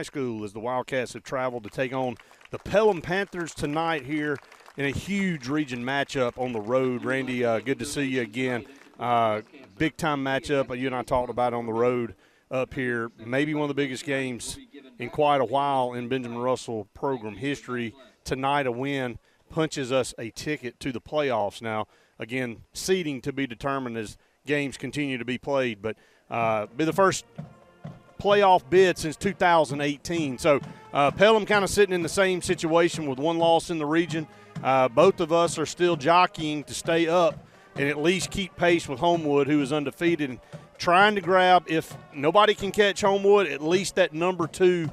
High School as the Wildcats have traveled to take on the Pelham Panthers tonight here in a huge region matchup on the road. Randy, good to see you again. Big-time matchup you and I talked about on the road up here. Maybe one of the biggest games in quite a while in Benjamin Russell program history. Tonight a win punches us a ticket to the playoffs. Now, again, seeding to be determined as games continue to be played, but be the first playoff bid since 2018. So Pelham kind of sitting in the same situation with one loss in the region. Both of us are still jockeying to stay up and at least keep pace with Homewood, who is undefeated, and trying to grab, if nobody can catch Homewood, at least that number 2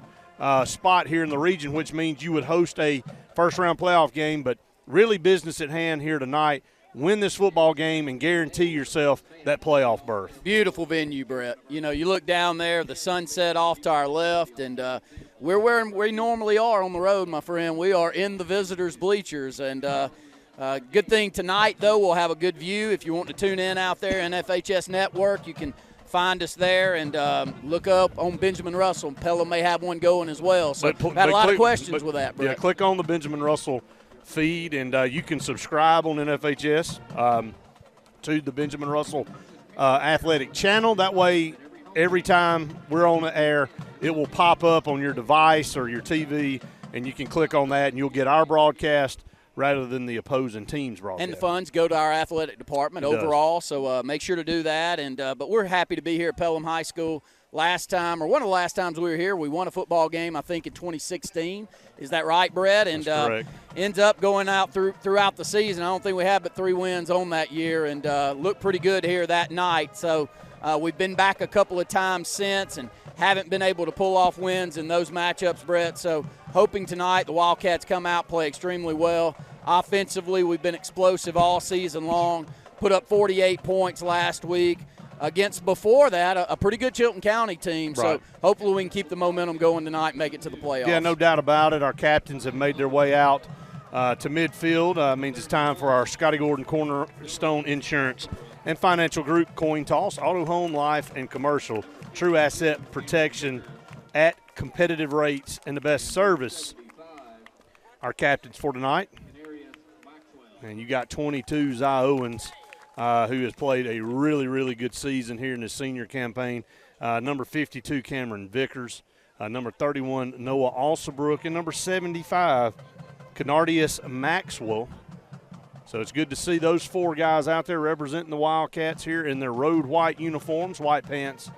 spot here in the region, which means you would host a first-round playoff game. But really business at hand here tonight. Win this football game and guarantee yourself that playoff berth. Beautiful venue, Brett. You know, you look down there, the sunset off to our left, and we're where we normally are on the road, my friend. We are in the visitors' bleachers, and good thing tonight, though, we'll have a good view. If you want to tune in out there in FHS Network, you can find us there and look up on Benjamin Russell. Pelham may have one going as well. So we've had a lot of questions with that, Brett. Yeah, click on the Benjamin Russell feed, and you can subscribe on NFHS to the Benjamin Russell Athletic channel. That way, every time we're on the air, it will pop up on your device or your TV, and you can click on that, and you'll get our broadcast rather than the opposing team's broadcast. And the funds go to our athletic department overall, so make sure to do that. And but we're happy to be here at Pelham High School. Last time, or one of the last times we were here, we won a football game, I think, in 2016. Is that right, Brett? And that's correct. Ends up going out throughout the season. I don't think we had but 3 wins on that year, and looked pretty good here that night. So we've been back a couple of times since and haven't been able to pull off wins in those matchups, Brett. So hoping tonight the Wildcats come out, play extremely well. Offensively, we've been explosive all season long, put up 48 points last week against, before that, a pretty good Chilton County team. Right. So hopefully we can keep the momentum going tonight and make it to the playoffs. Yeah, no doubt about it. Our captains have made their way out to midfield. Means it's time for our Scotty Gordon Cornerstone Insurance and Financial Group coin toss. Auto, home, life, and commercial. True asset protection at competitive rates and the best service. Our captains for tonight. And you got 22 Zy Owens, who has played a really, really good season here in his senior campaign. Number 52, Cameron Vickers. Number 31, Noah Alsabrook. And number 75, Canardius Maxwell. So it's good to see those 4 guys out there representing the Wildcats here in their road white uniforms, white pants,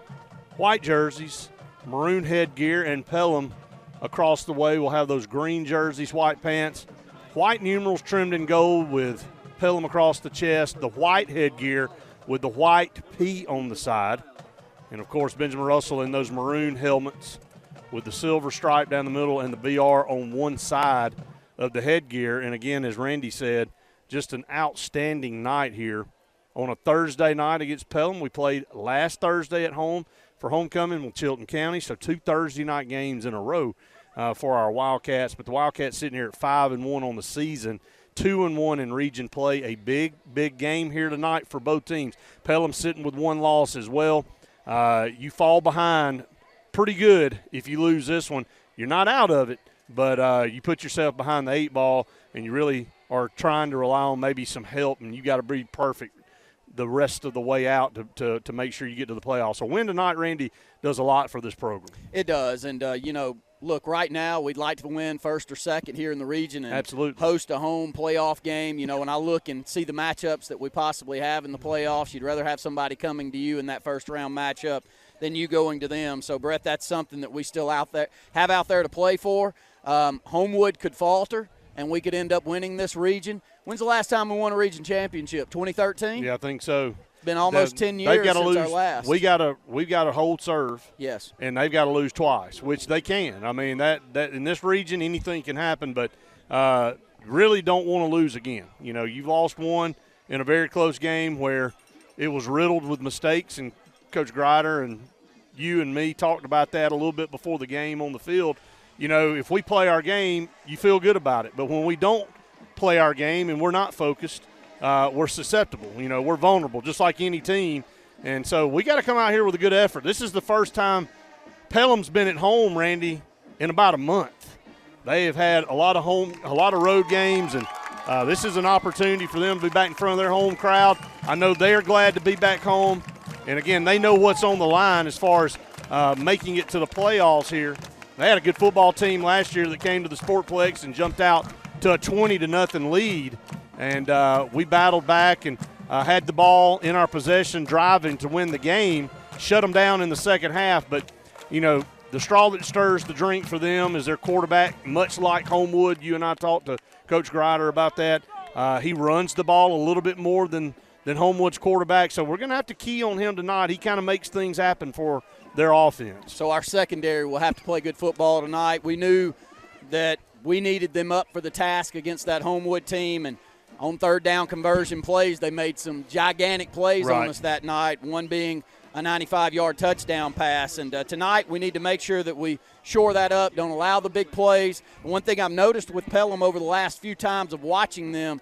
white jerseys, maroon headgear, and Pelham across the way will have those green jerseys, white pants, white numerals trimmed in gold with Pelham across the chest, the white headgear with the white P on the side. And, of course, Benjamin Russell in those maroon helmets with the silver stripe down the middle and the BR on one side of the headgear. And, again, as Randy said, just an outstanding night here on a Thursday night against Pelham. We played last Thursday at home for homecoming with Chilton County, so 2 Thursday night games in a row for our Wildcats. But the Wildcats sitting here at 5-1 on the season, 2-1 in region play. A big, big game here tonight for both teams. Pelham sitting with 1 loss as well. You fall behind pretty good if you lose this one. You're not out of it, but you put yourself behind the 8 ball, and you really are trying to rely on maybe some help, and you got to be perfect the rest of the way out to make sure you get to the playoffs. So win tonight, Randy, does a lot for this program. It does, and, look, right now we'd like to win first or second here in the region and absolutely host a home playoff game. You know, when I look and see the matchups that we possibly have in the playoffs, you'd rather have somebody coming to you in that first-round matchup than you going to them. So, Brett, that's something that we still have out there to play for. Homewood could falter, and we could end up winning this region. When's the last time we won a region championship? 2013? Yeah, I think so. It's been almost 10 years since lose. Our last. We've got to hold serve. Yes. And they've got to lose twice, which they can. I mean, that in this region, anything can happen, but really don't want to lose again. You know, you've lost one in a very close game where it was riddled with mistakes, and Coach Grider and you and me talked about that a little bit before the game on the field. You know, if we play our game, you feel good about it. But when we don't play our game and we're not focused, we're susceptible. You know, we're vulnerable, just like any team. And so we got to come out here with a good effort. This is the first time Pelham's been at home, Randy, in about a month. They have had a lot of road games, and this is an opportunity for them to be back in front of their home crowd. I know they are glad to be back home, and again, they know what's on the line as far as making it to the playoffs here. They had a good football team last year that came to the Sportplex and jumped out to a 20-0 lead, and we battled back and had the ball in our possession, driving to win the game, shut them down in the second half. But, you know, the straw that stirs the drink for them is their quarterback, much like Homewood. You and I talked to Coach Grider about that. He runs the ball a little bit more than Homewood's quarterback, so we're going to have to key on him tonight. He kind of makes things happen for their offense. So our secondary will have to play good football tonight. We knew that we needed them up for the task against that Homewood team, and on third down conversion plays, they made some gigantic plays on us that night, one being a 95-yard touchdown pass. And tonight we need to make sure that we shore that up, don't allow the big plays. And one thing I've noticed with Pelham over the last few times of watching them,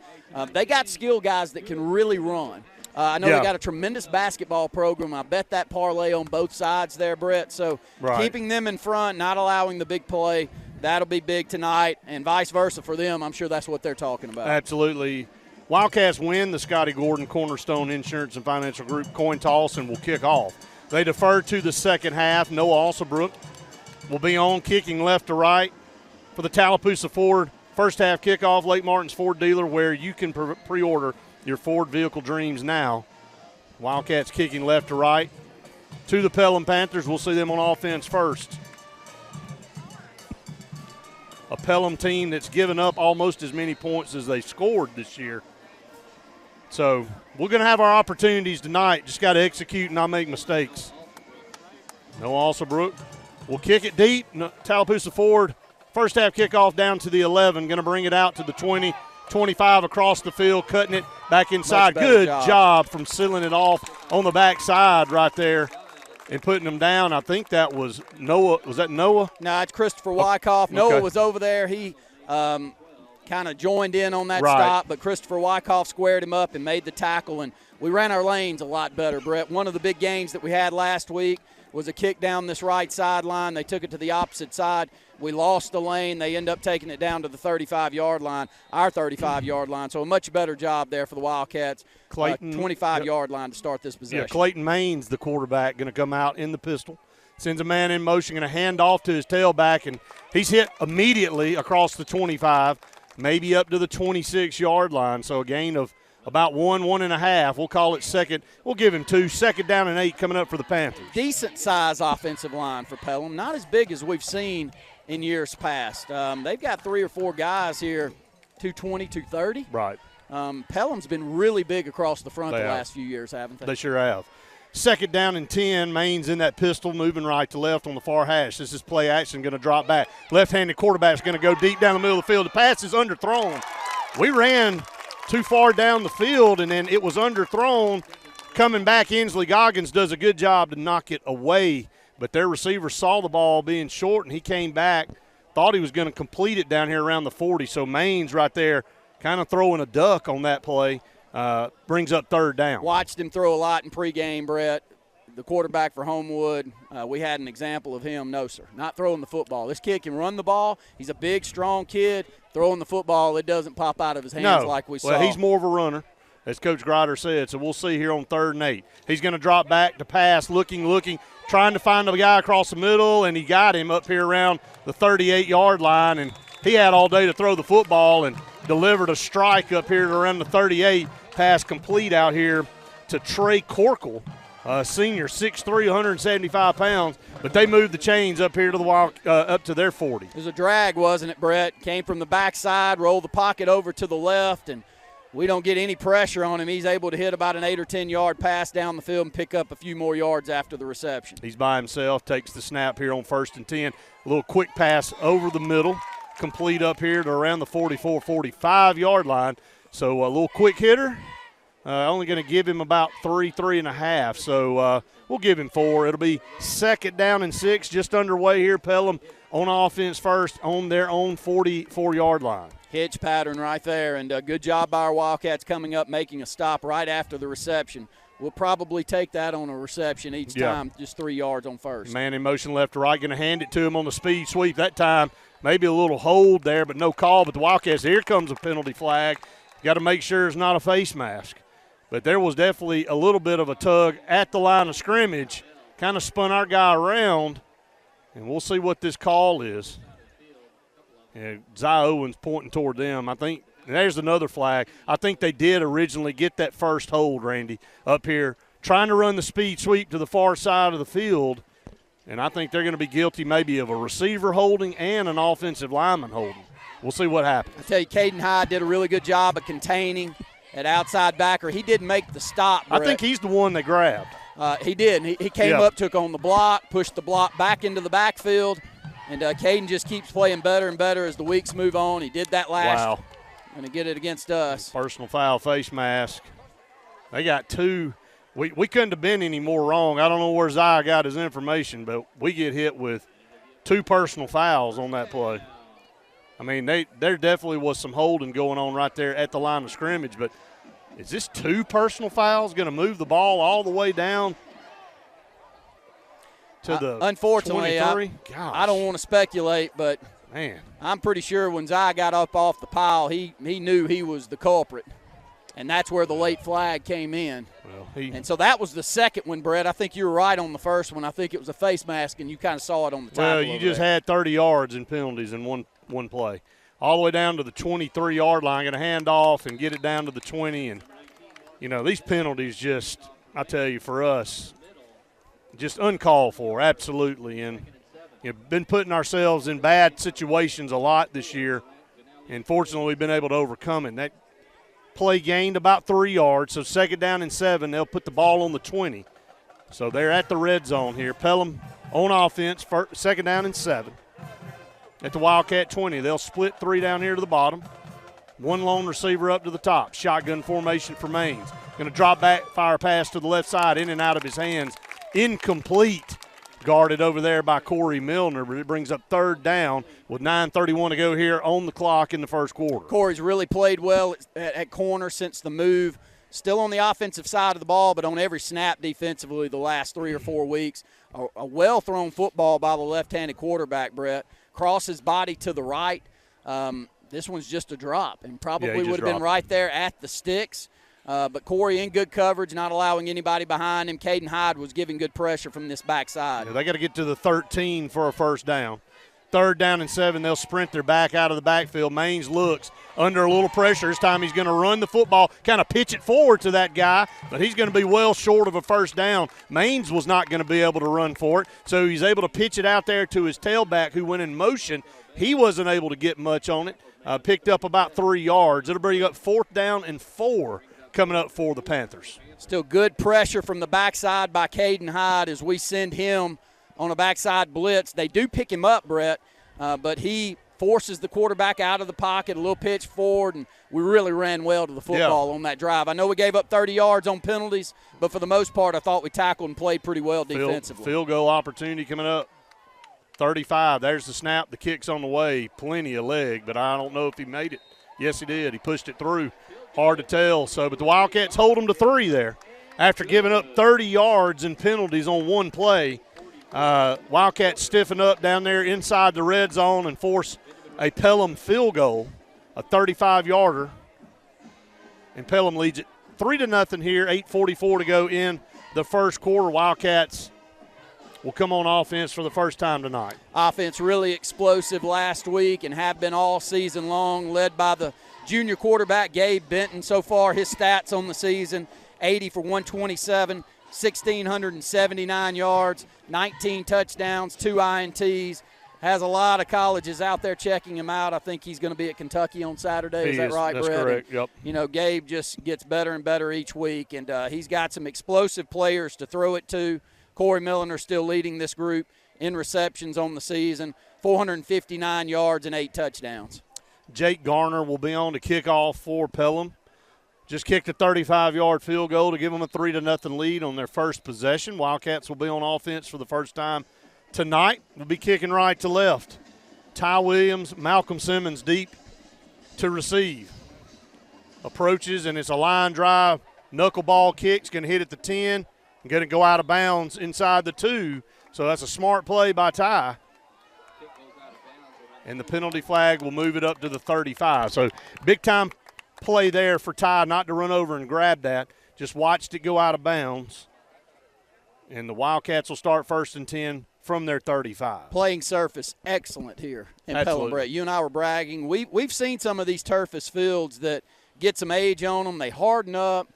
they got skill guys that can really run. I know they got a tremendous basketball program. I bet that parlay on both sides there, Brett. So keeping them in front, not allowing the big play, that'll be big tonight, and vice versa for them. I'm sure that's what they're talking about. Absolutely. Wildcats win the Scotty Gordon Cornerstone Insurance and Financial Group coin toss and will kick off. They defer to the second half. Noah Alsabrook will be on, kicking left to right for the Tallapoosa Ford first half kickoff. Lake Martin's Ford dealer, where you can pre-order your Ford vehicle dreams now. Wildcats kicking left to right to the Pelham Panthers. We'll see them on offense first. A Pelham team that's given up almost as many points as they scored this year. So we're going to have our opportunities tonight. Just got to execute and not make mistakes. No Alsabrook will kick it deep. Tallapoosa Ford, first half kickoff down to the 11. Going to bring it out to the 20, 25 across the field, cutting it back inside. Good job from sealing it off on the backside right there and putting them down. I think that was Noah. Was that Noah? No, it's Christopher Wyckoff. Okay. Noah was over there. He kind of joined in on that stop, but Christopher Wyckoff squared him up and made the tackle, and we ran our lanes a lot better, Brett. One of the big gains that we had last week was a kick down this right sideline. They took it to the opposite side. We lost the lane. They end up taking it down to the 35-yard line, our 35-yard line. So a much better job there for the Wildcats. Clayton, 25-yard line to start this possession. Yeah, Clayton Maines, the quarterback, going to come out in the pistol. Sends a man in motion, going to hand off to his tailback, and he's hit immediately across the 25, maybe up to the 26-yard line. So a gain of about 1.5. We'll call it second. We'll give him 2. Second down and 8 coming up for the Panthers. Decent size offensive line for Pelham. Not as big as we've seen in years past. They've got 3 or 4 guys here, 220, 230. Right. Pelham's been really big across the front the last few years, haven't they? They sure have. Second down and 10. Maines in that pistol, moving right to left on the far hash. This is play action, going to drop back. Left-handed quarterback's going to go deep down the middle of the field. The pass is underthrown. We ran too far down the field, and then it was underthrown. Coming back, Inslee Goggins does a good job to knock it away, but their receiver saw the ball being short, and he came back, thought he was going to complete it down here around the 40. So Maines right there kind of throwing a duck on that play. Brings up third down. Watched him throw a lot in pregame, Brett. The quarterback for Homewood, we had an example of him. No, sir, not throwing the football. This kid can run the ball. He's a big, strong kid. Throwing the football, it doesn't pop out of his hands like we saw. Well, he's more of a runner, as Coach Grider said, so we'll see here on 3rd and 8. He's going to drop back to pass, looking, trying to find the guy across the middle, and he got him up here around the 38-yard line, and he had all day to throw the football and delivered a strike up here around the 38. Pass complete out here to Trey Corkle, senior, 6'3", 175 pounds, but they moved the chains up here to the up to their 40. It was a drag, wasn't it, Brett? Came from the backside, rolled the pocket over to the left, and we don't get any pressure on him. He's able to hit about an 8 or 10-yard pass down the field and pick up a few more yards after the reception. He's by himself, takes the snap here on 1st and 10. A little quick pass over the middle, complete up here to around the 44, 45-yard line. So a little quick hitter. Only going to give him about 3.5. So we'll give him 4. It'll be 2nd down and 6, just underway here. Pelham on offense first on their own 44-yard line. Hitch pattern right there, and good job by our Wildcats coming up, making a stop right after the reception. we'll probably take that on a reception each time, just 3 yards on first. Man in motion left to right, going to hand it to him on the speed sweep that time. Maybe a little hold there, but no call. But the Wildcats, here comes a penalty flag. Got to make sure it's not a face mask. But there was definitely a little bit of a tug at the line of scrimmage. Kind of spun our guy around, and we'll see what this call is. And Zy Owens pointing toward them. I think there's another flag. I think they did originally get that first hold, Randy, up here, trying to run the speed sweep to the far side of the field. And I think they're going to be guilty maybe of a receiver holding and an offensive lineman holding. We'll see what happens. I tell you, Caden Hyde did a really good job of containing at outside backer. He didn't make the stop, Brett. I think he's the one they grabbed. He did. He came up, took on the block, pushed the block back into the backfield, and Caden just keeps playing better and better as the weeks move on. He did that last. Wow. Going to get it against us. Personal foul, face mask. They got two. We couldn't have been any more wrong. I don't know where Zy got his information, but we get hit with 2 personal fouls on that play. I mean, there definitely was some holding going on right there at the line of scrimmage, but is this 2 personal fouls going to move the ball all the way down to the unfortunately, 23? I don't want to speculate, but man, I'm pretty sure when Zy got up off the pile, he knew he was the culprit, and that's where the late flag came in. And so that was the second one, Brett. I think you were right on the first one. I think it was a face mask, and you kind of saw it on the title. Well, you just had 30 yards in penalties in one play. All the way down to the 23-yard line, going to hand off and get it down to the 20. And, these penalties just, I tell you, for us, just uncalled for, absolutely. And been putting ourselves in bad situations a lot this year. And fortunately, we've been able to overcome it. And that play gained about 3 yards, so 2nd down and 7. They'll put the ball on the 20. So they're at the red zone here. Pelham on offense, 2nd down and 7. At the Wildcat 20, they'll split 3 down here to the bottom. 1 lone receiver up to the top. Shotgun formation for Maines. Going to drop back, fire pass to the left side, in and out of his hands. Incomplete. Guarded over there by Corey Milner, but it brings up 3rd down with 9:31 to go here on the clock in the first quarter. Corey's really played well at corner since the move. Still on the offensive side of the ball, but on every snap defensively the last 3 or 4 weeks. A well-thrown football by the left-handed quarterback, Brett. Crosses body to the right. This one's just a drop, and probably would have been right there at the sticks. But Corey in good coverage, not allowing anybody behind him. Caden Hyde was giving good pressure from this backside. Yeah, they got to get to the 13 for a 1st down. 3rd down and 7, they'll sprint their back out of the backfield. Maines looks under a little pressure. This time he's going to run the football, kind of pitch it forward to that guy, but he's going to be well short of a 1st down. Maines was not going to be able to run for it, so he's able to pitch it out there to his tailback who went in motion. He wasn't able to get much on it. Picked up about 3 yards. It'll bring up 4th down and 4 coming up for the Panthers. Still good pressure from the backside by Caden Hyde as we send him on a backside blitz. They do pick him up, Brett, but he forces the quarterback out of the pocket, a little pitch forward, and we really ran well to the football on that drive. I know we gave up 30 yards on penalties, but for the most part I thought we tackled and played pretty well defensively. Field goal opportunity coming up. 35, there's the snap, the kick's on the way, plenty of leg, but I don't know if he made it. Yes, he did. He pushed it through. Hard to tell. But the Wildcats hold them to 3 there. After giving up 30 yards in penalties on one play, Wildcats stiffen up down there inside the red zone and force a Pelham field goal, a 35-yarder. And Pelham leads it 3-0 here, 8:44 to go in the first quarter. Wildcats will come on offense for the first time tonight. Offense really explosive last week and have been all season long, led by the junior quarterback Gabe Benton. So far his stats on the season, 80 for 127, 1,679 yards, 19 touchdowns, 2 INTs. Has a lot of colleges out there checking him out. I think he's going to be at Kentucky on Saturday. Is that right, Brett? That's correct, yep. Gabe just gets better and better each week, and he's got some explosive players to throw it to. Corey Milner still leading this group in receptions on the season, 459 yards and 8 touchdowns. Jake Garner will be on to kick off for Pelham. Just kicked a 35-yard field goal to give them a 3-0 lead on their first possession. Wildcats will be on offense for the first time tonight. We'll be kicking right to left. Ty Williams, Malcolm Simmons deep to receive. Approaches, and it's a line drive Knuckleball kick's going to hit at the 10 and going to go out of bounds inside the 2. So that's a smart play by Ty. And the penalty flag will move it up to the 35. So big-time play there for Ty not to run over and grab that. Just watched it go out of bounds. And the Wildcats will start 1st and 10 from their 35. Playing surface, excellent here in Pelham, Brett. You and I were bragging. We've seen some of these turfus fields that get some age on them. They harden up.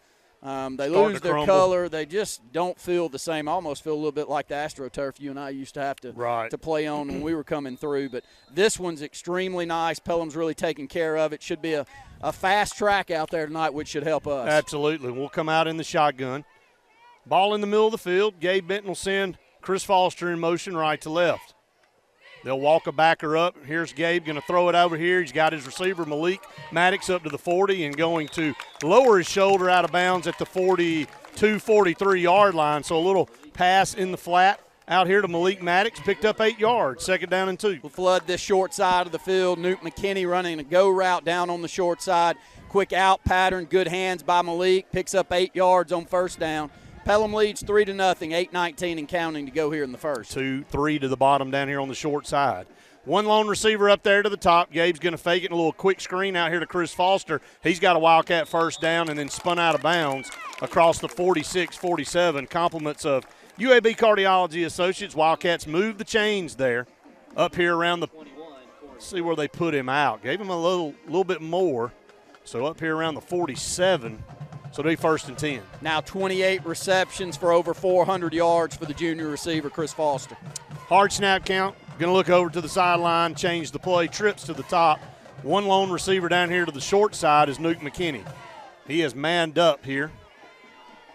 They lose their color. They just don't feel the same. I almost feel a little bit like the AstroTurf you and I used to have to play on when we were coming through. But this one's extremely nice. Pelham's really taking care of it. Should be a fast track out there tonight, which should help us. Absolutely. We'll come out in the shotgun. Ball in the middle of the field. Gabe Benton will send Chris Foster in motion right to left. They'll walk a backer up. Here's Gabe going to throw it over here. He's got his receiver, Malik Maddox, up to the 40 and going to lower his shoulder out of bounds at the 42, 43-yard line. So a little pass in the flat out here to Malik Maddox. Picked up 8 yards, 2nd down and 2. We'll flood this short side of the field. Nuke McKinney running a go route down on the short side. Quick out pattern, good hands by Malik. Picks up 8 yards on 1st down. Pelham leads 3-0, 8:19 and counting to go here in the first. 2-3 to the bottom down here on the short side. One lone receiver up there to the top. Gabe's going to fake it in a little quick screen out here to Chris Foster. He's got a Wildcat 1st down and then spun out of bounds across the 46-47. Compliments of UAB Cardiology Associates. Wildcats move the chains there up here around the – see where they put him out. Gave him a little bit more. So up here around the 47. So they 1st and 10. Now 28 receptions for over 400 yards for the junior receiver, Chris Foster. Hard snap count. Going to look over to the sideline, change the play, trips to the top. One lone receiver down here to the short side is Nuke McKinney. He has manned up here.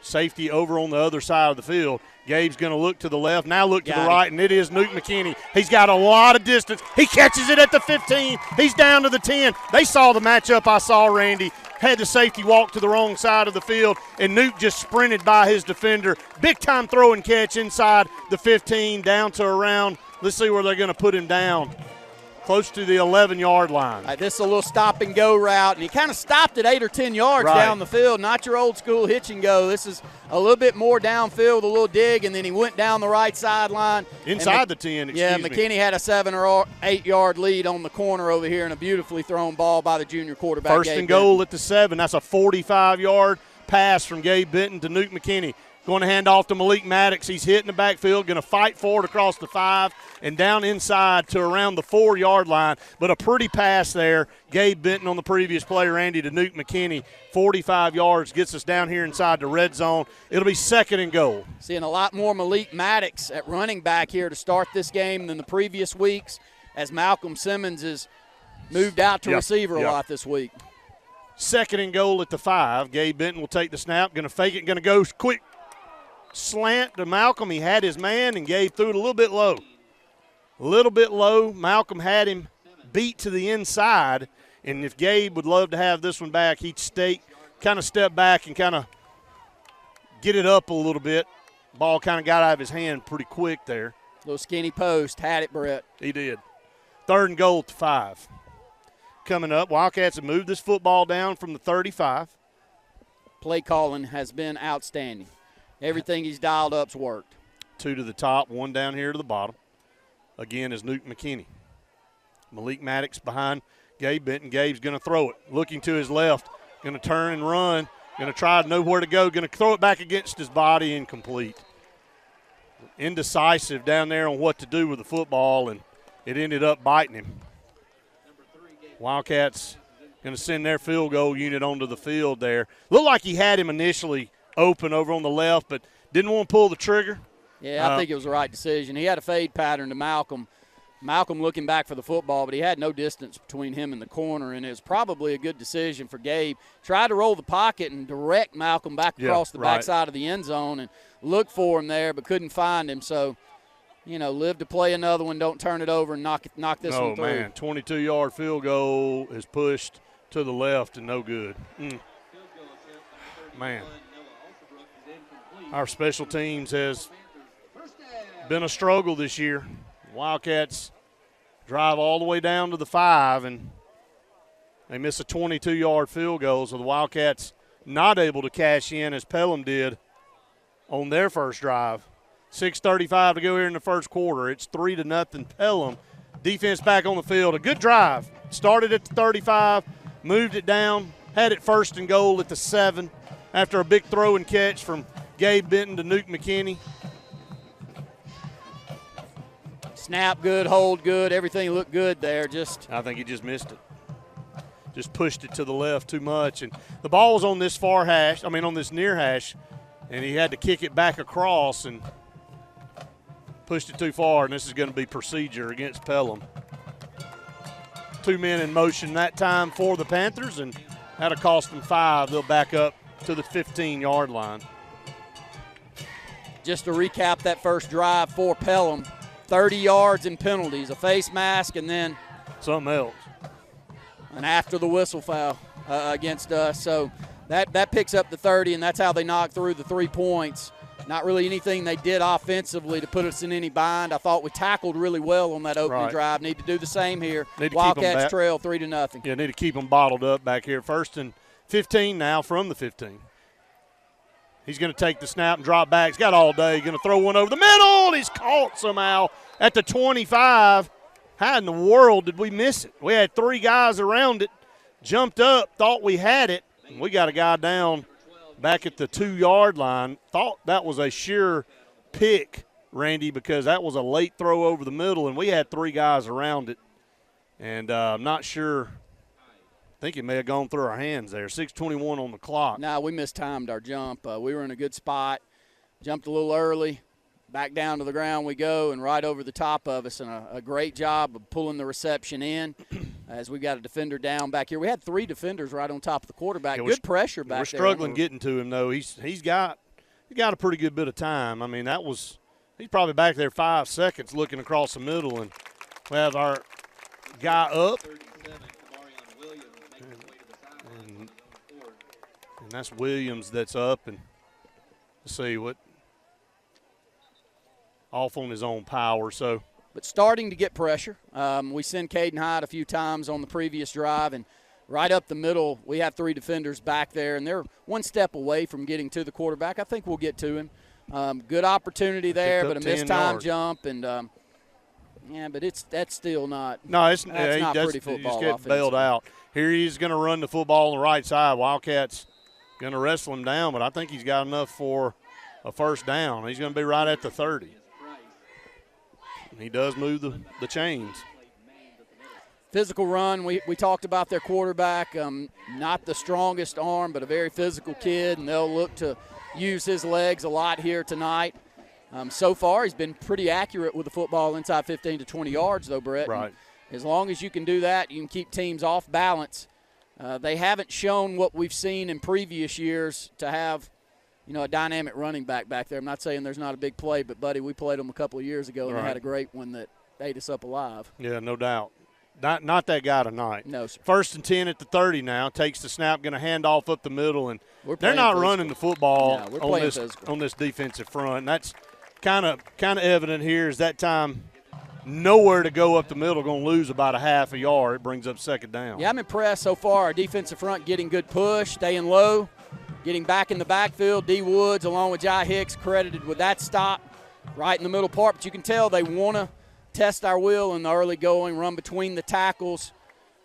Safety over on the other side of the field. Gabe's going to look to the left, now look to the right, and it is Nuke McKinney. He's got a lot of distance. He catches it at the 15. He's down to the 10. They saw the matchup I saw, Randy. Had the safety walk to the wrong side of the field, and Nuke just sprinted by his defender. Big-time throw and catch inside the 15 down to around. Let's see where they're going to put him down. Close to the 11-yard line. This is a little stop-and-go route, and he kind of stopped at 8 or 10 yards down the field. Not your old-school hitch-and-go. This is a little bit more downfield, a little dig, and then he went down the right sideline. Inside the 10, Yeah, McKinney had a 7 or 8-yard lead on the corner over here and a beautifully thrown ball by the junior quarterback. 1st and goal at the 7. That's a 45-yard pass from Gabe Benton to Nuke McKinney. Going to hand off to Malik Maddox. He's hitting the backfield, going to fight for it across the 5 and down inside to around the 4-yard line. But a pretty pass there. Gabe Benton on the previous play, Randy, to Nuke McKinney. 45 yards gets us down here inside the red zone. It'll be 2nd and goal. Seeing a lot more Malik Maddox at running back here to start this game than the previous weeks, as Malcolm Simmons has moved out to receiver a lot this week. 2nd and goal at the 5. Gabe Benton will take the snap, going to fake it, going to go quick slant to Malcolm. He had his man, and Gabe threw it a little bit low. A little bit low. Malcolm had him beat to the inside, and if Gabe would love to have this one back, he'd kind of step back and kind of get it up a little bit. Ball kind of got out of his hand pretty quick there. Little skinny post. Had it, Brett. He did. 3rd and goal at the 5. Coming up, Wildcats have moved this football down from the 35. Play calling has been outstanding. Everything he's dialed up's worked. 2 to the top, 1 down here to the bottom. Again is Nuke McKinney. Malik Maddox behind Gabe Benton. Gabe's going to throw it. Looking to his left. Going to turn and run. Going to try to know where to go. Going to throw it back against his body, incomplete. Indecisive down there on what to do with the football, and it ended up biting him. Wildcats going to send their field goal unit onto the field there. Looked like he had him initially open over on the left, but didn't want to pull the trigger. Yeah, I think it was the right decision. He had a fade pattern to Malcolm. Malcolm looking back for the football, but he had no distance between him and the corner, and it was probably a good decision for Gabe. Tried to roll the pocket and direct Malcolm back across the backside of the end zone and look for him there, but couldn't find him. So, live to play another one. Don't turn it over and knock this one through. Oh, man, 22-yard field goal is pushed to the left and no good. Man. Our special teams has been a struggle this year. Wildcats drive all the way down to the 5, and they miss a 22-yard field goal, so the Wildcats not able to cash in as Pelham did on their first drive. 6:35 to go here in the first quarter. It's 3-0 Pelham. Defense back on the field. A good drive. Started at the 35, moved it down, had it first and goal at the 7 after a big throw and catch from Gabe Benton to Nuke McKinney. Snap good, hold good, everything looked good there. I think he just missed it. Just pushed it to the left too much. And the ball was on this on this near hash, and he had to kick it back across and pushed it too far, and this is going to be procedure against Pelham. 2 men in motion that time for the Panthers, and that'll cost them 5. They'll back up to the 15-yard line. Just to recap that first drive for Pelham, 30 yards and penalties, a face mask, and then something else. And after the whistle foul against us. So that picks up the 30, and that's how they knocked through the 3 points. Not really anything they did offensively to put us in any bind. I thought we tackled really well on that opening drive. Need to do the same here. Wildcats trail 3-0. Yeah, need to keep them bottled up back here. 1st and 15 now from the 15. He's going to take the snap and drop back. He's got all day. Going to throw one over the middle. He's caught somehow at the 25. How in the world did we miss it? We had 3 guys around it, jumped up, thought we had it. And we got a guy down back at the 2-yard line. Thought that was a sure pick, Randy, because that was a late throw over the middle, and we had 3 guys around it. And I'm not sure. I think it may have gone through our hands there. 6:21 on the clock. No, we mistimed our jump. We were in a good spot, jumped a little early. Back down to the ground we go, and right over the top of us, and a great job of pulling the reception in as we got a defender down back here. We had 3 defenders right on top of the quarterback. Yeah, good pressure back there. We're struggling getting to him, though. He's got a pretty good bit of time. I mean, he's probably back there 5 seconds looking across the middle, and we have our guy up. And that's Williams that's up, and let's see what. Off on his own power. But starting to get pressure. We sent Caden Hyde a few times on the previous drive, and right up the middle we have 3 defenders back there, and they're 1 step away from getting to the quarterback. I think we'll get to him. Good opportunity there, but a mistime jump, and but that's still not. No, that's not pretty football. He just get bailed out. Here he's going to run the football on the right side. Wildcats going to wrestle him down, but I think he's got enough for a first down. He's going to be right at the 30. He does move the chains. Physical run. We talked about their quarterback. Not the strongest arm, but a very physical kid, and they'll look to use his legs a lot here tonight. So far, he's been pretty accurate with the football inside 15 to 20 yards, though, Brett. Right. And as long as you can do that, you can keep teams off balance. They haven't shown what we've seen in previous years to have – a dynamic running back there. I'm not saying there's not a big play, but, buddy, we played them a couple of years ago, and they had a great one that ate us up alive. Yeah, no doubt. Not that guy tonight. No, sir. 1st and 10 at the 30 now. Takes the snap, going to hand off up the middle, and they're not running the football on this defensive front. And that's kind of evident here is that time nowhere to go up the middle, going to lose about a half a yard. It brings up 2nd down. Yeah, I'm impressed so far. Our defensive front getting good push, staying low. Getting back in the backfield, D. Woods along with Jai Hicks credited with that stop right in the middle part. But you can tell they want to test our will in the early going, run between the tackles.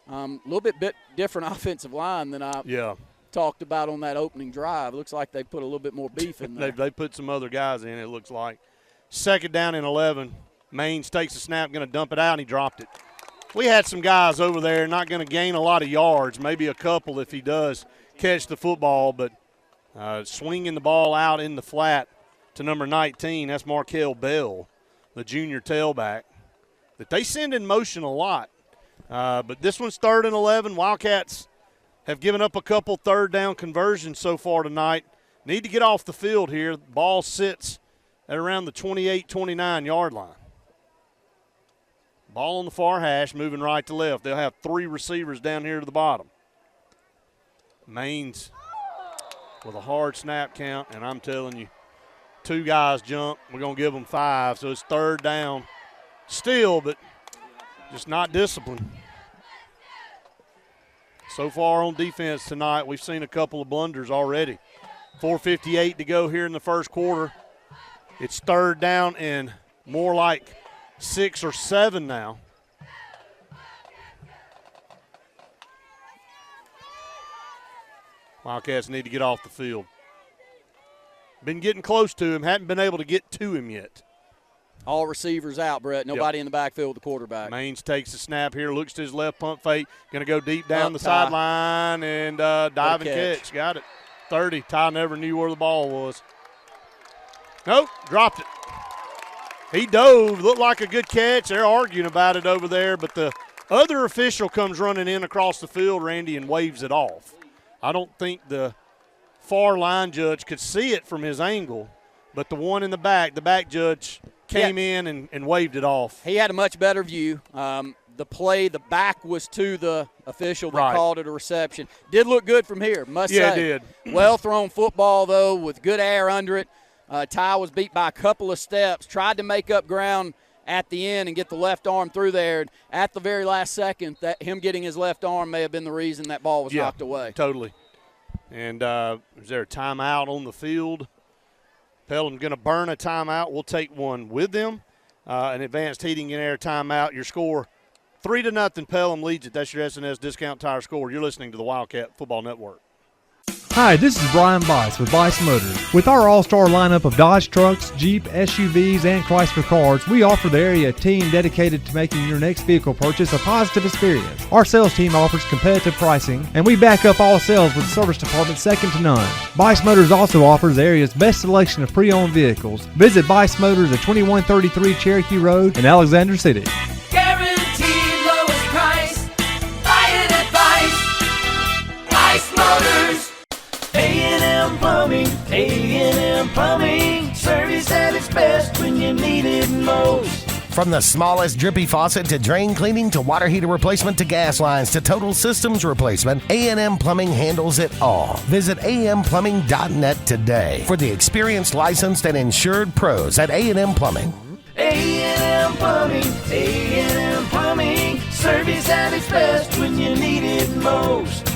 A little bit different offensive line than I talked about on that opening drive. It looks like they put a little bit more beef in there. They put some other guys in, it looks like. 2nd down and 11. Maines takes the snap, going to dump it out, and he dropped it. We had some guys over there not going to gain a lot of yards, maybe a couple if he does catch the football, but swinging the ball out in the flat to number 19, that's Markel Bell, the junior tailback, that they send in motion a lot. But this one's 3rd and 11. Wildcats have given up a couple 3rd down conversions so far tonight. Need to get off the field here. The ball sits at around the 28-29 yard line. Ball on the far hash, moving right to left. They'll have 3 receivers down here to the bottom. Maines with a hard snap count, and I'm telling you, 2 guys jump. We're going to give them 5, so it's 3rd down still, but just not disciplined. So far on defense tonight, we've seen a couple of blunders already. 4:58 to go here in the first quarter. It's 3rd down and more like 6 or 7 now. Wildcats need to get off the field. Been getting close to him, hadn't been able to get to him yet. All receivers out, Brett. Nobody in the backfield with the quarterback. Maines takes the snap here, looks to his left pump fake, going to go deep down the sideline and dive and catch. Got it. 30. Ty never knew where the ball was. Nope, dropped it. He dove, looked like a good catch. They're arguing about it over there, but the other official comes running in across the field, Randy, and waves it off. I don't think the far line judge could see it from his angle, but the one in the back judge came in and waved it off. He had a much better view. The play, the back was to the official that called it a reception. Did look good from here, must say. Yeah, it did. Well-thrown football, though, with good air under it. Ty was beat by a couple of steps, tried to make up ground at the end and get the left arm through there. At the very last second, that him getting his left arm may have been the reason that ball was knocked away. Totally. And is there a timeout on the field? Pelham going to burn a timeout. We'll take one with them. An advanced heating and air timeout. Your score, 3-0. Pelham leads it. That's your S&S Discount Tire score. You're listening to the Wildcat Football Network. Hi, this is Brian Bice with Bice Motors. With our all-star lineup of Dodge trucks, Jeep, SUVs, and Chrysler cars, we offer the area a team dedicated to making your next vehicle purchase a positive experience. Our sales team offers competitive pricing, and we back up all sales with a service department second to none. Bice Motors also offers the area's best selection of pre-owned vehicles. Visit Bice Motors at 2133 Cherokee Road in Alexander City. Guaranteed lowest price. Buy it at Bice. Bice Motors. A&M Plumbing, A&M Plumbing, service at its best when you need it most. From the smallest drippy faucet to drain cleaning to water heater replacement to gas lines to total systems replacement, A&M Plumbing handles it all. Visit amplumbing.net today for the experienced, licensed, and insured pros at A&M Plumbing. A&M Plumbing, A&M Plumbing, service at its best when you need it most.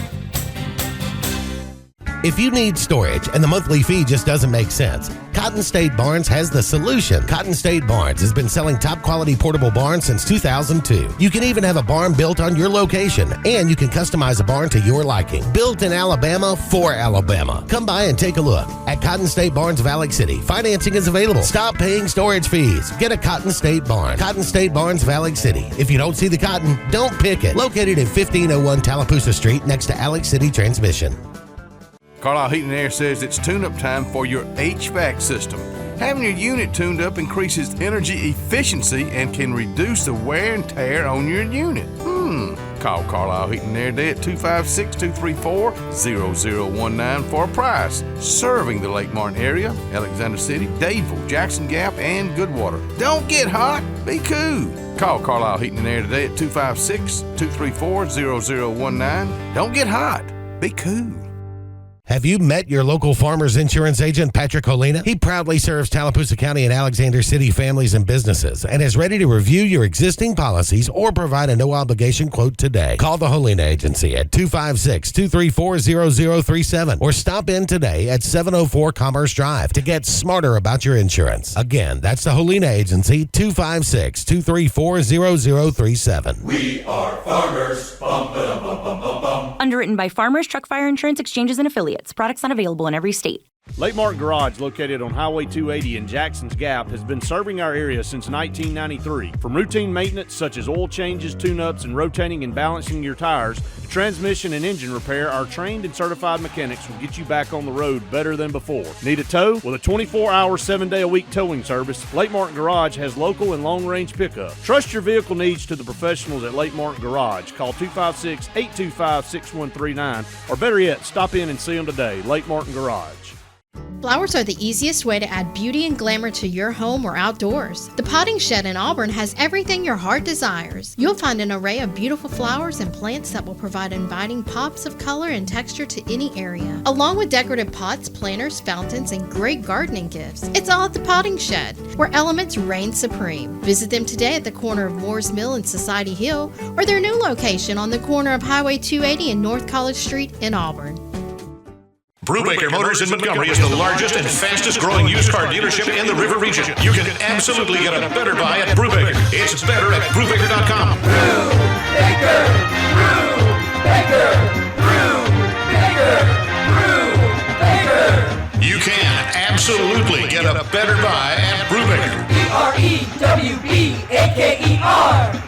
If you need storage and the monthly fee just doesn't make sense, Cotton State Barns has the solution. Cotton State Barns has been selling top quality portable barns since 2002. You can even have a barn built on your location, and you can customize a barn to your liking. Built in Alabama for Alabama. Come by and take a look. At Cotton State Barns of Alex City, financing is available. Stop paying storage fees. Get a Cotton State Barn. Cotton State Barns of Alex City. If you don't see the cotton, don't pick it. Located at 1501 Tallapoosa Street next to Alex City Transmission. Carlisle Heating and Air says it's tune-up time for your HVAC system. Having your unit tuned up increases energy efficiency and can reduce the wear and tear on your unit. Call Carlisle Heating and Air today at 256-234-0019 for a price. Serving the Lake Martin area, Alexander City, Dadeville, Jackson Gap, and Goodwater. Don't get hot, be cool. Call Carlisle Heating and Air today at 256-234-0019. Don't get hot, be cool. Have you met your local Farmers Insurance agent, Patrick Holina? He proudly serves Tallapoosa County and Alexander City families and businesses and is ready to review your existing policies or provide a no-obligation quote today. Call the Holina Agency at 256-234-0037 or stop in today at 704 Commerce Drive to get smarter about your insurance. Again, that's the Holina Agency, 256-234-0037. We are farmers. Bum, ba, bum, bum, bum, bum. Underwritten by Farmers Truck Fire Insurance Exchanges and Affiliates. Products not available in every state. Lake Martin Garage, located on Highway 280 in Jackson's Gap, has been serving our area since 1993. From routine maintenance such as oil changes, tune-ups, and rotating and balancing your tires, to transmission and engine repair, our trained and certified mechanics will get you back on the road better than before. Need a tow? With a 24-hour, 7-day-a-week towing service, Lake Martin Garage has local and long-range pickup. Trust your vehicle needs to the professionals at Lake Martin Garage. Call 256-825-6139, or better yet, stop in and see them today. Lake Martin Garage. Flowers are the easiest way to add beauty and glamour to your home or outdoors. The Potting Shed in Auburn has everything your heart desires. You'll find an array of beautiful flowers and plants that will provide inviting pops of color and texture to any area, along with decorative pots, planters, fountains, and great gardening gifts. It's all at the Potting Shed, where elements reign supreme. Visit them today at the corner of Moore's Mill and Society Hill, or their new location on the corner of Highway 280 and North College Street in Auburn. Brubaker Motors in Montgomery is the largest and fastest growing used car dealership in the River region. You can absolutely get a better buy at Brubaker. It's better at Brubaker.com. Brubaker, Brubaker, Brubaker, Brubaker. You can absolutely get a better buy at Brubaker. BREWBAKER.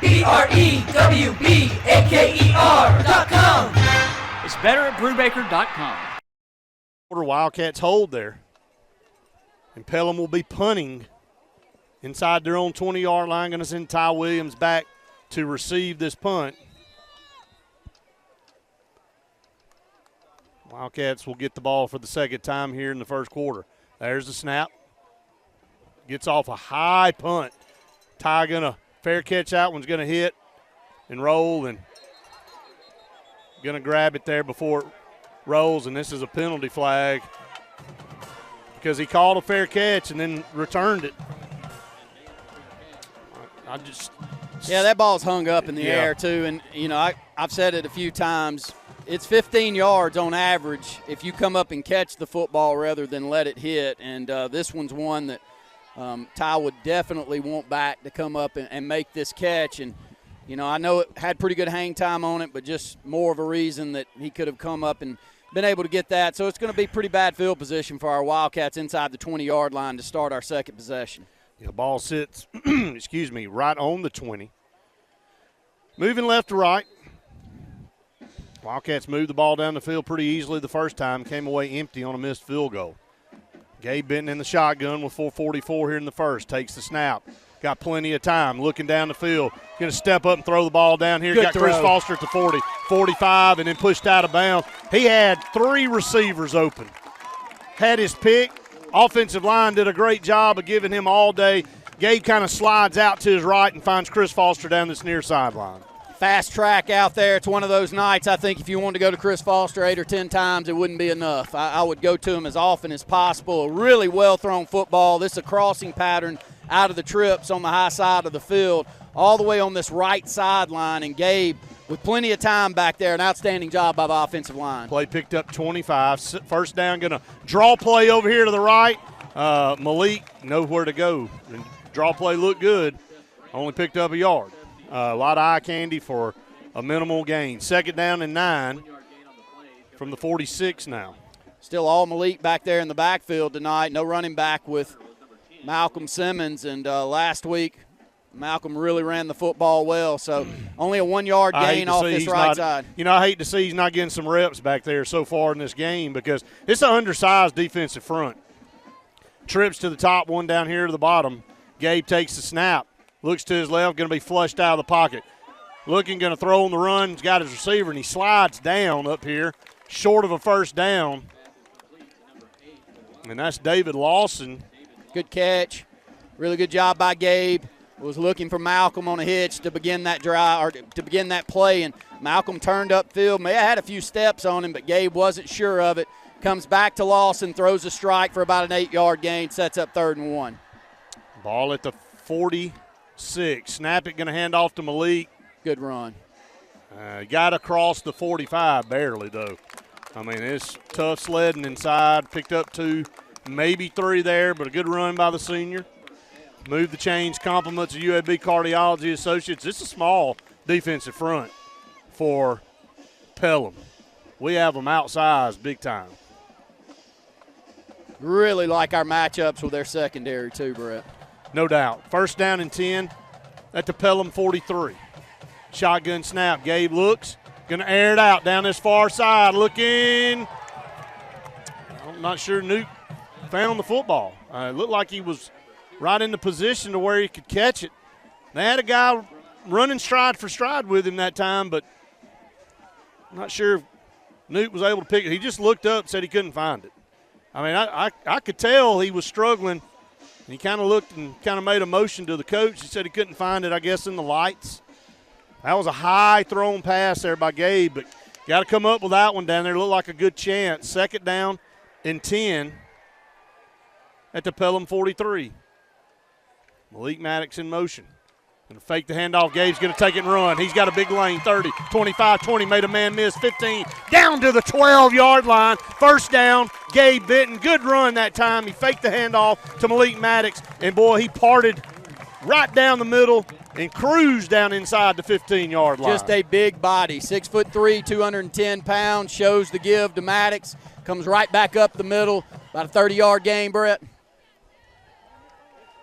BREWBAKER.com. It's better at Brubaker.com. Wildcats hold there. And Pelham will be punting inside their own 20-yard line. Going to send Ty Williams back to receive this punt. Wildcats will get the ball for the second time here in the first quarter. There's the snap. Gets off a high punt. Ty going to fair catch that one's going to hit and roll and going to grab it there before it rolls, and this is a penalty flag because he called a fair catch and then returned it. Yeah, that ball's hung up in the air too, and I've said it a few times. It's 15 yards on average if you come up and catch the football rather than let it hit, and this one's one that Ty would definitely want back to come up and make this catch. And I know it had pretty good hang time on it, but just more of a reason that he could have come up and been able to get that. So it's going to be pretty bad field position for our Wildcats inside the 20-yard line to start our second possession. The ball sits, right on the 20. Moving left to right. Wildcats moved the ball down the field pretty easily the first time, came away empty on a missed field goal. Gabe Benton in the shotgun with 4:44 here in the first, takes the snap. Got plenty of time, looking down the field. Going to step up and throw the ball down here. Good Got Chris throw. Foster at the 40, 45, and then pushed out of bounds. He had 3 receivers open. Had his pick. Offensive line did a great job of giving him all day. Gabe kind of slides out to his right and finds Chris Foster down this near sideline. Fast track out there. It's one of those nights, I think, if you wanted to go to Chris Foster 8 or 10 times, it wouldn't be enough. I would go to him as often as possible. A really well-thrown football. This is a crossing pattern out of the trips on the high side of the field, all the way on this right sideline. And Gabe, with plenty of time back there, an outstanding job by the offensive line. Play picked up 25. First down, going to draw play over here to the right. Malik nowhere to go. And draw play looked good. Only picked up a yard. A lot of eye candy for a minimal gain. Second down and 9 from the 46 now. Still all Malik back there in the backfield tonight. No running back with Malcolm Simmons. And last week, Malcolm really ran the football well. So only a 1-yard gain off this right side. I hate to see he's not getting some reps back there so far in this game because it's an undersized defensive front. Trips to the top, one down here to the bottom. Gabe takes the snap. Looks to his left, going to be flushed out of the pocket. Looking, going to throw on the run. He's got his receiver, and he slides down up here, short of a first down. And that's David Lawson. Good catch. Really good job by Gabe. Was looking for Malcolm on a hitch to begin that drive or to begin that play, and Malcolm turned upfield. May have had a few steps on him, but Gabe wasn't sure of it. Comes back to Lawson, throws a strike for about an 8-yard gain, sets up 3rd and 1. Ball at the 46. Snap it, going to hand off to Malik. Good run. Got across the 45, barely though. I mean, it's tough sledding inside. Picked up 2, maybe 3 there, but a good run by the senior. Move the chains, compliments of UAB Cardiology Associates. This is a small defensive front for Pelham. We have them outsized big time. Really like our matchups with their secondary too, Brett. No doubt. First down and 10 at the Pelham 43. Shotgun snap. Gabe looks. Going to air it out down this far side. Looking. I'm not sure Newt found the football. It looked like he was right in the position to where he could catch it. They had a guy running stride for stride with him that time, but I'm not sure if Newt was able to pick it. He just looked up and said he couldn't find it. I mean, I could tell he was struggling. And he kind of looked and kind of made a motion to the coach. He said he couldn't find it, I guess, in the lights. That was a high thrown pass there by Gabe, but got to come up with that one down there. Looked like a good chance. 2nd down and 10 at the Pelham 43. Malik Maddox in motion. Going to fake the handoff. Gabe's going to take it and run. He's got a big lane. 30, 25, 20. Made a man miss. 15. Down to the 12-yard line. 1st down. Gabe Benton. Good run that time. He faked the handoff to Malik Maddox. And, boy, he parted right down the middle and cruised down inside the 15-yard line. Just a big body. 6'3", 210 pounds. Shows the give to Maddox. Comes right back up the middle. About a 30-yard gain, Brett.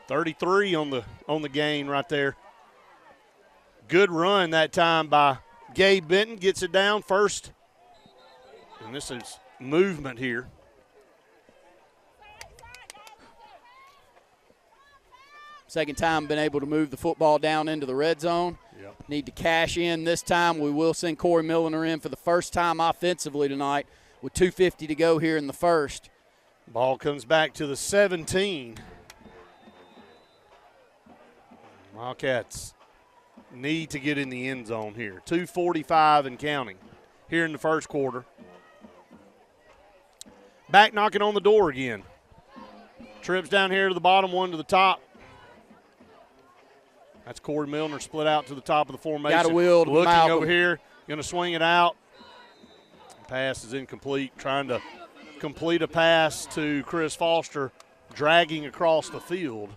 33 on the gain right there. Good run that time by Gabe Benton. Gets it down first. And this is movement here. Second time been able to move the football down into the red zone. Yep. Need to cash in this time. We will send Corey Milliner in for the first time offensively tonight with 2:50 to go here in the first. Ball comes back to the 17. Wildcats need to get in the end zone here. 2:45 and counting here in the first quarter. Back knocking on the door again. Trips down here to the bottom, one to the top. That's Corey Milner split out to the top of the formation. Got a wheel to looking Malcolm. over here, going to swing it out. Pass is incomplete. Trying to complete a pass to Chris Foster, dragging across the field.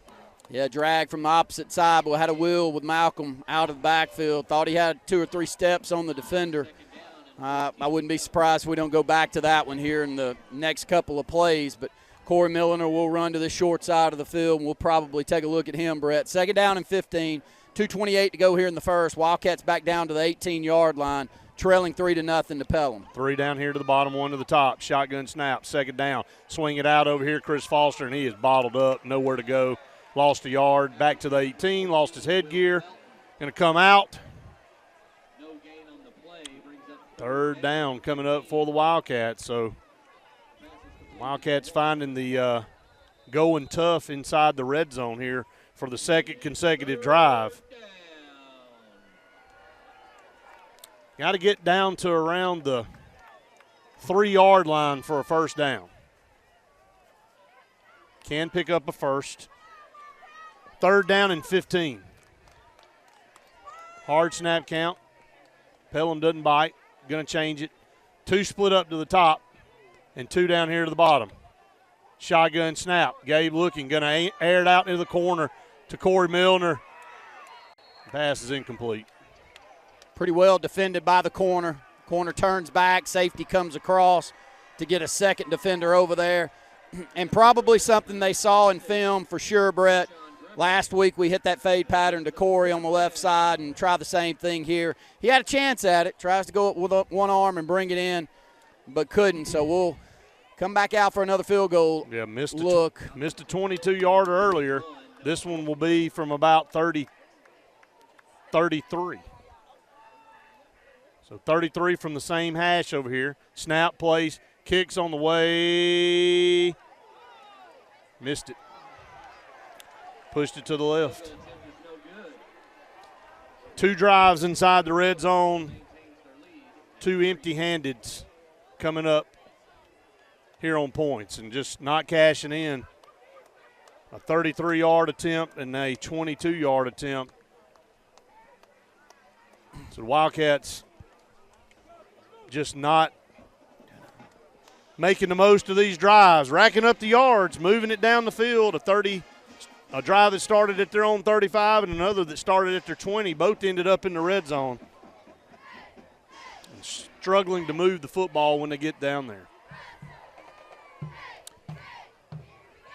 Yeah, drag from the opposite side, but had a wheel with Malcolm out of the backfield. Thought he had 2 or 3 steps on the defender. I wouldn't be surprised if we don't go back to that one here in the next couple of plays. But Corey Milliner will run to the short side of the field, and we'll probably take a look at him, Brett. 2nd down and 15, 2:28 to go here in the first. Wildcats back down to the 18-yard line, trailing 3-0 to Pelham. 3 down here to the bottom, 1 to the top. Shotgun snap, 2nd down. Swing it out over here, Chris Foster, and he is bottled up, nowhere to go. Lost a yard, back to the 18, lost his headgear. Going to come out. 3rd down coming up for the Wildcats. So Wildcats finding the going tough inside the red zone here for the 2nd consecutive drive. Got to get down to around the 3-yard line for a 1st down. Can pick up a first. 3rd down and 15. Hard snap count. Pelham doesn't bite. Going to change it. 2 split up to the top and 2 down here to the bottom. Shotgun snap. Gabe looking. Going to air it out into the corner to Corey Milner. Pass is incomplete. Pretty well defended by the corner. Corner turns back. Safety comes across to get a 2nd defender over there. And probably something they saw in film for sure, Brett. Last week we hit that fade pattern to Corey on the left side and try the same thing here. He had a chance at it, tries to go up with one arm and bring it in, but couldn't. So we'll come back out for another field goal. Yeah, missed a 22-yarder earlier. This one will be from about 33. So 33 from the same hash over here. Snap, place, kicks on the way. Missed it. Pushed it to the left. 2 drives inside the red zone. 2 empty-handeds coming up here on points and just not cashing in. A 33-yard attempt and a 22-yard attempt. So the Wildcats just not making the most of these drives, racking up the yards, moving it down the field. A drive that started at their own 35 and another that started at their 20. Both ended up in the red zone. And struggling to move the football when they get down there.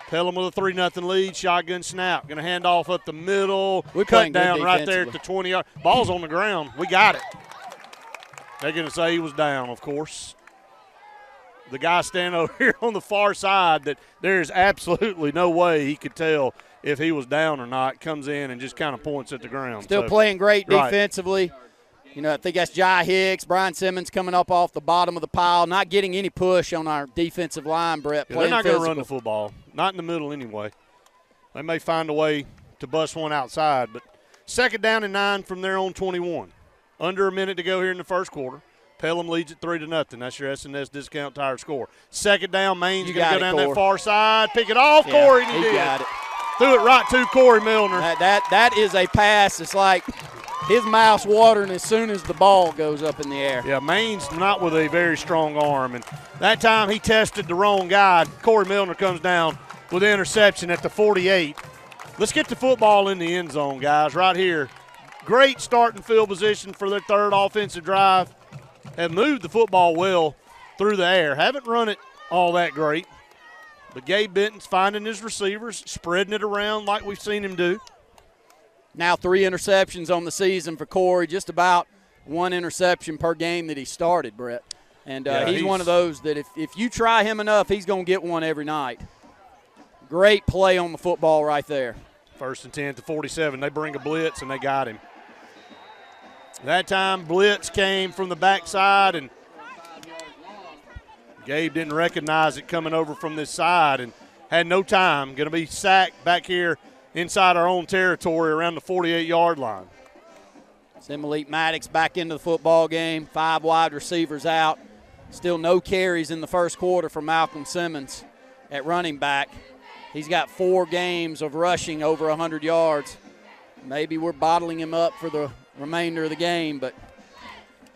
Pelham with a 3-0 lead. Shotgun snap. Going to hand off up the middle. We're cut down right there at the 20-yard. Ball's on the ground. We got it. They're going to say he was down, of course. The guy standing over here on the far side that there's absolutely no way he could tell if he was down or not, comes in and just kind of points at the ground. Still playing great defensively. I think that's Jai Hicks, Brian Simmons coming up off the bottom of the pile, not getting any push on our defensive line, Brett. Yeah, they're not going to run the football, not in the middle anyway. They may find a way to bust one outside, but second down and 9 from their own 21. Under a minute to go here in the first quarter. Pelham leads it 3-0. That's your S&S Discount Tire score. Second down, Maine's going to go down that far side, pick it off, yeah, Corey, and he did. Got it. Threw it right to Corey Milner. That is a pass. It's like his mouth's watering as soon as the ball goes up in the air. Yeah, Maine's not with a very strong arm. And that time he tested the wrong guy. Corey Milner comes down with an interception at the 48. Let's get the football in the end zone, guys, right here. Great starting field position for their third offensive drive. Have moved the football well through the air. Haven't run it all that great. But Gabe Benton's finding his receivers, spreading it around like we've seen him do. Now 3 interceptions on the season for Corey, just about 1 interception per game that he started, Brett. And he's one of those that if you try him enough, he's going to get one every night. Great play on the football right there. 1st and 10 at the 47. They bring a blitz, and they got him. That time, blitz came from the backside, and Gabe didn't recognize it coming over from this side and had no time. Going to be sacked back here inside our own territory around the 48-yard line. Malik Maddox back into the football game. 5 wide receivers out. Still no carries in the first quarter for Malcolm Simmons at running back. He's got 4 games of rushing over 100 yards. Maybe we're bottling him up for the remainder of the game, but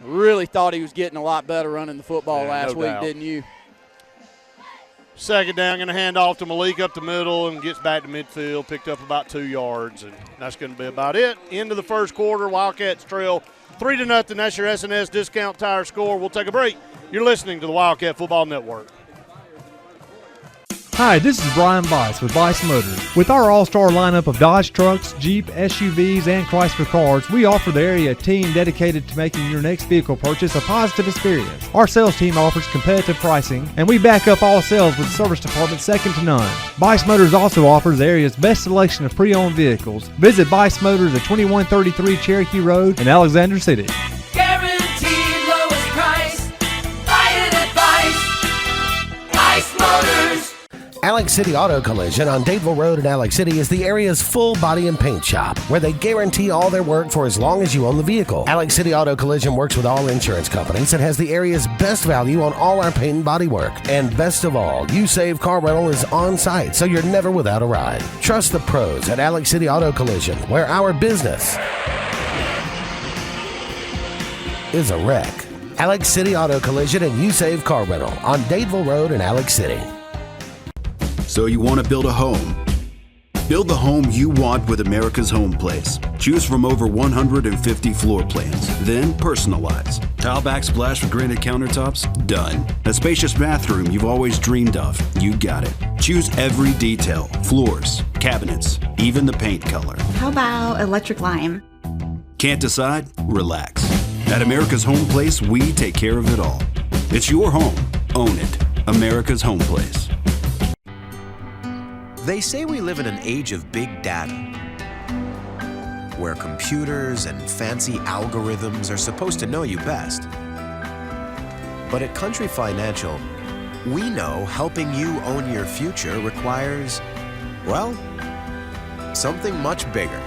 really thought he was getting a lot better running the football last week, didn't you? Second down, going to hand off to Malik up the middle and gets back to midfield, picked up about 2 yards, and that's going to be about it. End of the first quarter, Wildcats trail 3-0. That's your S&S Discount Tire score. We'll take a break. You're listening to the Wildcat Football Network. Hi, this is Brian Bice with Bice Motors. With our all-star lineup of Dodge trucks, Jeep, SUVs, and Chrysler cars, we offer the area team dedicated to making your next vehicle purchase a positive experience. Our sales team offers competitive pricing, and we back up all sales with a service department second to none. Bice Motors also offers the area's best selection of pre-owned vehicles. Visit Bice Motors at 2133 Cherokee Road in Alexander City. Guaranteed lowest price. Buy it at Bice. Bice Motors. Alex City Auto Collision on Dadeville Road in Alex City is the area's full body and paint shop, where they guarantee all their work for as long as you own the vehicle. Alex City Auto Collision works with all insurance companies and has the area's best value on all our paint and body work. And best of all, You Save Car Rental is on site, so you're never without a ride. Trust the pros at Alex City Auto Collision, where our business is a wreck. Alex City Auto Collision and You Save Car Rental on Dadeville Road in Alex City. So you want to build a home? Build the home you want with America's Home Place. Choose from over 150 floor plans, then personalize. Tile back splash with granite countertops? Done. A spacious bathroom you've always dreamed of? You got it. Choose every detail, floors, cabinets, even the paint color. How about electric lime? Can't decide? Relax. At America's Home Place, we take care of it all. It's your home. Own it. America's Home Place. They say we live in an age of big data, where computers and fancy algorithms are supposed to know you best. But at Country Financial, we know helping you own your future requires, well, something much bigger.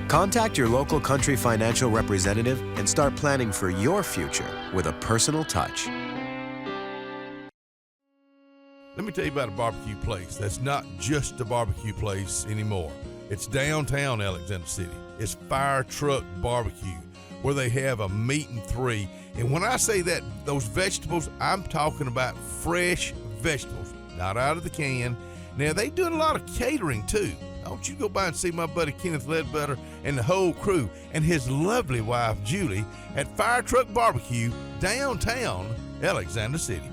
Contact your local Country Financial representative and start planning for your future with a personal touch. Let me tell you about a barbecue place that's not just a barbecue place anymore. It's downtown Alexander City. It's Fire Truck Barbecue, where they have a meat and 3. And when I say that, those vegetables, I'm talking about fresh vegetables, not out of the can. Now, they do a lot of catering, too. I want you to go by and see my buddy Kenneth Ledbetter and the whole crew and his lovely wife, Julie, at Fire Truck Barbecue, downtown Alexander City.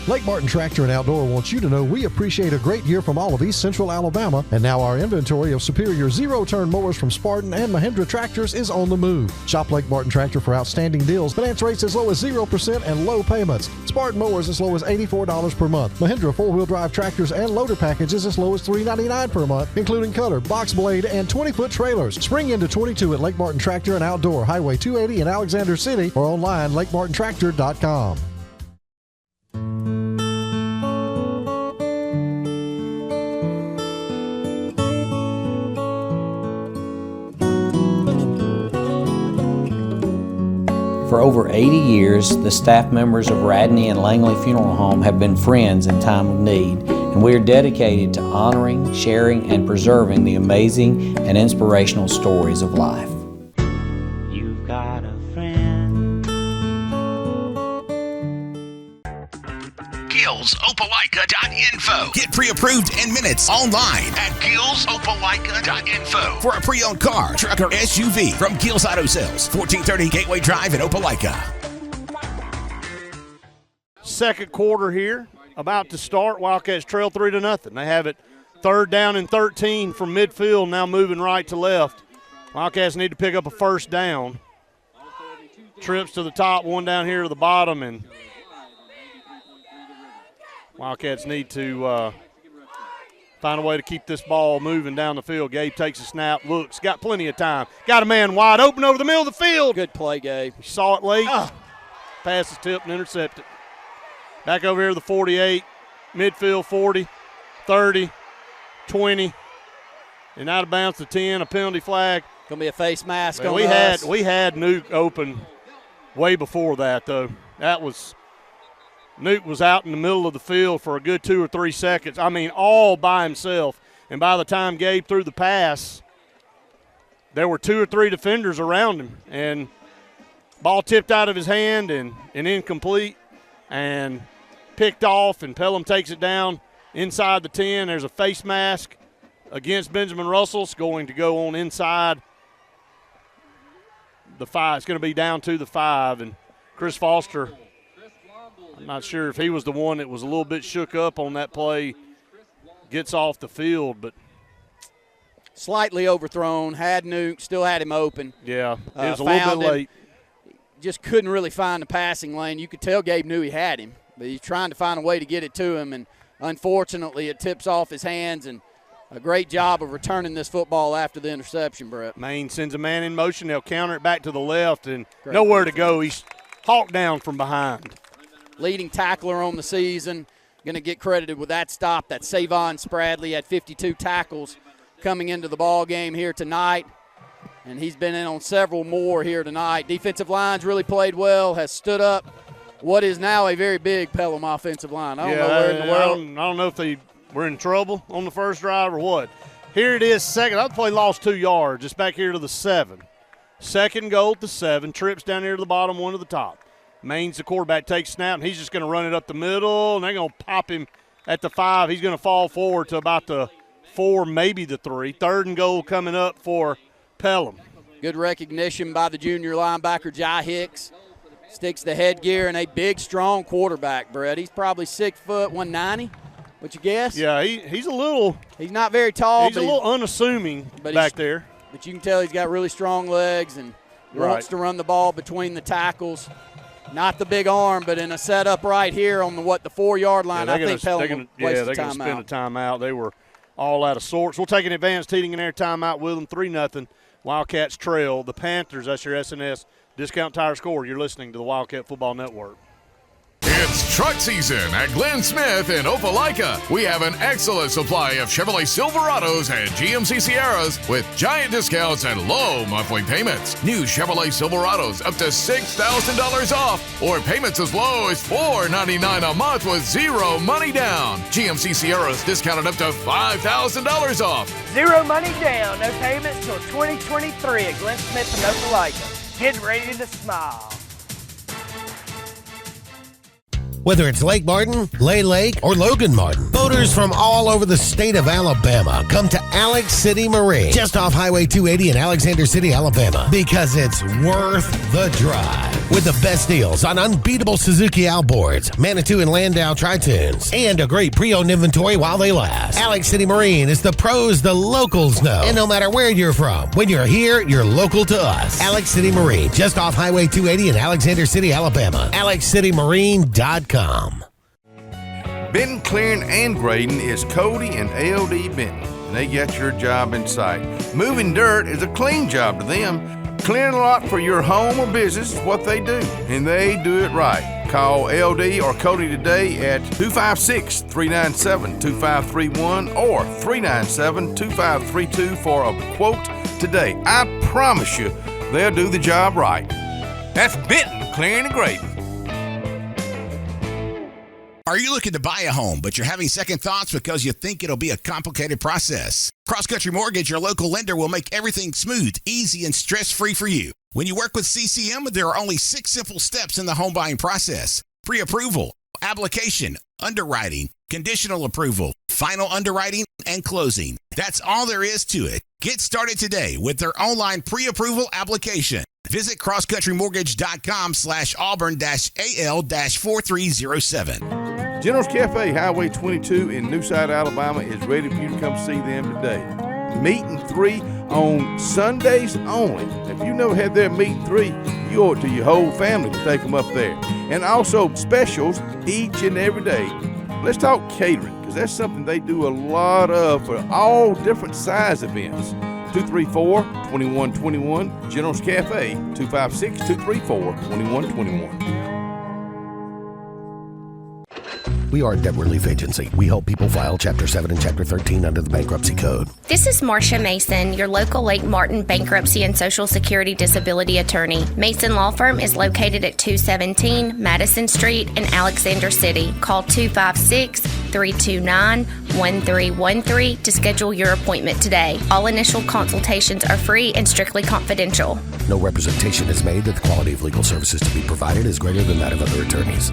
Lake Martin Tractor and Outdoor wants you to know we appreciate a great year from all of East Central Alabama, and now our inventory of superior zero-turn mowers from Spartan and Mahindra tractors is on the move. Shop Lake Martin Tractor for outstanding deals, finance rates as low as 0% and low payments. Spartan mowers as low as $84 per month. Mahindra four-wheel drive tractors and loader packages as low as $399 per month, including cutter, box blade, and 20-foot trailers. Spring into 22 at Lake Martin Tractor and Outdoor, Highway 280 in Alexander City, or online lakemartintractor.com. For over 80 years, the staff members of Radney and Langley Funeral Home have been friends in time of need, and we are dedicated to honoring, sharing, and preserving the amazing and inspirational stories of life. You've got a friend. GillsOpelika.info. Get pre-approved in minutes online at GillsOpelika.info for a pre-owned car, truck, or SUV from Gills Auto Sales, 1430 Gateway Drive in Opelika. Second quarter here, about to start. Wildcats trail 3-0. They have it 3rd down and 13 from midfield, now moving right to left. Wildcats need to pick up a first down. Trips to the top, one down here to the bottom, and Wildcats need to find a way to keep this ball moving down the field. Gabe takes a snap, looks, got plenty of time. Got a man wide open over the middle of the field. Good play, Gabe. He saw it late. Pass is tipped and intercepted. Back over here to the 48, midfield 40, 30, 20, and out of bounds to 10, a penalty flag. Going to be a face mask Man, on we us. We had Nuke open way before that, though. Nuke was out in the middle of the field for a good 2 or 3 seconds. I mean, all by himself. And by the time Gabe threw the pass, there were 2 or 3 defenders around him. And ball tipped out of his hand and incomplete and picked off, and Pelham takes it down inside the 10. There's a face mask against Benjamin Russell. It's going to go on inside the 5. It's going to be down to the 5. And Chris Foster, I'm not sure if he was the one that was a little bit shook up on that play, gets off the field, but slightly overthrown, had Nuke, still had him open. Yeah, it was a little bit late. Just couldn't really find the passing lane. You could tell Gabe knew he had him, but he's trying to find a way to get it to him, and unfortunately it tips off his hands, and a great job of returning this football after the interception, Brett. Maine sends a man in motion. They'll counter it back to the left, and nowhere to go. He's hawked down from behind. Leading tackler on the season, going to get credited with that stop. That's Savon Spradley, had 52 tackles coming into the ball game here tonight, and he's been in on several more here tonight. Defensive line's really played well, has stood up what is now a very big Pelham offensive line. I don't know where in the world. I don't know if they were in trouble on the first drive or what. Here it is, second. That play lost 2 yards. It's back here to the 7. Second goal at the 7. Trips down here to the bottom, one to the top. Maine's the quarterback, takes snap, and he's just going to run it up the middle, and they're going to pop him at the 5. He's going to fall forward to about the 4, maybe the 3. 3rd and goal coming up for Pelham. Good recognition by the junior linebacker, Jai Hicks. Sticks the headgear, and a big, strong quarterback, Brett. He's probably 6 foot, 190. What you guess? Yeah, he's a little. He's not very tall. He's a little unassuming back there. But you can tell he's got really strong legs and wants to run the ball between the tackles. Not the big arm, but in a setup right here on the 4-yard line, I think Pelham will waste the timeout. They're going to spend a timeout. They were all out of sorts. We'll take an advanced heating and air timeout with them, 3-0. Wildcats trail the Panthers. That's your SNS Discount Tire Score. You're listening to the Wildcat Football Network. It's truck season at Glenn Smith in Opelika. We have an excellent supply of Chevrolet Silverados and GMC Sierras with giant discounts and low monthly payments. New Chevrolet Silverados up to $6,000 off, or payments as low as $499 a month with zero money down. GMC Sierras discounted up to $5,000 off. Zero money down, no payments till 2023 at Glenn Smith in Opelika. Get ready to smile. Whether it's Lake Martin, Lay Lake, or Logan Martin, boaters from all over the state of Alabama come to Alex City Marine, just off Highway 280 in Alexander City, Alabama, because it's worth the drive. with the best deals on unbeatable Suzuki outboards, Manitou and Landau tri-tunes, and a great pre-owned inventory while they last. Alex City Marine is the pros the locals know. And no matter where you're from, when you're here, you're local to us. Alex City Marine, just off Highway 280 in Alexander City, Alabama. AlexCityMarine.com. Benton Clearing and Grading is Cody and LD Benton, and they get your job in sight. Moving dirt is a clean job to them. Clearing a lot for your home or business is what they do, and they do it right. Call LD or Cody today at 256-397-2531 or 397-2532 for a quote today. I promise you, they'll do the job right. That's Benton Clearing and Grading. Are you looking to buy a home, but you're having second thoughts because you think it'll be a complicated process? Cross Country Mortgage, your local lender, will make everything smooth, easy, and stress-free for you. When you work with CCM, there are only 6 simple steps in the home buying process: pre-approval, application, underwriting, conditional approval, final underwriting, and closing. That's all there is to it. Get started today with their online pre-approval application. Visit crosscountryMortgage.com/Auburn-AL-4307. General's Cafe, Highway 22 in Newside, Alabama, is ready for you to come see them today. Meet and 3 on Sundays only. If you never had their meet and 3, you owe it to your whole family to take them up there. And also specials each and every day. Let's talk catering, because that's something they do a lot of for all different size events. 234-2121, General's Cafe, 256-234-2121. We are a debt relief agency. We help people file Chapter 7 and Chapter 13 under the Bankruptcy Code. This is Marcia Mason, your local Lake Martin bankruptcy and Social Security disability attorney. Mason Law Firm is located at 217 Madison Street in Alexander City. Call 256-329-1313 to schedule your appointment today. All initial consultations are free and strictly confidential. No representation is made that the quality of legal services to be provided is greater than that of other attorneys.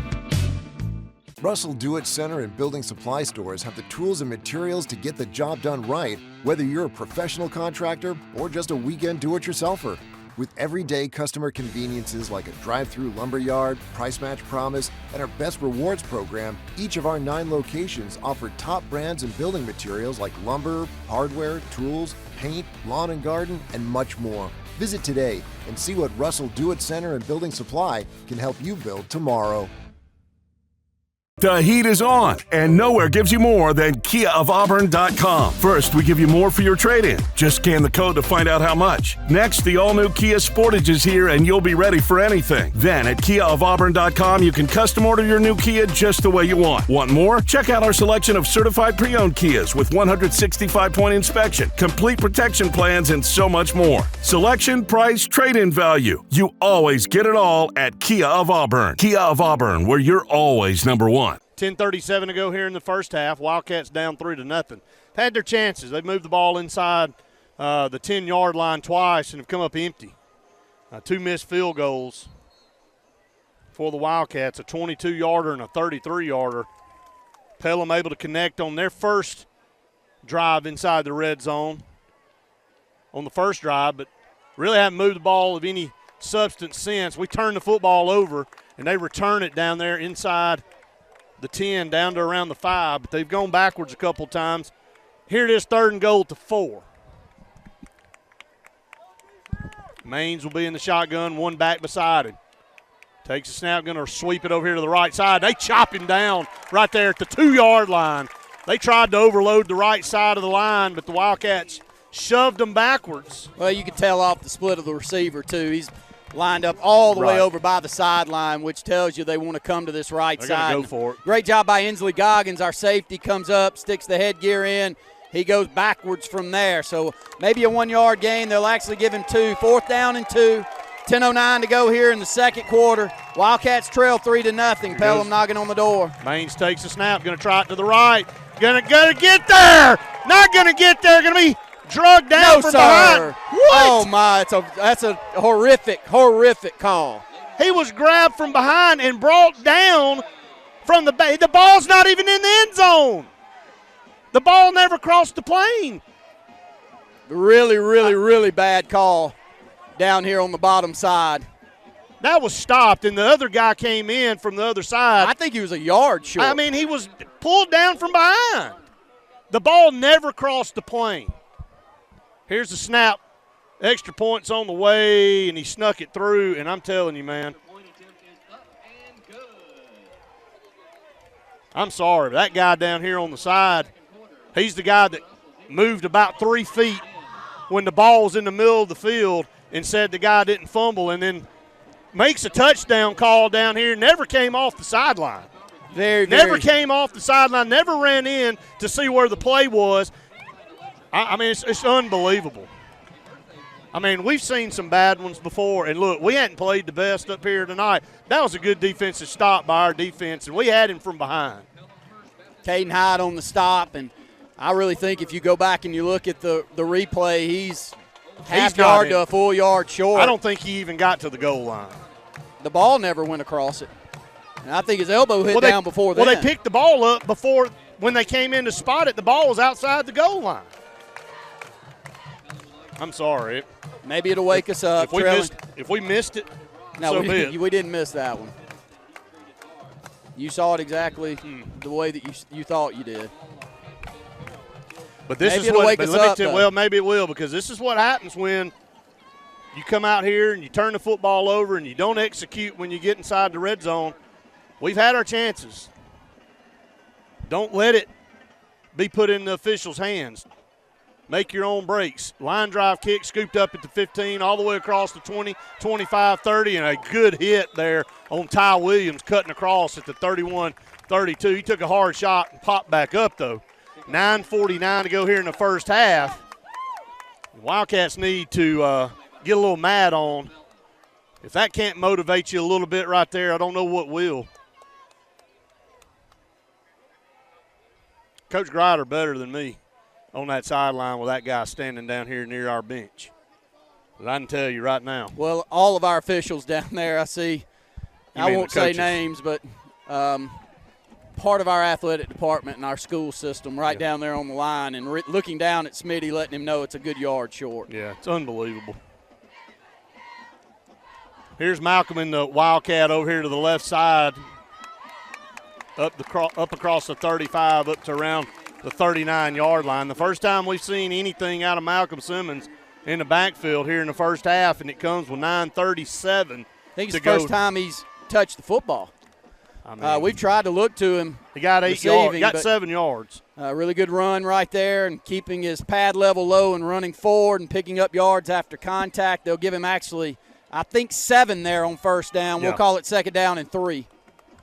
Russell Do-It Center and building supply stores have the tools and materials to get the job done right, whether you're a professional contractor or just a weekend do-it-yourselfer. With everyday customer conveniences like a drive-through lumberyard, price match promise, and our Best Rewards program, each of our 9 locations offer top brands and building materials like lumber, hardware, tools, paint, lawn and garden, and much more. Visit today and see what Russell Do-It Center and Building Supply can help you build tomorrow. The heat is on, and nowhere gives you more than KiaofAuburn.com. First, we give you more for your trade-in. Just scan the code to find out how much. Next, the all-new Kia Sportage is here, and you'll be ready for anything. Then, at KiaofAuburn.com, you can custom order your new Kia just the way you want. Want more? Check out our selection of certified pre-owned Kias with 165-point inspection, complete protection plans, and so much more. Selection, price, trade-in value. You always get it all at Kia of Auburn. Kia of Auburn, where you're always number one. 10:37 to go here in the first half. Wildcats down 3-0. Had their chances. They've moved the ball inside the 10-yard line twice and have come up empty. 2 missed field goals for the Wildcats, a 22-yarder and a 33-yarder. Pelham able to connect on their first drive inside the red zone on the first drive, but really haven't moved the ball of any substance since. We turned the football over, and they return it down there inside the 10 down to around the 5, but they've gone backwards a couple times. Here it is, 3rd and goal to 4. Maines will be in the shotgun, one back beside him. Takes a snap, going to sweep it over here to the right side. They chop him down right there at the 2-yard line. They tried to overload the right side of the line, but the Wildcats shoved them backwards. Well, you can tell off the split of the receiver, too. He's lined up all the way over by the sideline, which tells you they want to come to this right side. Go for it. Great job by Inslee Goggins. Our safety comes up, sticks the headgear in. He goes backwards from there. So maybe a 1-yard gain. They'll actually give him 2. 4th down and 2. 10:09 to go here in the second quarter. Wildcats trail 3-0. Pelham knocking on the door. Maines takes a snap, going to try it to the right. Gonna get there. Not going to get there. Going to be drugged down from behind. What? Oh, my. That's a horrific call. He was grabbed from behind and brought down from the back. The ball's not even in the end zone. The ball never crossed the plane. Really bad call down here on the bottom side. That was stopped, and the other guy came in from the other side. I think he was a yard short. I mean, he was pulled down from behind. The ball never crossed the plane. Here's the snap. Extra points on the way, and he snuck it through, and I'm telling you, man. I'm sorry. That guy down here on the side, he's the guy that moved about 3 feet when the ball was in the middle of the field and said the guy didn't fumble, and then makes a touchdown call down here, never came off the sideline. Never came off the sideline, never ran in to see where the play was. I mean, it's unbelievable. I mean, we've seen some bad ones before, and look, we hadn't played the best up here tonight. That was a good defensive stop by our defense, and we had him from behind. Caden Hyde on the stop, and I really think if you go back and you look at the replay, he's half yard to a full yard short. I don't think he even got to the goal line. The ball never went across it. And I think his elbow hit down before that. Well, they picked the ball up before when they came in to spot it. The ball was outside the goal line. I'm sorry. Maybe it'll wake us up. If we missed it, no, so be it. We didn't miss that one. You saw it exactly the way that you thought you did. But this is what well, maybe it will, because this is what happens when you come out here and you turn the football over and you don't execute when you get inside the red zone. We've had our chances. Don't let it be put in the officials' hands. Make your own breaks. Line drive kick scooped up at the 15, all the way across the 20, 25, 30, and a good hit there on Ty Williams cutting across at the 31-32. He took a hard shot and popped back up, though. 9:49 to go here in the first half. The Wildcats need to get a little mad on. If that can't motivate you a little bit right there, I don't know what will. Coach Grider better than me on that sideline with that guy standing down here near our bench. But I can tell you right now. Well, all of our officials down there, I see. I won't say names, but part of our athletic department and our school system right down there on the line, and looking down at Smitty, letting him know it's a good yard short. Yeah, it's unbelievable. Here's Malcolm in the Wildcat over here to the left side, up across the 35, up to around the 39-yard line. The first time we've seen anything out of Malcolm Simmons in the backfield here in the first half, and it comes with 9:37. I think it's the first time he's touched the football. I mean, we've tried to look to him. He got 8 yards. He got 7 yards. Really good run right there, and keeping his pad level low and running forward and picking up yards after contact. They'll give him actually, I think, 7 there on first down. We'll call it second down and 3.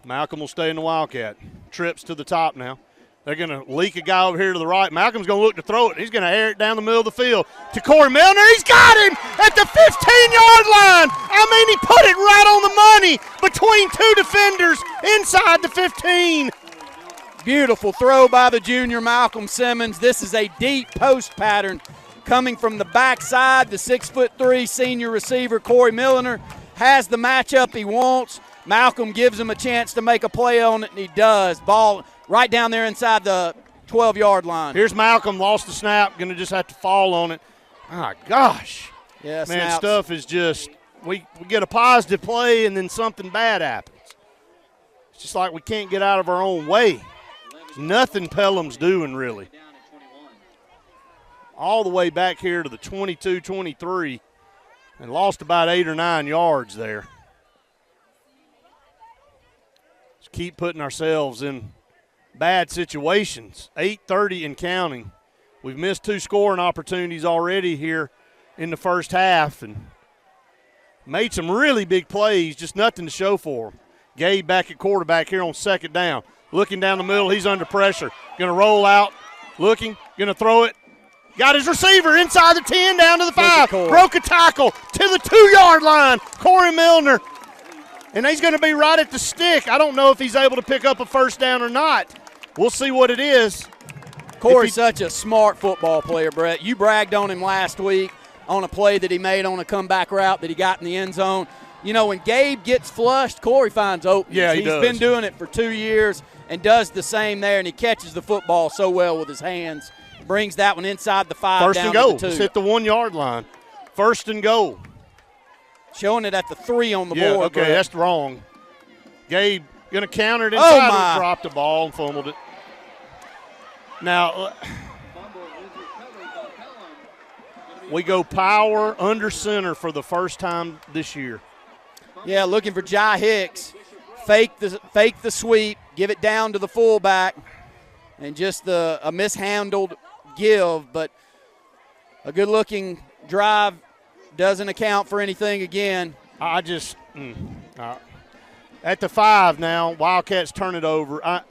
Malcolm will stay in the Wildcat. Trips to the top now. They're going to leak a guy over here to the right. Malcolm's going to look to throw it. He's going to air it down the middle of the field to Corey Milner. He's got him at the 15-yard line. I mean, he put it right on the money between 2 defenders inside the 15. Beautiful throw by the junior Malcolm Simmons. This is a deep post pattern coming from the backside. The 6'3" senior receiver, Corey Milner, has the matchup he wants. Malcolm gives him a chance to make a play on it, and he does. Ball right down there inside the 12-yard line. Here's Malcolm, lost the snap, going to just have to fall on it. My gosh. Yeah, man, snaps. Stuff is just, we get a positive play and then something bad happens. It's just like we can't get out of our own way. There's nothing Pelham's doing, really. All the way back here to the 22-23 and lost about 8 or 9 yards there. Just keep putting ourselves in bad situations. 8:30 and counting. We've missed 2 scoring opportunities already here in the first half and made some really big plays, just nothing to show for them. Gabe back at quarterback here on second down. Looking down the middle, he's under pressure. Going to roll out, looking, going to throw it. Got his receiver inside the 10, down to the 5. Broke a tackle to the 2-yard line. Corey Milner. And he's going to be right at the stick. I don't know if he's able to pick up a first down or not. We'll see what it is. Corey's such a smart football player, Brett. You bragged on him last week on a play that he made on a comeback route that he got in the end zone. You know, when Gabe gets flushed, Corey finds openings. Yeah, He's been doing it for 2 years and does the same there, and he catches the football so well with his hands. Brings that one inside the 5, First down and goal. to the 2. It's at the 1-yard line. First and goal. Showing it at the 3 on the Yeah, board. okay, Brett. that's wrong. Gabe going to counter it inside. my. Dropped the ball and fumbled it. Now, we go power under center for the first time this year. Yeah, looking for Jai Hicks. Fake the sweep, give it down to the fullback, and just a mishandled give, but a good-looking drive doesn't account for anything again. I just at the 5 now, Wildcats turn it over. I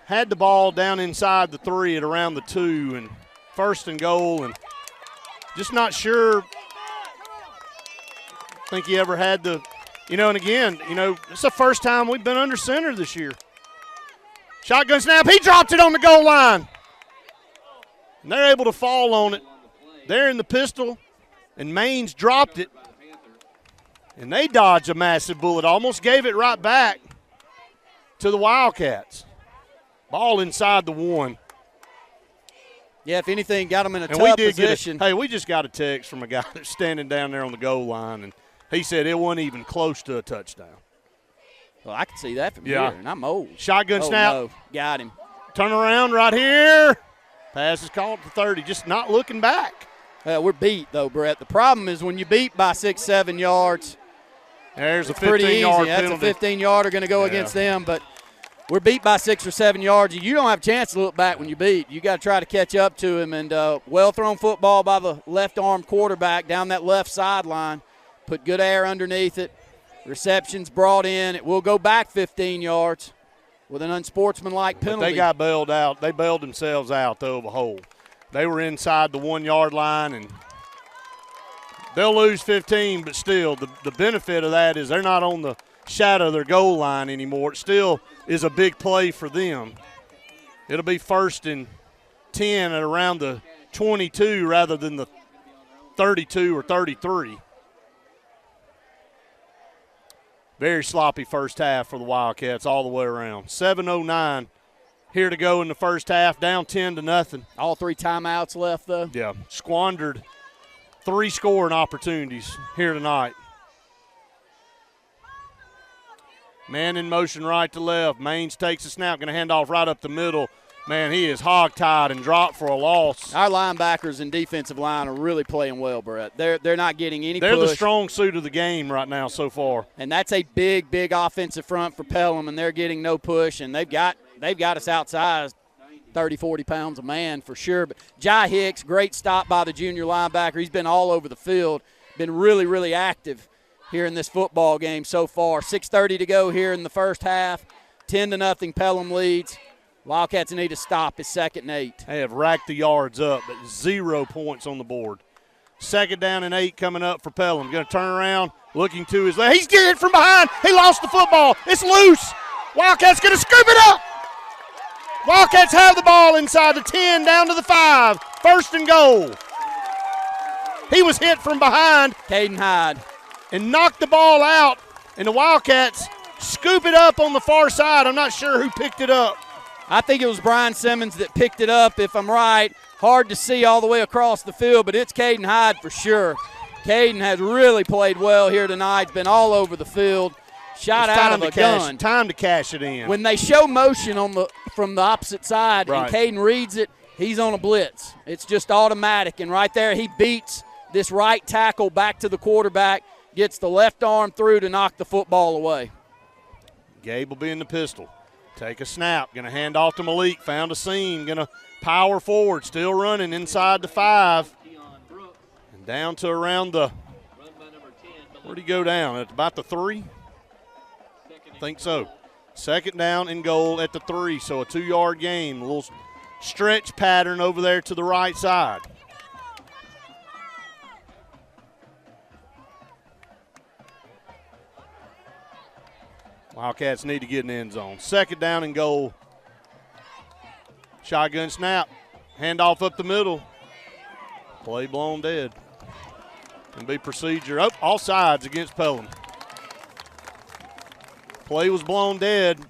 had the ball down inside the 3 at around the 2 and first and goal, and just not sure. Think he ever had the, and again, it's the first time we've been under center this year. Shotgun snap, he dropped it on the goal line. And they're able to fall on it. They're in the pistol, and Maines dropped it. And they dodged a massive bullet, almost gave it right back to the Wildcats. Ball inside the 1. Yeah, if anything, got them in a tough position. We just got a text from a guy that's standing down there on the goal line, and he said it wasn't even close to a touchdown. Well, I can see that from here, and I'm old. Shotgun snap. No. Got him. Turn around right here. Pass is called to 30, just not looking back. We're beat, though, Brett. The problem is when you beat by 6-7 yards, there's a 15-yard pretty easy. penalty. That's a 15-yarder going to go against them, but we're beat by 6 or 7 yards. You don't have a chance to look back when you beat. You got to try to catch up to him, and well-thrown football by the left-arm quarterback down that left sideline. Put good air underneath it. Reception's brought in. It will go back 15 yards with an unsportsmanlike penalty. But they got bailed out. They bailed themselves out, though, of a hole. They were inside the 1-yard line, and they'll lose 15, but still the benefit of that is they're not on the shadow of their goal line anymore. It still is a big play for them. It'll be 1st and 10 at around the 22 rather than the 32 or 33. Very sloppy first half for the Wildcats all the way around. 7:09 here to go in the first half, down 10-0. All 3 timeouts left, though. Yeah, squandered 3 scoring opportunities here tonight. Man in motion right to left. Maines takes the snap, going to hand off right up the middle. Man, he is hog-tied and dropped for a loss. Our linebackers and defensive line are really playing well, Brett. They're not getting any push. They're the strong suit of the game right now so far. And that's a big, big offensive front for Pelham, and they're getting no push, and they've got us outsized 30, 40 pounds a man for sure. But Jai Hicks, great stop by the junior linebacker. He's been all over the field, been really, really active here in this football game so far. 6:30 to go here in the first half. 10-0 Pelham leads. Wildcats need to stop. It's 2nd and 8. They have racked the yards up, but 0 points on the board. 2nd down and 8 coming up for Pelham. Going to turn around, looking to his left. He's getting it from behind. He lost the football. It's loose. Wildcats going to scoop it up. Wildcats have the ball inside the 10, down to the 5. 1st and goal. He was hit from behind. Caden Hyde. And knocked the ball out, and the Wildcats scoop it up on the far side. I'm not sure who picked it up. I think it was Brian Simmons that picked it up, if I'm right. Hard to see all the way across the field, but it's Caden Hyde for sure. Caden has really played well here tonight. He's been all over the field. Shot out of a gun. Time to cash it in. When they show motion from the opposite side and Caden reads it, he's on a blitz. It's just automatic, and right there he beats this right tackle back to the quarterback, gets the left arm through to knock the football away. Gabe will be in the pistol. Take a snap. Going to hand off to Malik. Found a seam. Going to power forward. Still running inside the 5. And down to around the – where'd he go down? At about the 3? I think so. 2nd down and goal at the 3. So a 2-yard gain. A little stretch pattern over there to the right side. Wildcats need to get in the end zone. 2nd down and goal. Shotgun snap. Handoff up the middle. Play blown dead. And be procedure. Oh, all sides against Pelham. Play was blown dead.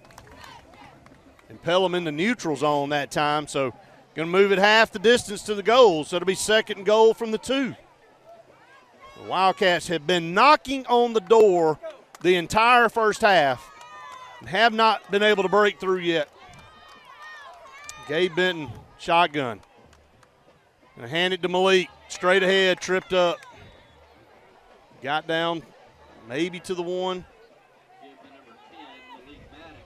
And Pelham in the neutral zone that time. So going to move it half the distance to the goal. So it'll be 2nd and goal from the 2. The Wildcats have been knocking on the door the entire first half and have not been able to break through yet. Gabe Benton, shotgun. Gonna hand it to Malik. Straight ahead, tripped up. Got down maybe to the 1.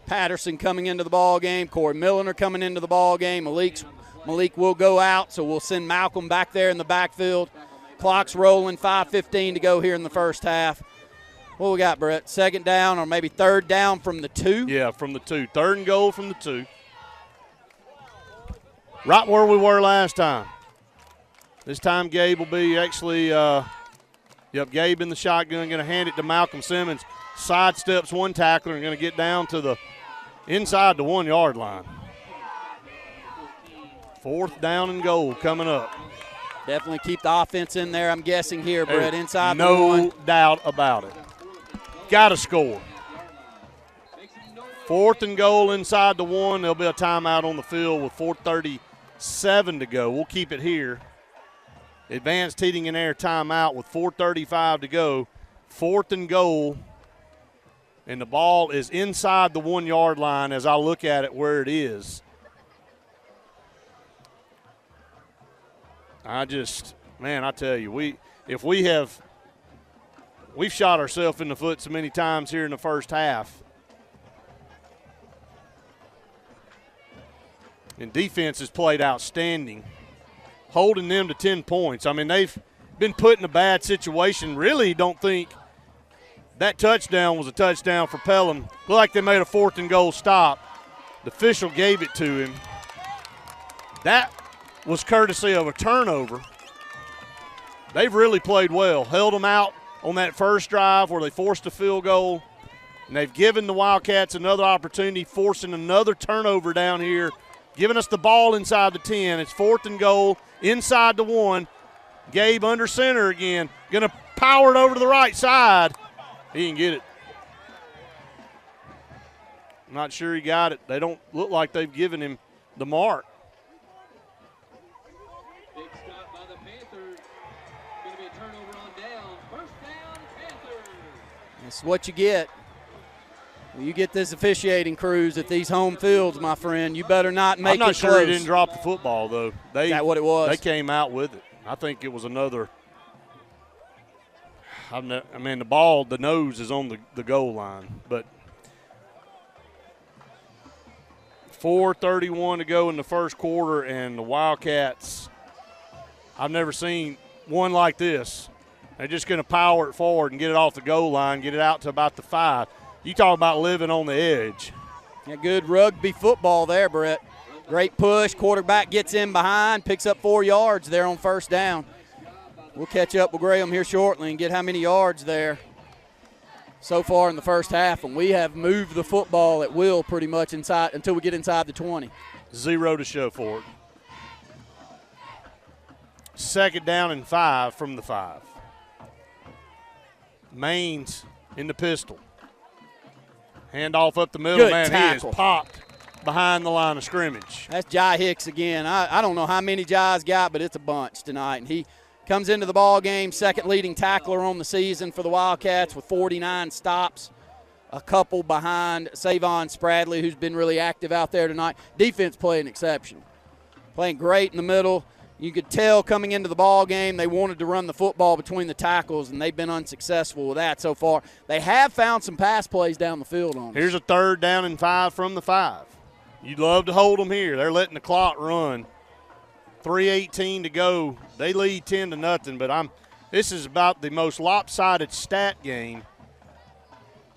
Patterson coming into the ball game. Corey Milliner coming into the ball game. Malik will go out, so we'll send Malcolm back there in the backfield. Clock's rolling, 5:15 to go here in the first half. What we got, Brett? Second down or maybe third down from the 2? Yeah, from the 2. 3rd and goal from the 2. Right where we were last time. This time Gabe will be actually, Gabe in the shotgun, going to hand it to Malcolm Simmons. Sidesteps one tackler and going to get down to the inside the 1 yard line. 4th down and goal coming up. Definitely keep the offense in there, I'm guessing here, Brett, inside the 1. No doubt about it. Got to score. 4th and goal inside the 1. There'll be a timeout on the field with 4:37 to go. We'll keep it here. Advanced Heating and Air timeout with 4:35 to go. 4th and goal. And the ball is inside the 1 yard line as I look at it where it is. I tell you, we've shot ourselves in the foot so many times here in the first half. And defense has played outstanding, holding them to 10 points. I mean, they've been put in a bad situation. Really don't think that touchdown was a touchdown for Pelham. Looked like they made a 4th and goal stop. The official gave it to him. That was courtesy of a turnover. They've really played well. Held them out on that first drive where they forced a field goal. And they've given the Wildcats another opportunity, forcing another turnover down here, giving us the ball inside the 10. It's 4th and goal inside the 1. Gabe under center again. Going to power it over to the right side. He can get it. I'm not sure he got it. They don't look like they've given him the mark. That's what you get. When you get this officiating crews at these home fields, my friend, you better not make it close. I'm not sure he didn't drop the football, though. Is that what it was? They came out with it. I think it was another. The ball, the nose is on the goal line. But 4:31 to go in the first quarter, and the Wildcats, I've never seen one like this. They're just going to power it forward and get it off the goal line, get it out to about the 5. You talk about living on the edge. Yeah, good rugby football there, Brett. Great push. Quarterback gets in behind, picks up 4 yards there on first down. We'll catch up with Graham here shortly and get how many yards there so far in the first half. And we have moved the football at will pretty much inside until we get inside the 20. 0 to show for it. 2nd down and 5 from the 5. Maines in the pistol. Handoff up the middle. Good man, tackle. He is popped behind the line of scrimmage. That's Jai Hicks again. I don't know how many Jai's got, but it's a bunch tonight. And he comes into the ball game, second leading tackler on the season for the Wildcats with 49 stops, a couple behind Savon Spradley, who's been really active out there tonight. Defense playing exceptional. Playing great in the middle. You could tell coming into the ball game they wanted to run the football between the tackles, and they've been unsuccessful with that so far. They have found some pass plays down the field on us. Here's a 3rd down and 5 from the 5. You'd love to hold them here. They're letting the clock run. 3:18 to go. They lead 10-0, but this is about the most lopsided stat game.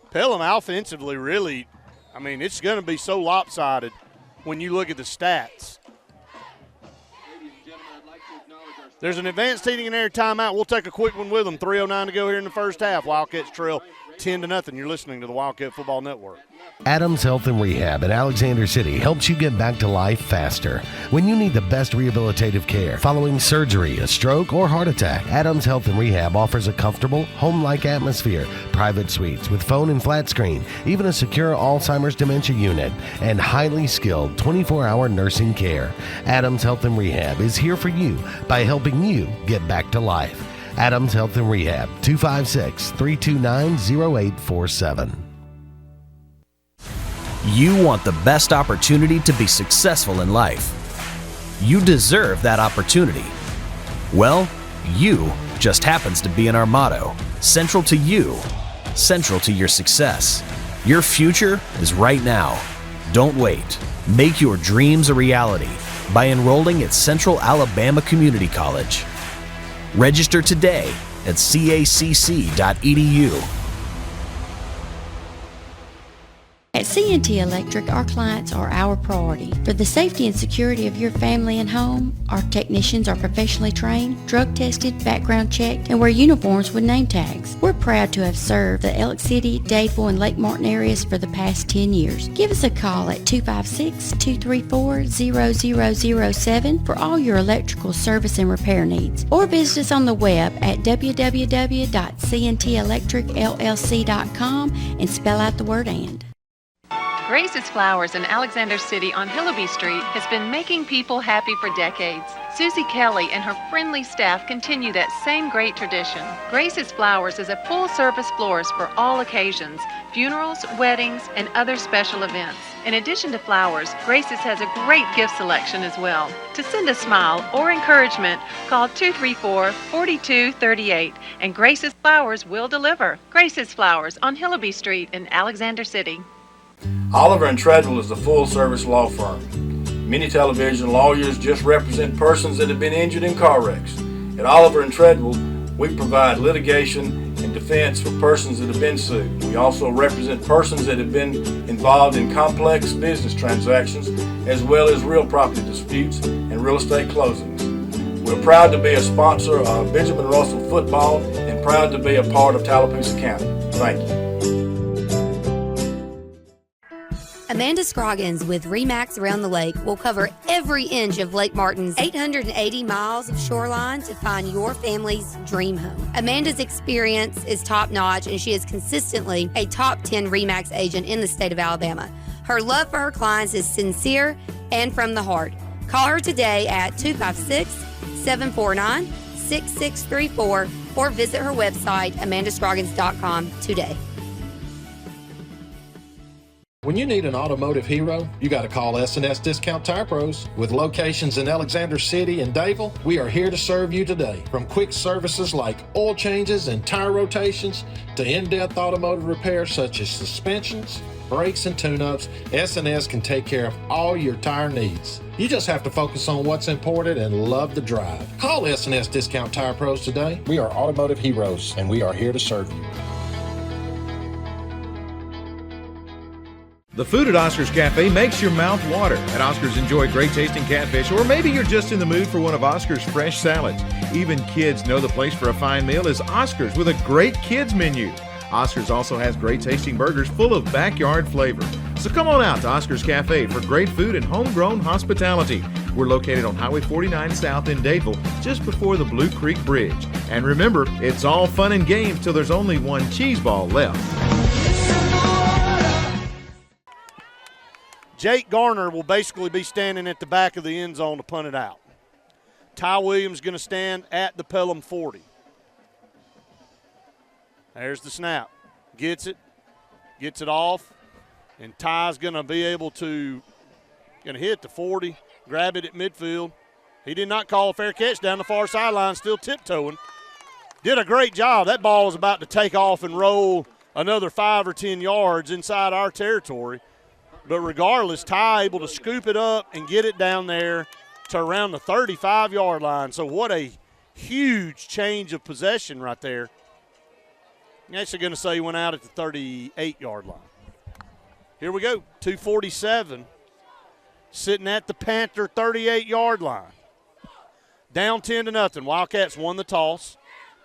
Pelham offensively really, it's going to be so lopsided when you look at the stats. There's an Advanced Heating and Air timeout. We'll take a quick one with them. 3:09 to go here in the first half. Wildcats trail 10-0. You're listening to the Wildcat Football Network. Adams Health and Rehab in Alexander City helps you get back to life faster. When you need the best rehabilitative care following surgery, a stroke, or heart attack, Adams Health and Rehab offers a comfortable, home-like atmosphere, private suites with phone and flat screen, even a secure Alzheimer's dementia unit, and highly skilled 24-hour nursing care. Adams Health and Rehab is here for you by helping you get back to life. Adams Health and Rehab, 256-329-0847. You want the best opportunity to be successful in life. You deserve that opportunity. Well, you just happens to be in our motto. Central to you, central to your success. Your future is right now. Don't wait. Make your dreams a reality by enrolling at Central Alabama Community College. Register today at cacc.edu. At C&T Electric, our clients are our priority. For the safety and security of your family and home, our technicians are professionally trained, drug tested, background checked, and wear uniforms with name tags. We're proud to have served the Elk City, Dadeville, and Lake Martin areas for the past 10 years. Give us a call at 256-234-0007 for all your electrical service and repair needs, or visit us on the web at www.cntelectricllc.com and spell out the word "and." Grace's Flowers in Alexander City on Hillaby Street has been making people happy for decades. Susie Kelly and her friendly staff continue that same great tradition. Grace's Flowers is a full-service florist for all occasions, funerals, weddings, and other special events. In addition to flowers, Grace's has a great gift selection as well. To send a smile or encouragement, call 234-4238 and Grace's Flowers will deliver. Grace's Flowers on Hillaby Street in Alexander City. Oliver & Treadwell is a full-service law firm. Many television lawyers just represent persons that have been injured in car wrecks. At Oliver & Treadwell, we provide litigation and defense for persons that have been sued. We also represent persons that have been involved in complex business transactions, as well as real property disputes and real estate closings. We're proud to be a sponsor of Benjamin Russell Football and proud to be a part of Tallapoosa County. Thank you. Amanda Scroggins with RE/MAX Around the Lake will cover every inch of Lake Martin's 880 miles of shoreline to find your family's dream home. Amanda's experience is top-notch, and she is consistently a top 10 RE/MAX agent in the state of Alabama. Her love for her clients is sincere and from the heart. Call her today at 256-749-6634 or visit her website, amandascroggins.com today. When you need an automotive hero, you got to call S&S Discount Tire Pros. With locations in Alexander City and Dadeville, we are here to serve you today. From quick services like oil changes and tire rotations to in-depth automotive repairs such as suspensions, brakes, and tune-ups, S&S can take care of all your tire needs. You just have to focus on what's important and love the drive. Call S&S Discount Tire Pros today. We are automotive heroes, and we are here to serve you. The food at Oscar's Cafe makes your mouth water. At Oscar's, enjoy great tasting catfish, or maybe you're just in the mood for one of Oscar's fresh salads. Even kids know the place for a fine meal is Oscar's with a great kids menu. Oscar's also has great tasting burgers full of backyard flavor. So come on out to Oscar's Cafe for great food and homegrown hospitality. We're located on Highway 49 South in Dadeville, just before the Blue Creek Bridge. And remember, it's all fun and games till there's only one cheese ball left. Jake Garner will basically be standing at the back of the end zone to punt it out. Ty Williams going to stand at the Pelham 40. There's the snap. Gets it off, and Ty's going to be able to hit the 40, grab it at midfield. He did not call a fair catch down the far sideline, still tiptoeing. Did a great job. That ball was about to take off and roll another 5 or 10 yards inside our territory. But regardless, Ty able to scoop it up and get it down there to around the 35-yard line. So what a huge change of possession right there. I'm actually going to say he went out at the 38-yard line. Here we go, 2:47, sitting at the Panther 38-yard line. Down 10-0. Wildcats won the toss,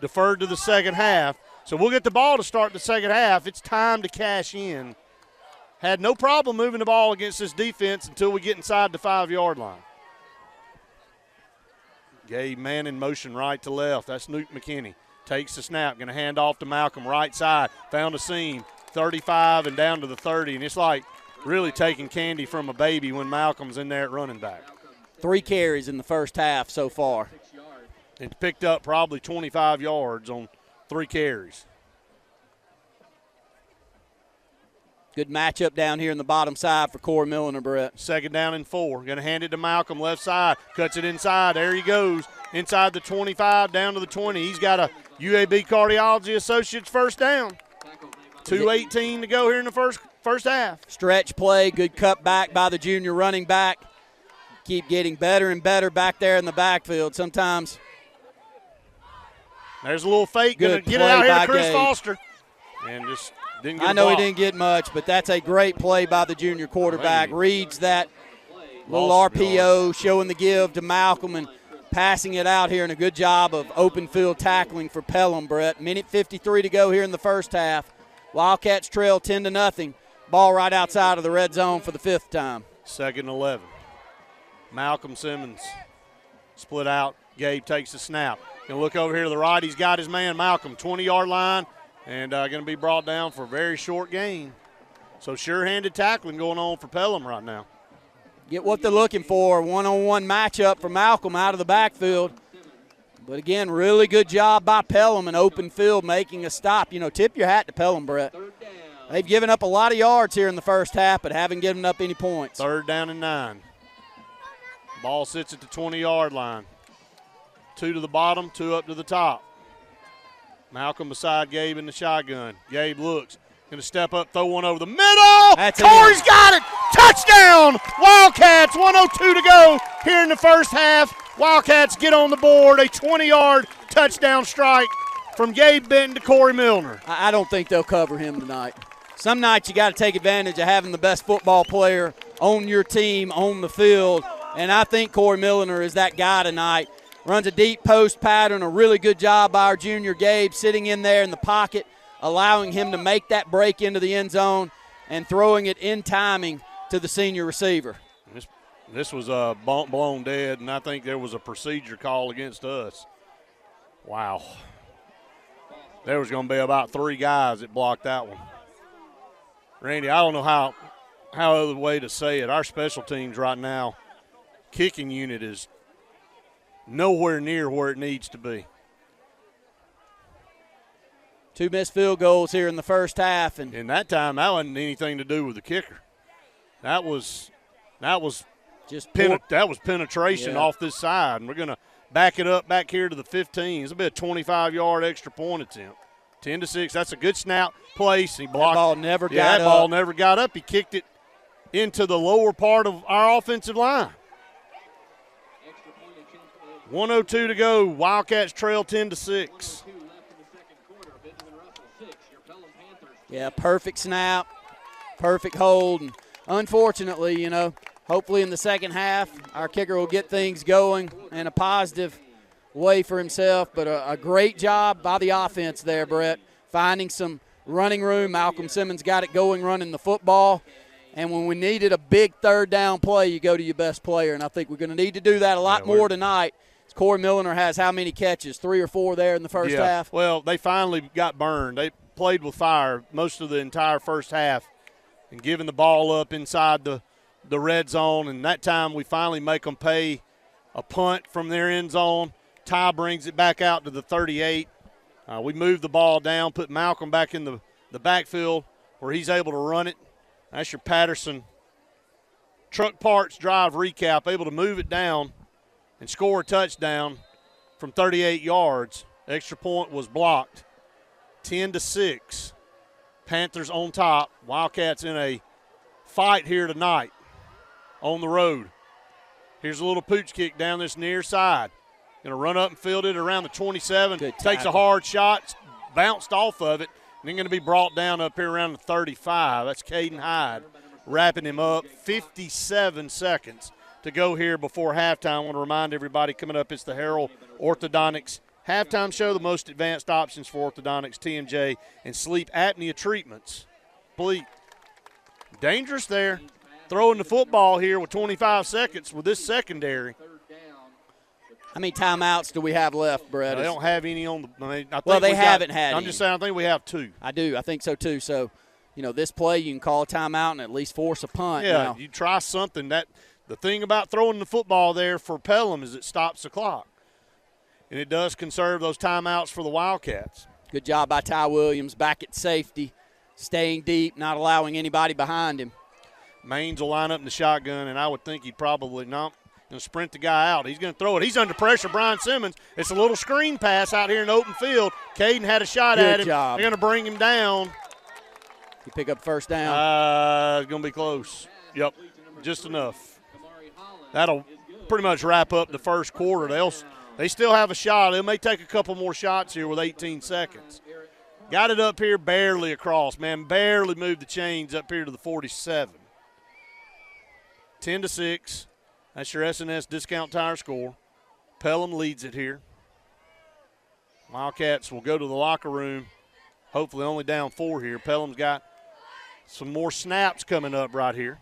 deferred to the second half. So we'll get the ball to start the second half. It's time to cash in. Had no problem moving the ball against this defense until we get inside the 5-yard line. Gabe man in motion right to left. That's Nuke McKinney. Takes the snap, going to hand off to Malcolm right side. Found a seam, 35 and down to the 30. And it's like really taking candy from a baby when Malcolm's in there at running back. 3 carries in the first half so far. It's picked up probably 25 yards on 3 carries. Good matchup down here in the bottom side for Corey Milliner, Brett. 2nd down and 4. Going to hand it to Malcolm, left side. Cuts it inside. There he goes. Inside the 25, down to the 20. He's got a UAB Cardiology Associates first down. 2:18 to go here in the first half. Stretch play, good cut back by the junior running back. Keep getting better and better back there in the backfield. Sometimes. There's a little fake. Going to get it out here to Chris Foster. And just didn't get I know he didn't get much, but that's a great play by the junior quarterback. Reads that little RPO, showing the give to Malcolm and passing it out here, and a good job of open field tackling for Pelham, Brett. Minute 53 to go here in the first half. Wildcats trail 10-0. Ball right outside of the red zone for the 5th time. 2nd and 11. Malcolm Simmons split out. Gabe takes the snap. Going to look over here to the right. He's got his man, Malcolm, 20-yard line, and going to be brought down for a very short gain. So sure-handed tackling going on for Pelham right now. Get what they're looking for, one-on-one matchup for Malcolm out of the backfield. But, again, really good job by Pelham in open field making a stop. You know, tip your hat to Pelham, Brett. They've given up a lot of yards here in the first half, but haven't given up any points. 3rd down and 9. Ball sits at the 20-yard line. 2 to the bottom, 2 up to the top. Malcolm beside Gabe in the shotgun. Gabe looks. Going to step up, throw one over the middle. Corey's got it. Touchdown. Wildcats, 1:02 to go here in the first half. Wildcats get on the board. A 20-yard touchdown strike from Gabe Benton to Corey Milner. I don't think they'll cover him tonight. Some nights you got to take advantage of having the best football player on your team on the field, and I think Corey Milner is that guy tonight. Runs a deep post pattern, a really good job by our junior Gabe sitting in there in the pocket, allowing him to make that break into the end zone and throwing it in timing to the senior receiver. This was blown dead, and I think there was a procedure call against us. Wow. There was going to be about 3 guys that blocked that one. Randy, I don't know how other way to say it. Our special teams right now, kicking unit is nowhere near where it needs to be. 2 missed field goals here in the first half, and in that time, that wasn't anything to do with the kicker. That was just that was penetration off this side, and we're going to back it up back here to the 15. It's a bit 25-yard extra point attempt. 10-6. That's a good snap place. He blocked. That ball never got that up. Ball never got up. He kicked it into the lower part of our offensive line. 1:02 to go. Wildcats trail 10-6. Yeah, perfect snap, perfect hold. And unfortunately, you know, hopefully in the second half, our kicker will get things going in a positive way for himself. But a great job by the offense there, Brett, finding some running room. Malcolm Simmons got it going running the football. And when we needed a big 3rd down play, you go to your best player. And I think we're going to need to do that a lot more tonight. Corey Milner has how many catches? 3 or 4 there in the first half? Well, they finally got burned. They played with fire most of the entire first half and giving the ball up inside the red zone. And that time we finally make them pay a punt from their end zone. Ty brings it back out to the 38. We move the ball down, put Malcolm back in the backfield where he's able to run it. That's your Patterson truck parts drive recap, able to move it down and score a touchdown from 38 yards. Extra point was blocked. 10-6. Panthers on top. Wildcats in a fight here tonight on the road. Here's a little pooch kick down this near side. Going to run up and field it around the 27. Takes a hard shot, bounced off of it, and then going to be brought down up here around the 35. That's Caden Hyde wrapping him up. 57 seconds to go here before halftime. I want to remind everybody coming up, it's the Harold Orthodontics halftime show, the most advanced options for orthodontics, TMJ, and sleep apnea treatments. Complete. Dangerous there. Throwing the football here with 25 seconds with this secondary. How many timeouts do we have left, Brett? They don't have any on the – I think well, they haven't had I'm any. just saying I think we have 2. I do. I think so, too. So, you know, this play you can call a timeout and at least force a punt. Yeah, now. You try something. The thing about throwing the football there for Pelham is it stops the clock. and it does conserve those timeouts for the Wildcats. Good job by Ty Williams back at safety, staying deep, not allowing anybody behind him. Maines will line up in the shotgun, and I would think he'd probably not going to sprint the guy out. He's going to throw it. He's under pressure, Brian Simmons. It's a little screen pass out here in the open field. Caden had a shot at him. Job. They're going to bring him down. You pick up first down. It's going to be close. Yep, just enough. That'll pretty much wrap up the first quarter. They still have a shot. They may take a couple more shots here with 18 seconds. Got it up here barely across, man. Barely moved the chains up here to the 47. 10-6. That's your S&S Discount Tire score. Pelham leads it here. Wildcats will go to the locker room. Hopefully only down 4 here. Pelham's got some more snaps coming up right here.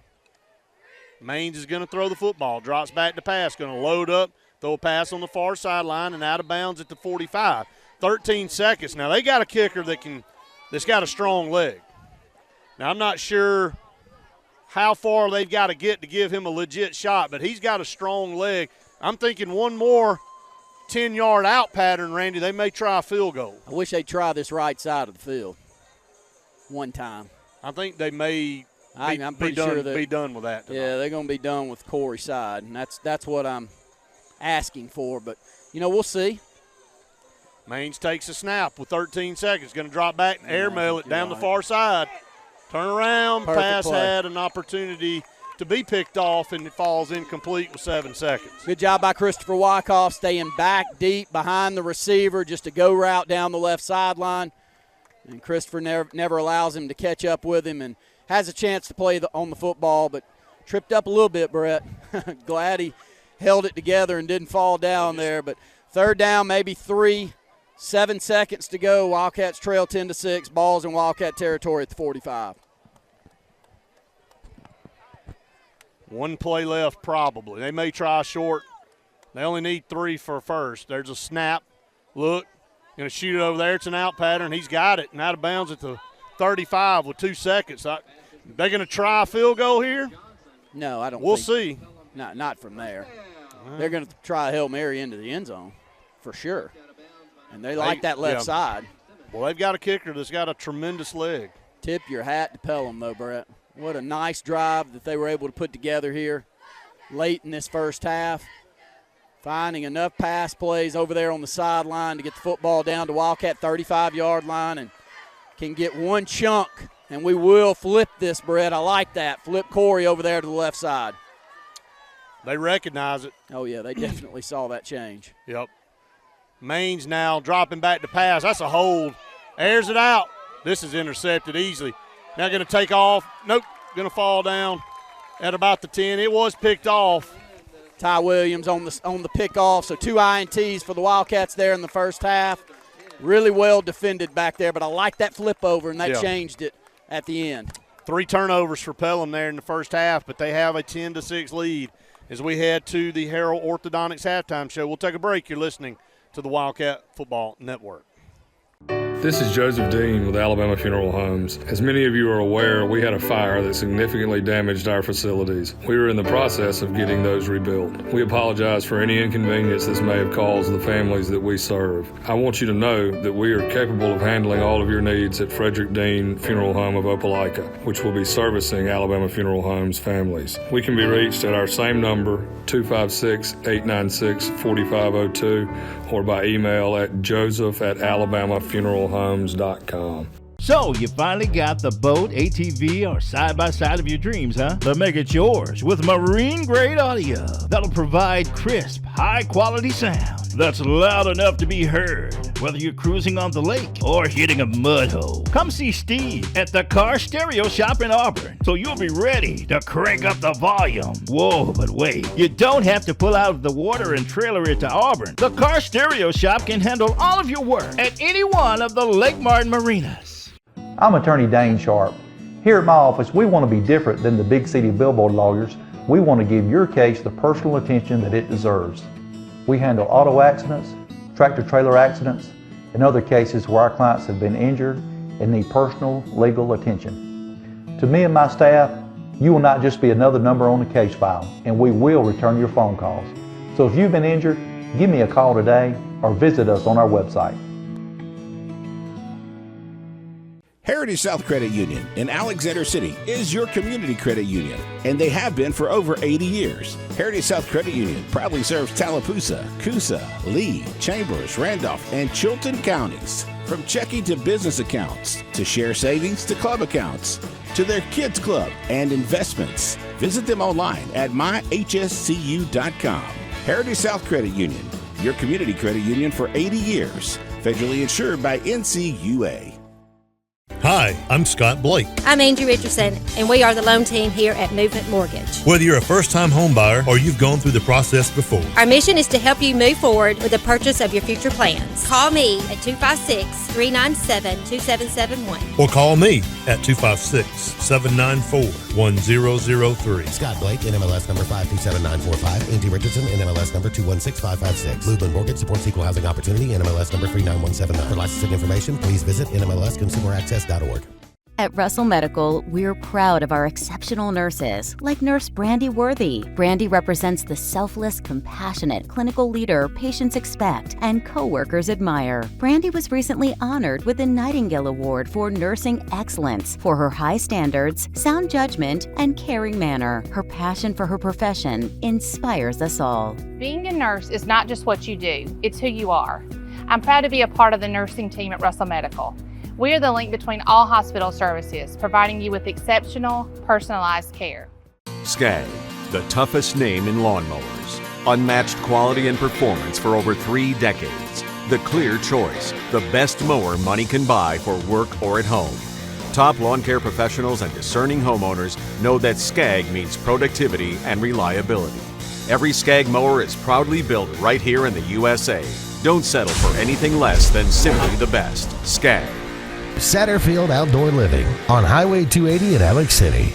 Maines is going to throw the football. Drops back to pass. Going to load up. Throw a pass on the far sideline and out of bounds at the 45. 13 seconds. Now, they got a kicker that's got a strong leg. Now, I'm not sure how far they've got to get to give him a legit shot, but he's got a strong leg. I'm thinking one more 10-yard out pattern, Randy. They may try a field goal. I wish they'd try this right side of the field one time. I think they may I'm pretty sure be done with that tonight. Yeah, they're going to be done with Corey's side, and that's what I'm asking for. But, we'll see. Maines takes a snap with 13 seconds. Going to drop back and airmail it down the far side. Turn around. Perfect pass play. had an opportunity to be picked off, and it falls incomplete with 7 seconds. Good job by Christopher Wyckoff staying back deep behind the receiver, just a go route down the left sideline. And Christopher never allows him to catch up with him and has a chance to play on the football, but tripped up a little bit, Brett. Glad he held it together and didn't fall down there. But third down, maybe 3, 7 seconds to go. Wildcats trail 10-6. Ball's in Wildcat territory at the 45. One play left probably. They may try short. They only need 3 for first. There's a snap. Look. Going to shoot it over there. It's an out pattern. He's got it. And out of bounds at the 35 with 2 seconds. They're going to try a field goal here? No, I don't We'll think. see. Not from there. They're going to try a Hail Mary into the end zone for sure. And they like that left side. Well, they've got a kicker that's got a tremendous leg. Tip your hat to Pelham, though, Brett. What a nice drive that they were able to put together here late in this first half. Finding enough pass plays over there on the sideline to get the football down to Wildcat 35-yard line and can get one chunk, and we will flip this, Brett. I like that. Flip Corey over there to the left side. They recognize it. Oh, yeah, they definitely saw that change. Yep. Maines now dropping back to pass. That's a hold. Airs it out. This is intercepted easily. Now going to take off. Nope, going to fall down at about the 10. It was picked off. Ty Williams on the pickoff, so 2 INTs for the Wildcats there in the first half. Really well defended back there, but I like that flip over, and that changed it at the end. 3 turnovers for Pelham there in the first half, but they have a 10-6 lead as we head to the Harold Orthodontics halftime show. We'll take a break. You're listening to the Wildcat Football Network. This is Joseph Dean with Alabama Funeral Homes. As many of you are aware, we had a fire that significantly damaged our facilities. We are in the process of getting those rebuilt. We apologize for any inconvenience this may have caused the families that we serve. I want you to know that we are capable of handling all of your needs at Frederick Dean Funeral Home of Opelika, which will be servicing Alabama Funeral Homes families. We can be reached at our same number, 256-896-4502, or by email at joseph@alabamafuneralhomes.com. So, you finally got the boat, ATV, or side-by-side of your dreams, huh? Then make it yours with marine-grade audio that'll provide crisp, high-quality sound that's loud enough to be heard, whether you're cruising on the lake or hitting a mud hole. Come see Steve at the Car Stereo Shop in Auburn, so you'll be ready to crank up the volume. Whoa, but wait, you don't have to pull out of the water and trailer it to Auburn. The Car Stereo Shop can handle all of your work at any one of the Lake Martin marinas. I'm attorney Dane Sharp. Here at my office, we want to be different than the big city billboard lawyers. We want to give your case the personal attention that it deserves. We handle auto accidents, tractor-trailer accidents, and other cases where our clients have been injured and need personal legal attention. To me and my staff, you will not just be another number on the case file, and we will return your phone calls. So if you've been injured, give me a call today or visit us on our website. Heritage South Credit Union in Alexander City is your community credit union, and they have been for over 80 years. Heritage South Credit Union proudly serves Tallapoosa, Coosa, Lee, Chambers, Randolph, and Chilton counties. From checking to business accounts, to share savings to club accounts, to their kids club and investments. Visit them online at myhscu.com. Heritage South Credit Union, your community credit union for 80 years. Federally insured by NCUA. Hi, I'm Scott Blake. I'm Angie Richardson, and we are the loan team here at Movement Mortgage. Whether you're a first-time home buyer or you've gone through the process before, our mission is to help you move forward with the purchase of your future plans. Call me at 256-397-2771. or call me at 256-794-1003. Scott Blake, NMLS number 527945. Angie Richardson, NMLS number 216556. Movement Mortgage supports equal housing opportunity, NMLS number 39179. For licensing information, please visit NMLSConsumerAccess.org. At Russell Medical, we're proud of our exceptional nurses, like Nurse Brandy Worthy. Brandy represents the selfless, compassionate clinical leader patients expect and coworkers admire. Brandy was recently honored with the Nightingale Award for Nursing Excellence for her high standards, sound judgment, and caring manner. Her passion for her profession inspires us all. Being a nurse is not just what you do, it's who you are. I'm proud to be a part of the nursing team at Russell Medical. We are the link between all hospital services, providing you with exceptional, personalized care. Skag, the toughest name in lawnmowers. Unmatched quality and performance for over 3 decades. The clear choice, the best mower money can buy for work or at home. Top lawn care professionals and discerning homeowners know that Skag means productivity and reliability. Every Skag mower is proudly built right here in the USA. Don't settle for anything less than simply the best. Skag. Satterfield Outdoor Living on Highway 280 in Alex City.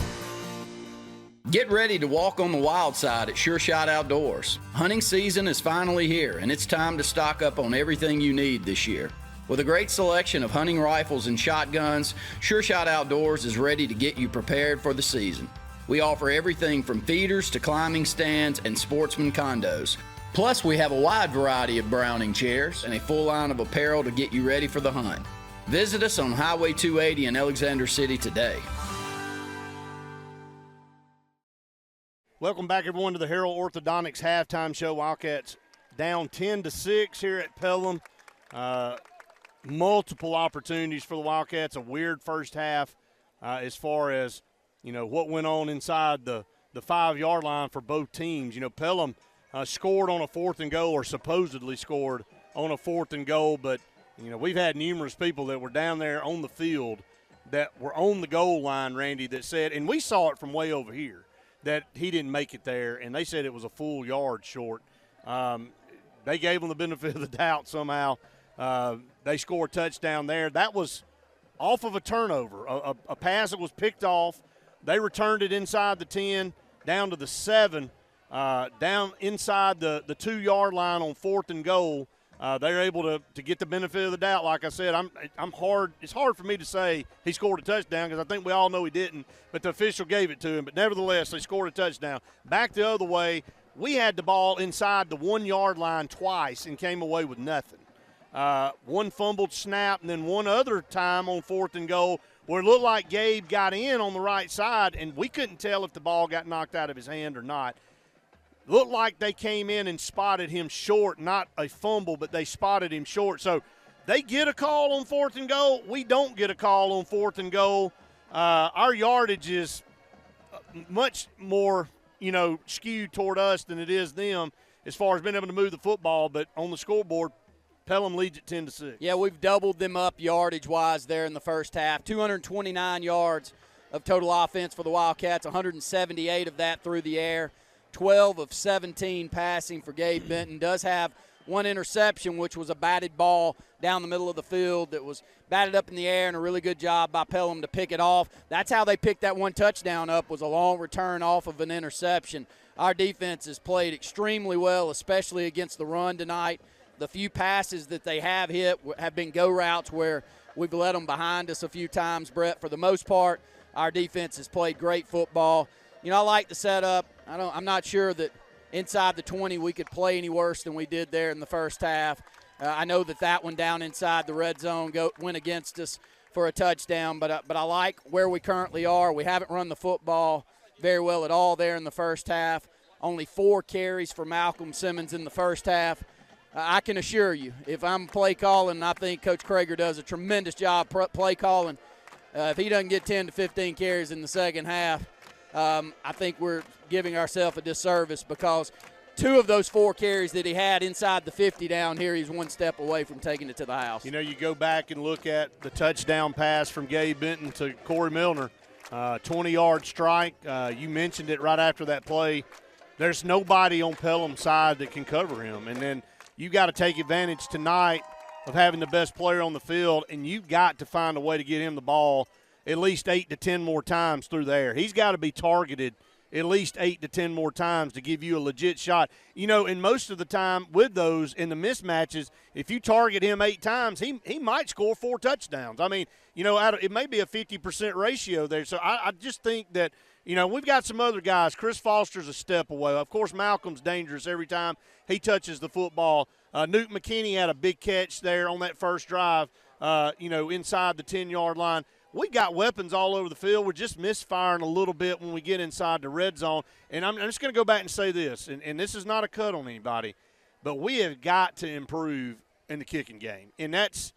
Get ready to walk on the wild side at Sure Shot Outdoors. Hunting season is finally here, and it's time to stock up on everything you need this year. With a great selection of hunting rifles and shotguns, Sure Shot Outdoors is ready to get you prepared for the season. We offer everything from feeders to climbing stands and sportsman condos. Plus, we have a wide variety of Browning chairs and a full line of apparel to get you ready for the hunt. Visit us on Highway 280 in Alexander City today. Welcome back, everyone, to the Harold Orthodontics halftime show. Wildcats down 10-6 here at Pelham. Multiple opportunities for the Wildcats. A weird first half as far as, what went on inside the 5-yard line for both teams. Pelham scored on a 4th and goal, or supposedly scored on a 4th and goal, but we've had numerous people that were down there on the field that were on the goal line, Randy, that said, and we saw it from way over here, that he didn't make it there, and they said it was a full yard short. They gave him the benefit of the doubt somehow. They scored a touchdown there. That was off of a turnover, a pass that was picked off. They returned it inside the 10, down to the 7, down inside the 2-yard line on 4th and goal. They're able to get the benefit of the doubt. Like I said, it's hard for me to say he scored a touchdown because I think we all know he didn't, but the official gave it to him. But nevertheless, they scored a touchdown. Back the other way, we had the ball inside the 1-yard line twice and came away with nothing. One fumbled snap, and then one other time on 4th and goal where it looked like Gabe got in on the right side, and we couldn't tell if the ball got knocked out of his hand or not. Looked like they came in and spotted him short, not a fumble, but they spotted him short. So they get a call on 4th and goal. We don't get a call on 4th and goal. Our yardage is much more, skewed toward us than it is them as far as being able to move the football. But on the scoreboard, Pelham leads at 10-6. Yeah, we've doubled them up yardage-wise there in the first half. 229 yards of total offense for the Wildcats, 178 of that through the air. 12 of 17 passing for Gabe Benton. Does have one interception, which was a batted ball down the middle of the field that was batted up in the air, and a really good job by Pelham to pick it off. That's how they picked that one touchdown up, was a long return off of an interception. Our defense has played extremely well, especially against the run tonight. The few passes that they have hit have been go routes where we've let them behind us a few times, Brett. For the most part, our defense has played great football. I like the setup. I'm not sure that inside the 20 we could play any worse than we did there in the first half. I know that one down inside the red zone went against us for a touchdown, but I like where we currently are. We haven't run the football very well at all there in the first half. Only 4 carries for Malcolm Simmons in the first half. I can assure you, if I'm play calling, I think Coach Krager does a tremendous job play calling. If he doesn't get 10 to 15 carries in the second half, I think we're giving ourselves a disservice, because 2 of those 4 carries that he had inside the 50 down here, he's 1 step away from taking it to the house. You know, you go back and look at the touchdown pass from Gabe Benton to Corey Milner, 20-yard strike. You mentioned it right after that play. There's nobody on Pelham's side that can cover him. And then you got to take advantage tonight of having the best player on the field, and you've got to find a way to get him the ball at least 8 to 10 more times through the air. He's got to be targeted at least 8 to 10 more times to give you a legit shot. You know, and most of the time with those in the mismatches, if you target him 8 times, he might score 4 touchdowns. I mean, you know, it may be a 50% ratio there. So I just think that, you know, we've got some other guys. Chris Foster's a step away. Of course, Malcolm's dangerous every time he touches the football. Newt McKinney had a big catch there on that first drive, you know, inside the 10-yard line. We got weapons all over the field. We're just misfiring a little bit when we get inside the red zone. And I'm just going to go back and say this, and this is not a cut on anybody, but we have got to improve in the kicking game. And that's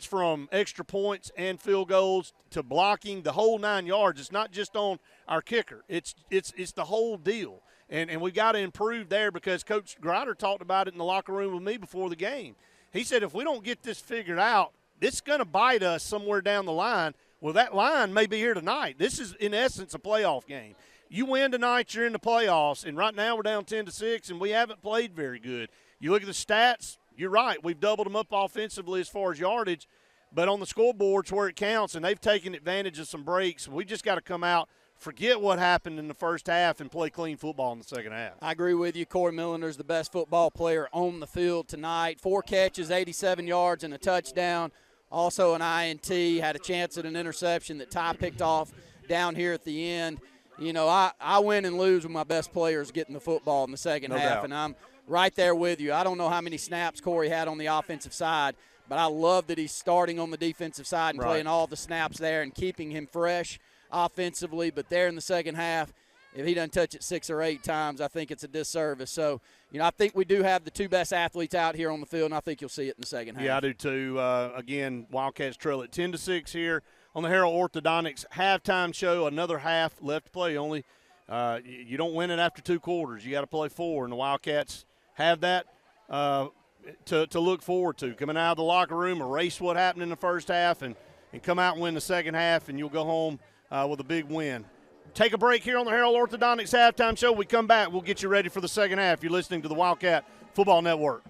from extra points and field goals to blocking, the whole 9 yards. It's not just on our kicker. It's the whole deal. And we've got to improve there, because Coach Grider talked about it in the locker room with me before the game. He said if we don't get this figured out, it's going to bite us somewhere down the line. Well, that line may be here tonight. This is, in essence, a playoff game. You win tonight, you're in the playoffs, and right now we're down 10-6, and we haven't played very good. You look at the stats, you're right. We've doubled them up offensively as far as yardage, but on the scoreboards where it counts, and they've taken advantage of some breaks. We just got to come out, forget what happened in the first half, and play clean football in the second half. I agree with you. Corey Milner's the best football player on the field tonight. 4 catches, 87 yards, and a touchdown. Also an INT, had a chance at an interception that Ty picked off down here at the end. You know, I win and lose with my best players getting the football in the second half, doubt. and I'm right there with you. I don't know how many snaps Corey had on the offensive side, but I love that he's starting on the defensive side and playing all the snaps there and keeping him fresh offensively. But there in the second half, if he doesn't touch it 6 or 8 times, I think it's a disservice. So, you know, I think we do have the 2 best athletes out here on the field, and I think you'll see it in the second half. Yeah, I do too. Again, Wildcats trail at 10-6 here on the Harold Orthodontics halftime show. Another half left to play. Only you don't win it after 2 quarters. You got to play 4, and the Wildcats have that to look forward to. Coming out of the locker room, erase what happened in the first half, and come out and win the second half, and you'll go home with a big win. Take a break here on the Harold Orthodontics halftime show. We come back, we'll get you ready for the second half. You're listening to the Wildcat Football Network.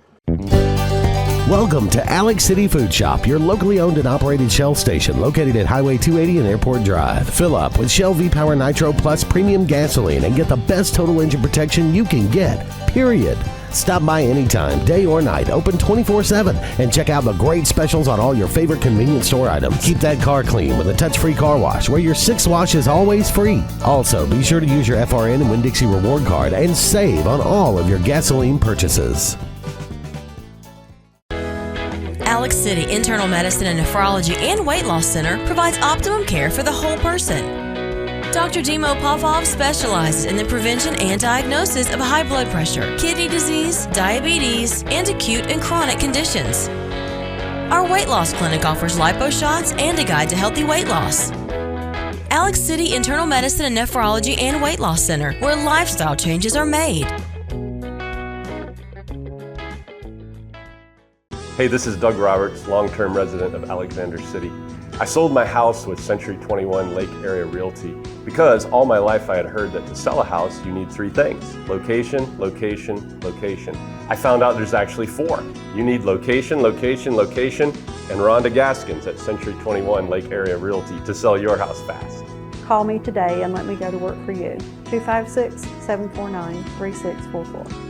Welcome to Alex City Food Shop, your locally owned and operated Shell station located at Highway 280 and Airport Drive. Fill up with Shell V-Power Nitro Plus premium gasoline and get the best total engine protection you can get, period. Stop by anytime, day or night, open 24/7, and check out the great specials on all your favorite convenience store items. Keep that car clean with a touch-free car wash where your 6th wash is always free. Also, be sure to use your FRN and Winn-Dixie reward card and save on all of your gasoline purchases. Alex City Internal Medicine and Nephrology and Weight Loss Center provides optimum care for the whole person. Dr. Dimo Popov specializes in the prevention and diagnosis of high blood pressure, kidney disease, diabetes, and acute and chronic conditions. Our weight loss clinic offers lipo shots and a guide to healthy weight loss. Alex City Internal Medicine and Nephrology and Weight Loss Center, where lifestyle changes are made. Hey, this is Doug Roberts, long-term resident of Alexander City. I sold my house with Century 21 Lake Area Realty because all my life I had heard that to sell a house you need 3 things: location, location, location. I found out there's actually 4. You need location, location, location, and Rhonda Gaskins at Century 21 Lake Area Realty to sell your house fast. Call me today and let me go to work for you. 256-749-3644.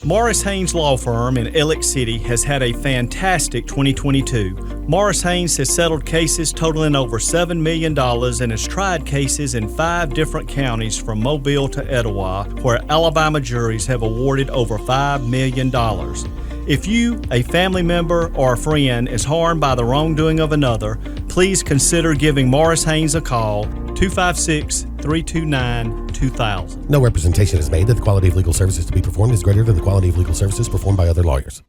Morris Haynes Law Firm in Ellick City has had a fantastic 2022. Morris Haynes has settled cases totaling over $7 million and has tried cases in 5 different counties from Mobile to Etowah, where Alabama juries have awarded over $5 million. If you, a family member, or a friend is harmed by the wrongdoing of another, please consider giving Morris Haynes a call, 256-329-2000. No representation is made that the quality of legal services to be performed is greater than the quality of legal services performed by other lawyers.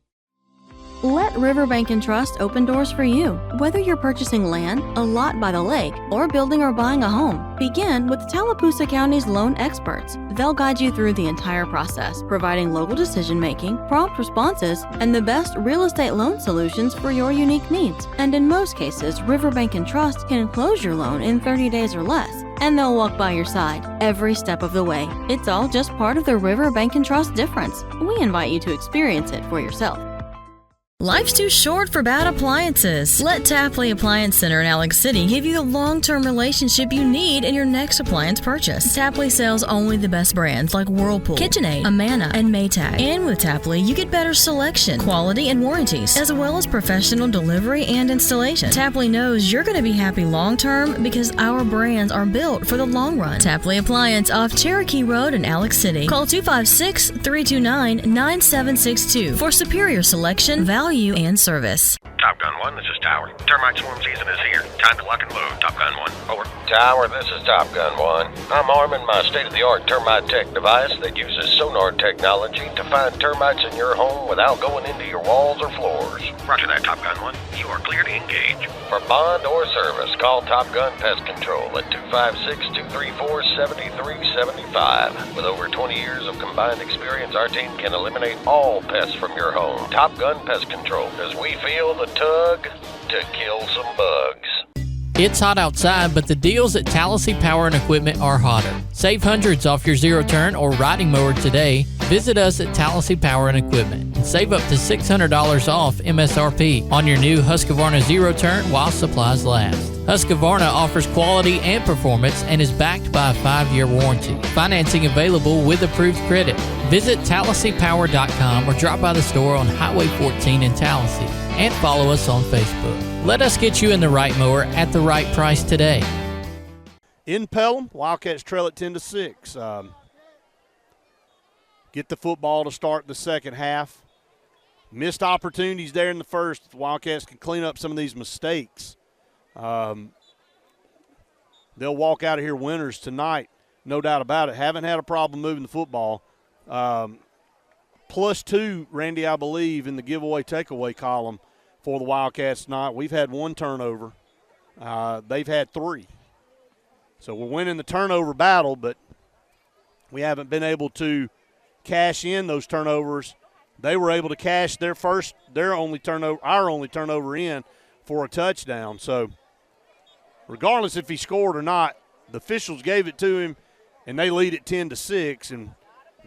Let Riverbank and Trust open doors for you. Whether you're purchasing land, a lot by the lake, or building or buying a home, begin with Tallapoosa County's loan experts. They'll guide you through the entire process, providing local decision-making, prompt responses, and the best real estate loan solutions for your unique needs. And in most cases, Riverbank and Trust can close your loan in 30 days or less, and they'll walk by your side every step of the way. It's all just part of the Riverbank and Trust difference. We invite you to experience it for yourself. Life's too short for bad appliances. Let Tapley Appliance Center in Alex City give you the long-term relationship you need in your next appliance purchase. Tapley sells only the best brands like Whirlpool, KitchenAid, Amana, and Maytag. And with Tapley, you get better selection, quality, and warranties, as well as professional delivery and installation. Tapley knows you're going to be happy long-term because our brands are built for the long run. Tapley Appliance off Cherokee Road in Alex City. Call 256-329-9762 for superior selection, value, and service. Top Gun 1, this is Tower. Termite swarm season is here. Time to lock and load. Top Gun 1, over. Tower, this is Top Gun 1. I'm arming my state-of-the-art termite tech device that uses sonar technology to find termites in your home without going into your walls or floors. Roger that, Top Gun 1. You are clear to engage. For bond or service, call Top Gun Pest Control at 256-234-7375. With over 20 years of combined experience, our team can eliminate all pests from your home. Top Gun Pest Control, as we feel the tug to kill some bugs. It's hot outside, but the deals at Tallahassee Power and Equipment are hotter. Save hundreds off your zero-turn or riding mower today. Visit us at Tallahassee Power and Equipment and save up to $600 off MSRP on your new Husqvarna zero-turn while supplies last. Husqvarna offers quality and performance and is backed by a 5-year warranty. Financing available with approved credit. Visit TallahasseePower.com or drop by the store on Highway 14 in Tallahassee and follow us on Facebook. Let us get you in the right mower at the right price today. In Pelham, Wildcats trail at 10-6. Get the football to start the second half. Missed opportunities there in the first. The Wildcats can clean up some of these mistakes. They'll walk out of here winners tonight, no doubt about it. Haven't had a problem moving the football. +2, Randy, I believe, in the giveaway takeaway column for the Wildcats tonight. We've had 1 turnover. They've had 3. So we're winning the turnover battle, but we haven't been able to cash in those turnovers. They were able to cash our only turnover in for a touchdown. So regardless if he scored or not, the officials gave it to him, and they lead at 10-6. And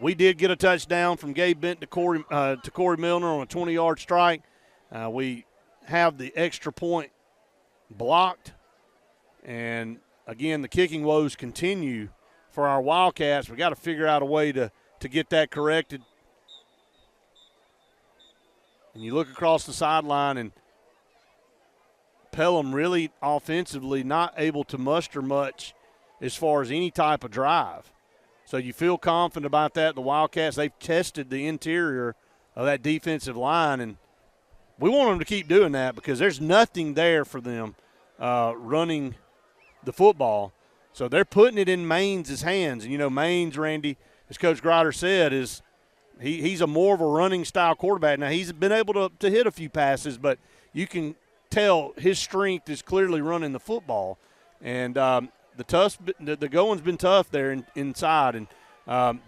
we did get a touchdown from Gabe Benton to Corey Milner on a 20-yard strike. We have the extra point blocked. And, again, the kicking woes continue for our Wildcats. We got to figure out a way to get that corrected. And you look across the sideline, and Pelham really offensively not able to muster much as far as any type of drive. So you feel confident about that. The Wildcats, they've tested the interior of that defensive line, and we want them to keep doing that because there's nothing there for them running the football. So they're putting it in Maines' hands. And, Maines, Randy, as Coach Grider said, is he's a more of a running style quarterback. Now, he's been able to hit a few passes, but you can tell his strength is clearly running the football. And the going's been tough there inside. And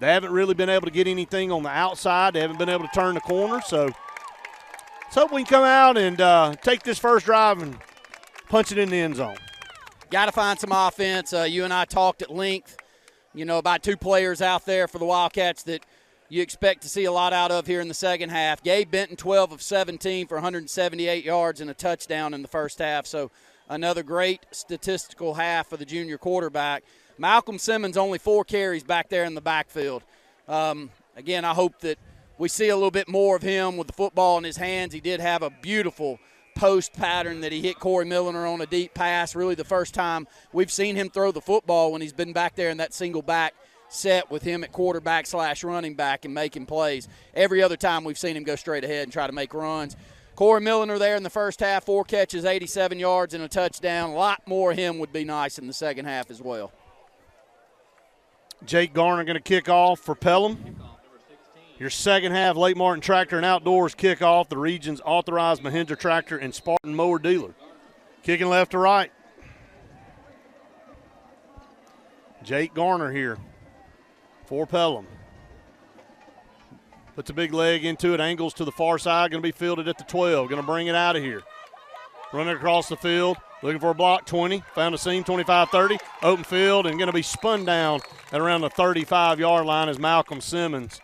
they haven't really been able to get anything on the outside. They haven't been able to turn the corner. So let's hope we can come out and take this first drive and punch it in the end zone. Got to find some offense. You and I talked at length, about 2 players out there for the Wildcats that you expect to see a lot out of here in the second half. Gabe Benton, 12 of 17 for 178 yards and a touchdown in the first half. So another great statistical half for the junior quarterback. Malcolm Simmons, only 4 carries back there in the backfield. Again, I hope that we see a little bit more of him with the football in his hands. He did have a beautiful post pattern that he hit Corey Milliner on a deep pass. Really the first time we've seen him throw the football when he's been back there in that single back set with him at quarterback / running back and making plays. Every other time we've seen him go straight ahead and try to make runs. Corey Milliner there in the first half, 4 catches, 87 yards, and a touchdown. A lot more of him would be nice in the second half as well. Jake Garner going to kick off for Pelham. Your second half, Lake Martin Tractor and Outdoors kickoff, the region's authorized Mahindra Tractor and Spartan Mower dealer. Kicking left to right. Jake Garner here for Pelham. Puts a big leg into it, angles to the far side, going to be fielded at the 12. Going to bring it out of here. Running across the field, looking for a block, 20. Found a seam, 25-30. Open field, and going to be spun down at around the 35-yard line as Malcolm Simmons.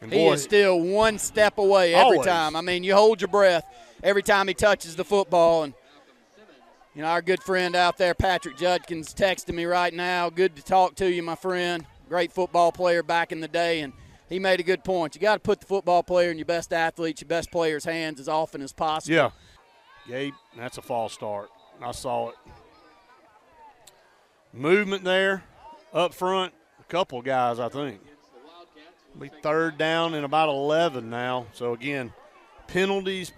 And he is still one step away every time. I mean, you hold your breath every time he touches the football. And, you know, our good friend out there, Patrick Judkins, texting me right now. Good to talk to you, my friend. Great football player back in the day, and he made a good point. You got to put the football player in your best athlete's, your best player's hands as often as possible. Yeah. Gabe, that's a false start. I saw it. Movement there up front. A couple of guys, I think. Be third down and about 11 now. So, again, penalties.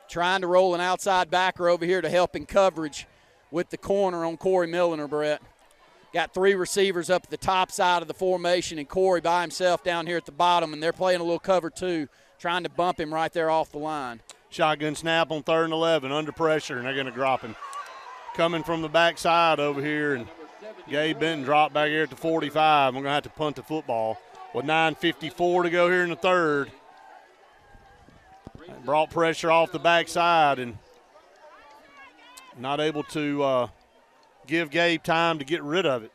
Trying to roll an outside backer over here to help in coverage with the corner on Corey Milliner, Brett. Got 3 receivers up at the top side of the formation and Corey by himself down here at the bottom, and they're playing a little cover 2, trying to bump him right there off the line. Shotgun snap on 3rd and 11, under pressure, and they're going to drop him. Coming from the backside over here, and Gabe Benton dropped back here at the 45. We're going to have to punt the football with 9:54 to go here in the third. Brought pressure off the backside and not able to give Gabe time to get rid of it.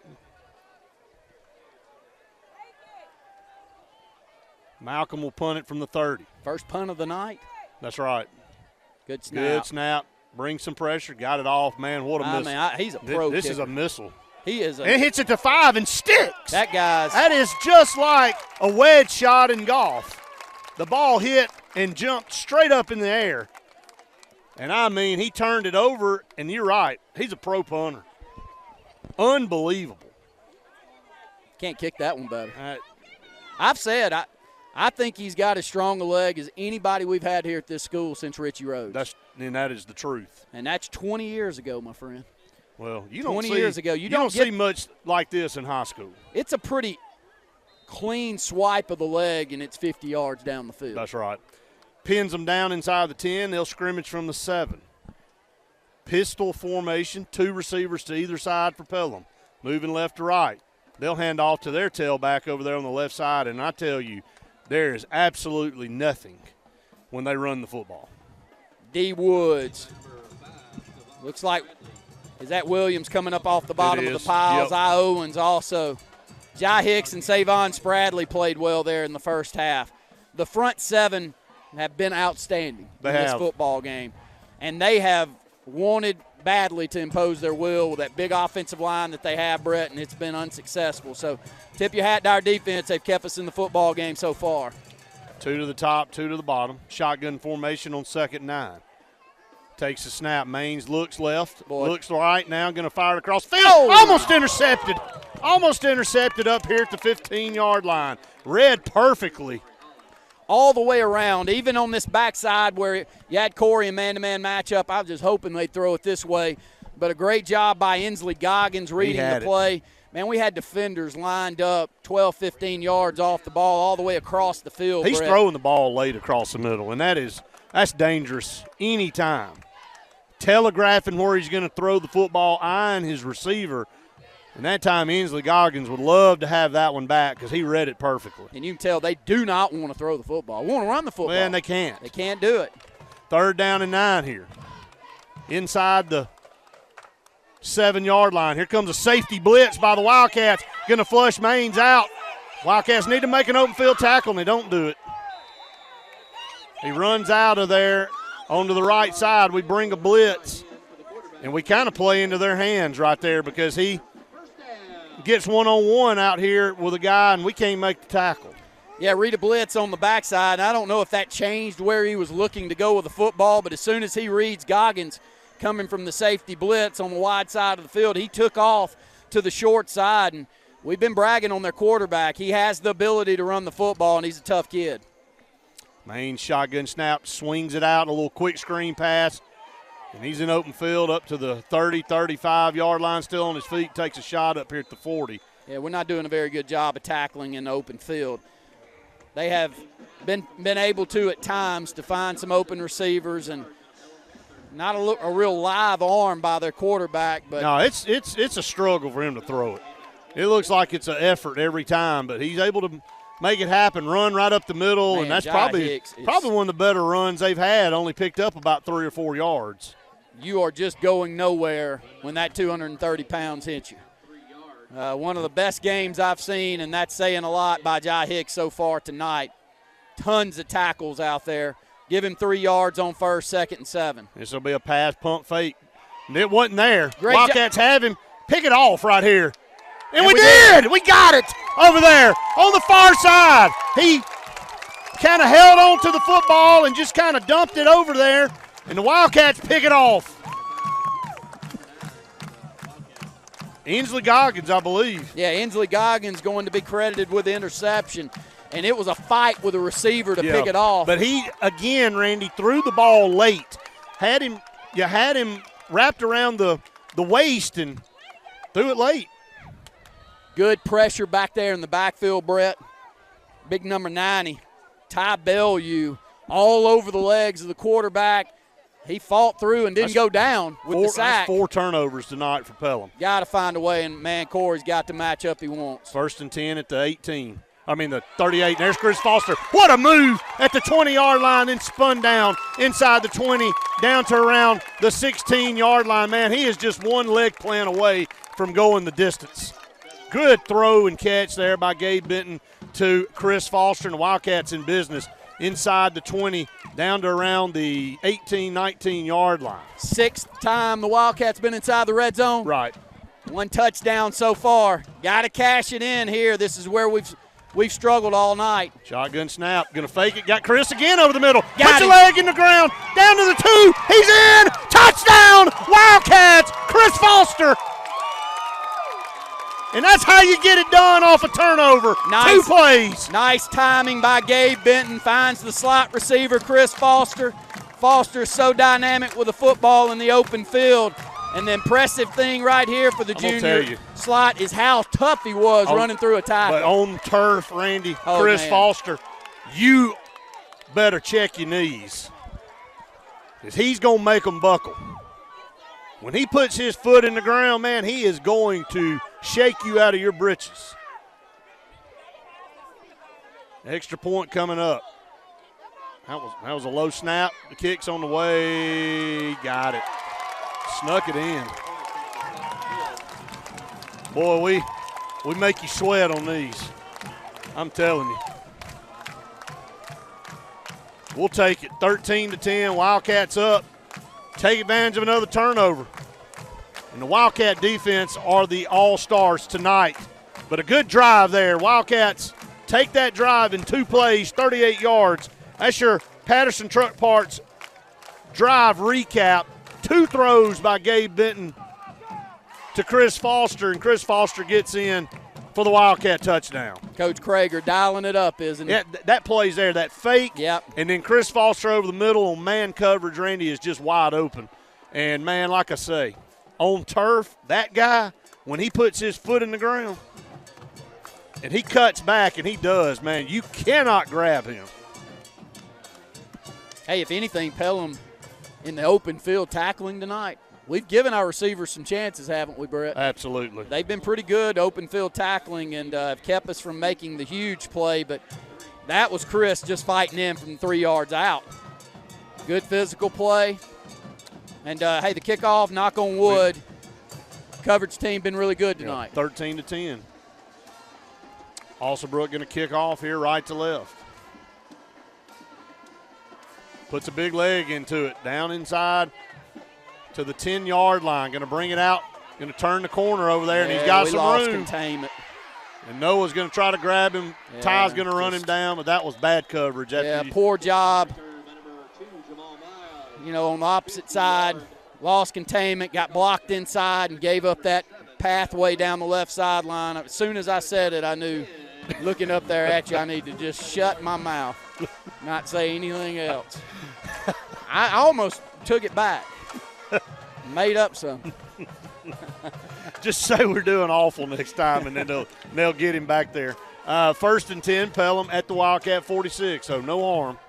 Malcolm will punt it from the 30. First punt of the night. That's right. Good snap. Good snap. Bring some pressure. Got it off. Man, what a missile. I mean, he's a pro This kicker. is a missile. He is. And it hits it to 5 and sticks. That is just like a wedge shot in golf. The ball hit and jumped straight up in the air. And, I mean, he turned it over, and you're right. He's a pro punter. Unbelievable. Can't kick that one better. I've said I think he's got as strong a leg as anybody we've had here at this school since Richie Rhodes. That is the truth. And that's 20 years ago, my friend. Well, you don't 20 see, years ago. You don't see much like this in high school. It's a pretty clean swipe of the leg, and it's 50 yards down the field. That's right. Pins them down inside the 10. They'll scrimmage from the 7. Pistol formation, 2 receivers to either side for Pelham. Moving left to right. They'll hand off to their tailback over there on the left side, and I tell you, there is absolutely nothing when they run the football. D. Woods. Looks like, is that Williams coming up off the bottom of the piles? Yep. I. Owens also. Jai Hicks and Savon Spradley played well there in the first half. The front 7 have been outstanding in this football game. And they have wanted badly to impose their will with that big offensive line that they have, Brett, and it's been unsuccessful. So tip your hat to our defense. They've kept us in the football game so far. 2 to the top, 2 to the bottom. Shotgun formation on 2nd and 9. Takes a snap. Maines looks left, looks right now, going to fire it across field. Almost intercepted. Almost intercepted up here at the 15-yard line. Read perfectly. All the way around, even on this backside where you had Corey in man-to-man matchup. I was just hoping they'd throw it this way. But a great job by Inslee Goggins reading the play. Man, we had defenders lined up 12, 15 yards off the ball all the way across the field. He's throwing the ball late across the middle, and that's dangerous anytime. Telegraphing where he's going to throw the football, eyeing his receiver. And that time, Inslee Goggins would love to have that one back because he read it perfectly. And you can tell they do not want to throw the football. They want to run the football. Well, and they can't. They can't do it. 3rd down and 9 here. Inside the 7-yard line. Here comes a safety blitz by the Wildcats. Going to flush Maines out. Wildcats need to make an open field tackle, and they don't do it. He runs out of there onto the right side. We bring a blitz, and we kind of play into their hands right there because he gets one-on-one out here with a guy, and we can't make the tackle. Yeah, read a blitz on the backside. I don't know if that changed where he was looking to go with the football, but as soon as he reads Goggins coming from the safety blitz on the wide side of the field, he took off to the short side, and we've been bragging on their quarterback. He has the ability to run the football, and he's a tough kid. Main shotgun snap, swings it out, a little quick screen pass, and he's in open field up to the 30, 35-yard line, still on his feet, takes a shot up here at the 40. Yeah, we're not doing a very good job of tackling in the open field. They have been able to at times to find some open receivers and not a real live arm by their quarterback. But no, it's a struggle for him to throw it. It looks like it's an effort every time, but he's able to make it happen, run right up the middle, man, and that's Jai probably Hicks one of the better runs they've had, only picked up about 3 or 4 yards. You are just going nowhere when that 230 pounds hits you. One of the best games I've seen, and that's saying a lot by Jai Hicks so far tonight. Tons of tackles out there. Give him 3 yards on first, 2nd, and 7. This will be a pass, pump fake. And it wasn't there. Great Wildcats have him. Pick it off right here. And we did! We got it over there on the far side. He kind of held on to the football and just kind of dumped it over there, and the Wildcats pick it off. Inslee Goggins, I believe. Yeah, Inslee Goggins going to be credited with the interception, and it was a fight with a receiver to pick it off. But he, again, Randy, threw the ball late. You had him wrapped around the waist and threw it late. Good pressure back there in the backfield, Brett. Big number 90, Ty Bellew, all over the legs of the quarterback. He fought through and didn't go down with the sack. That's 4 turnovers tonight for Pelham. Got to find a way, and, man, Corey's got the matchup he wants. 1st and 10 at the 18. The 38. There's Chris Foster. What a move at the 20-yard line, then spun down inside the 20, down to around the 16-yard line. Man, he is just one leg plan away from going the distance. Good throw and catch there by Gabe Benton to Chris Foster, and the Wildcats in business inside the 20, down to around the 18, 19-yard line. 6th time the Wildcats been inside the red zone. Right. 1 touchdown so far. Got to cash it in here. This is where we've struggled all night. Shotgun snap. Going to fake it. Got Chris again over the middle. Got Puts a leg in the ground. Down to the 2. He's in. Touchdown. Wildcats. Chris Foster. And that's how you get it done off a turnover. Nice, 2 plays. Nice timing by Gabe Benton. Finds the slot receiver, Chris Foster. Foster is so dynamic with the football in the open field. And the impressive thing right here for the junior slot is how tough he was running through a tackle. But on turf, Randy, Chris Foster, you better check your knees, because he's going to make them buckle. When he puts his foot in the ground, man, he is going to shake you out of your britches. Extra point coming up. That was a low snap. The kick's on the way. Got it. Snuck it in. Boy, we make you sweat on these. I'm telling you. We'll take it. 13-10. Wildcats up. Take advantage of another turnover. And the Wildcat defense are the all-stars tonight. But a good drive there. Wildcats take that drive in 2 plays, 38 yards. That's your Patterson Truck Parts drive recap. 2 throws by Gabe Benton to Chris Foster, and Chris Foster gets in for the Wildcat touchdown. Coach Krager dialing it up, isn't he? Yeah, that play's there, that fake. Yep. And then Chris Foster over the middle on man coverage. Randy is just wide open. And, man, like I say, on turf, that guy, when he puts his foot in the ground and he cuts back, and he does, man, you cannot grab him. Hey, if anything, Pelham in the open field tackling tonight. We've given our receivers some chances, haven't we, Brett? Absolutely. They've been pretty good open field tackling and have kept us from making the huge play, but that was Chris just fighting in from 3 yards out. Good physical play. And, hey, the kickoff, knock on wood, coverage team been really good tonight. 13-10. Alsabrook going to kick off here right to left. Puts a big leg into it, down inside to the 10-yard line. Going to bring it out Going to turn the corner over there, and he's Yeah, got we some lost room. containment. And Noah's going to try to grab him. Yeah, Ty's going to run him down, but that was bad coverage. Yeah, poor job. You know, on the opposite side, lost containment, got blocked inside, and gave up that pathway down the left sideline. As soon as I said it, I knew, looking up there at you, I need to just shut my mouth, not say anything else. I almost took it back, made up something. Just say we're doing awful next time, and then they'll get him back there. 1st and 10, Pelham at the Wildcat 46, so no harm.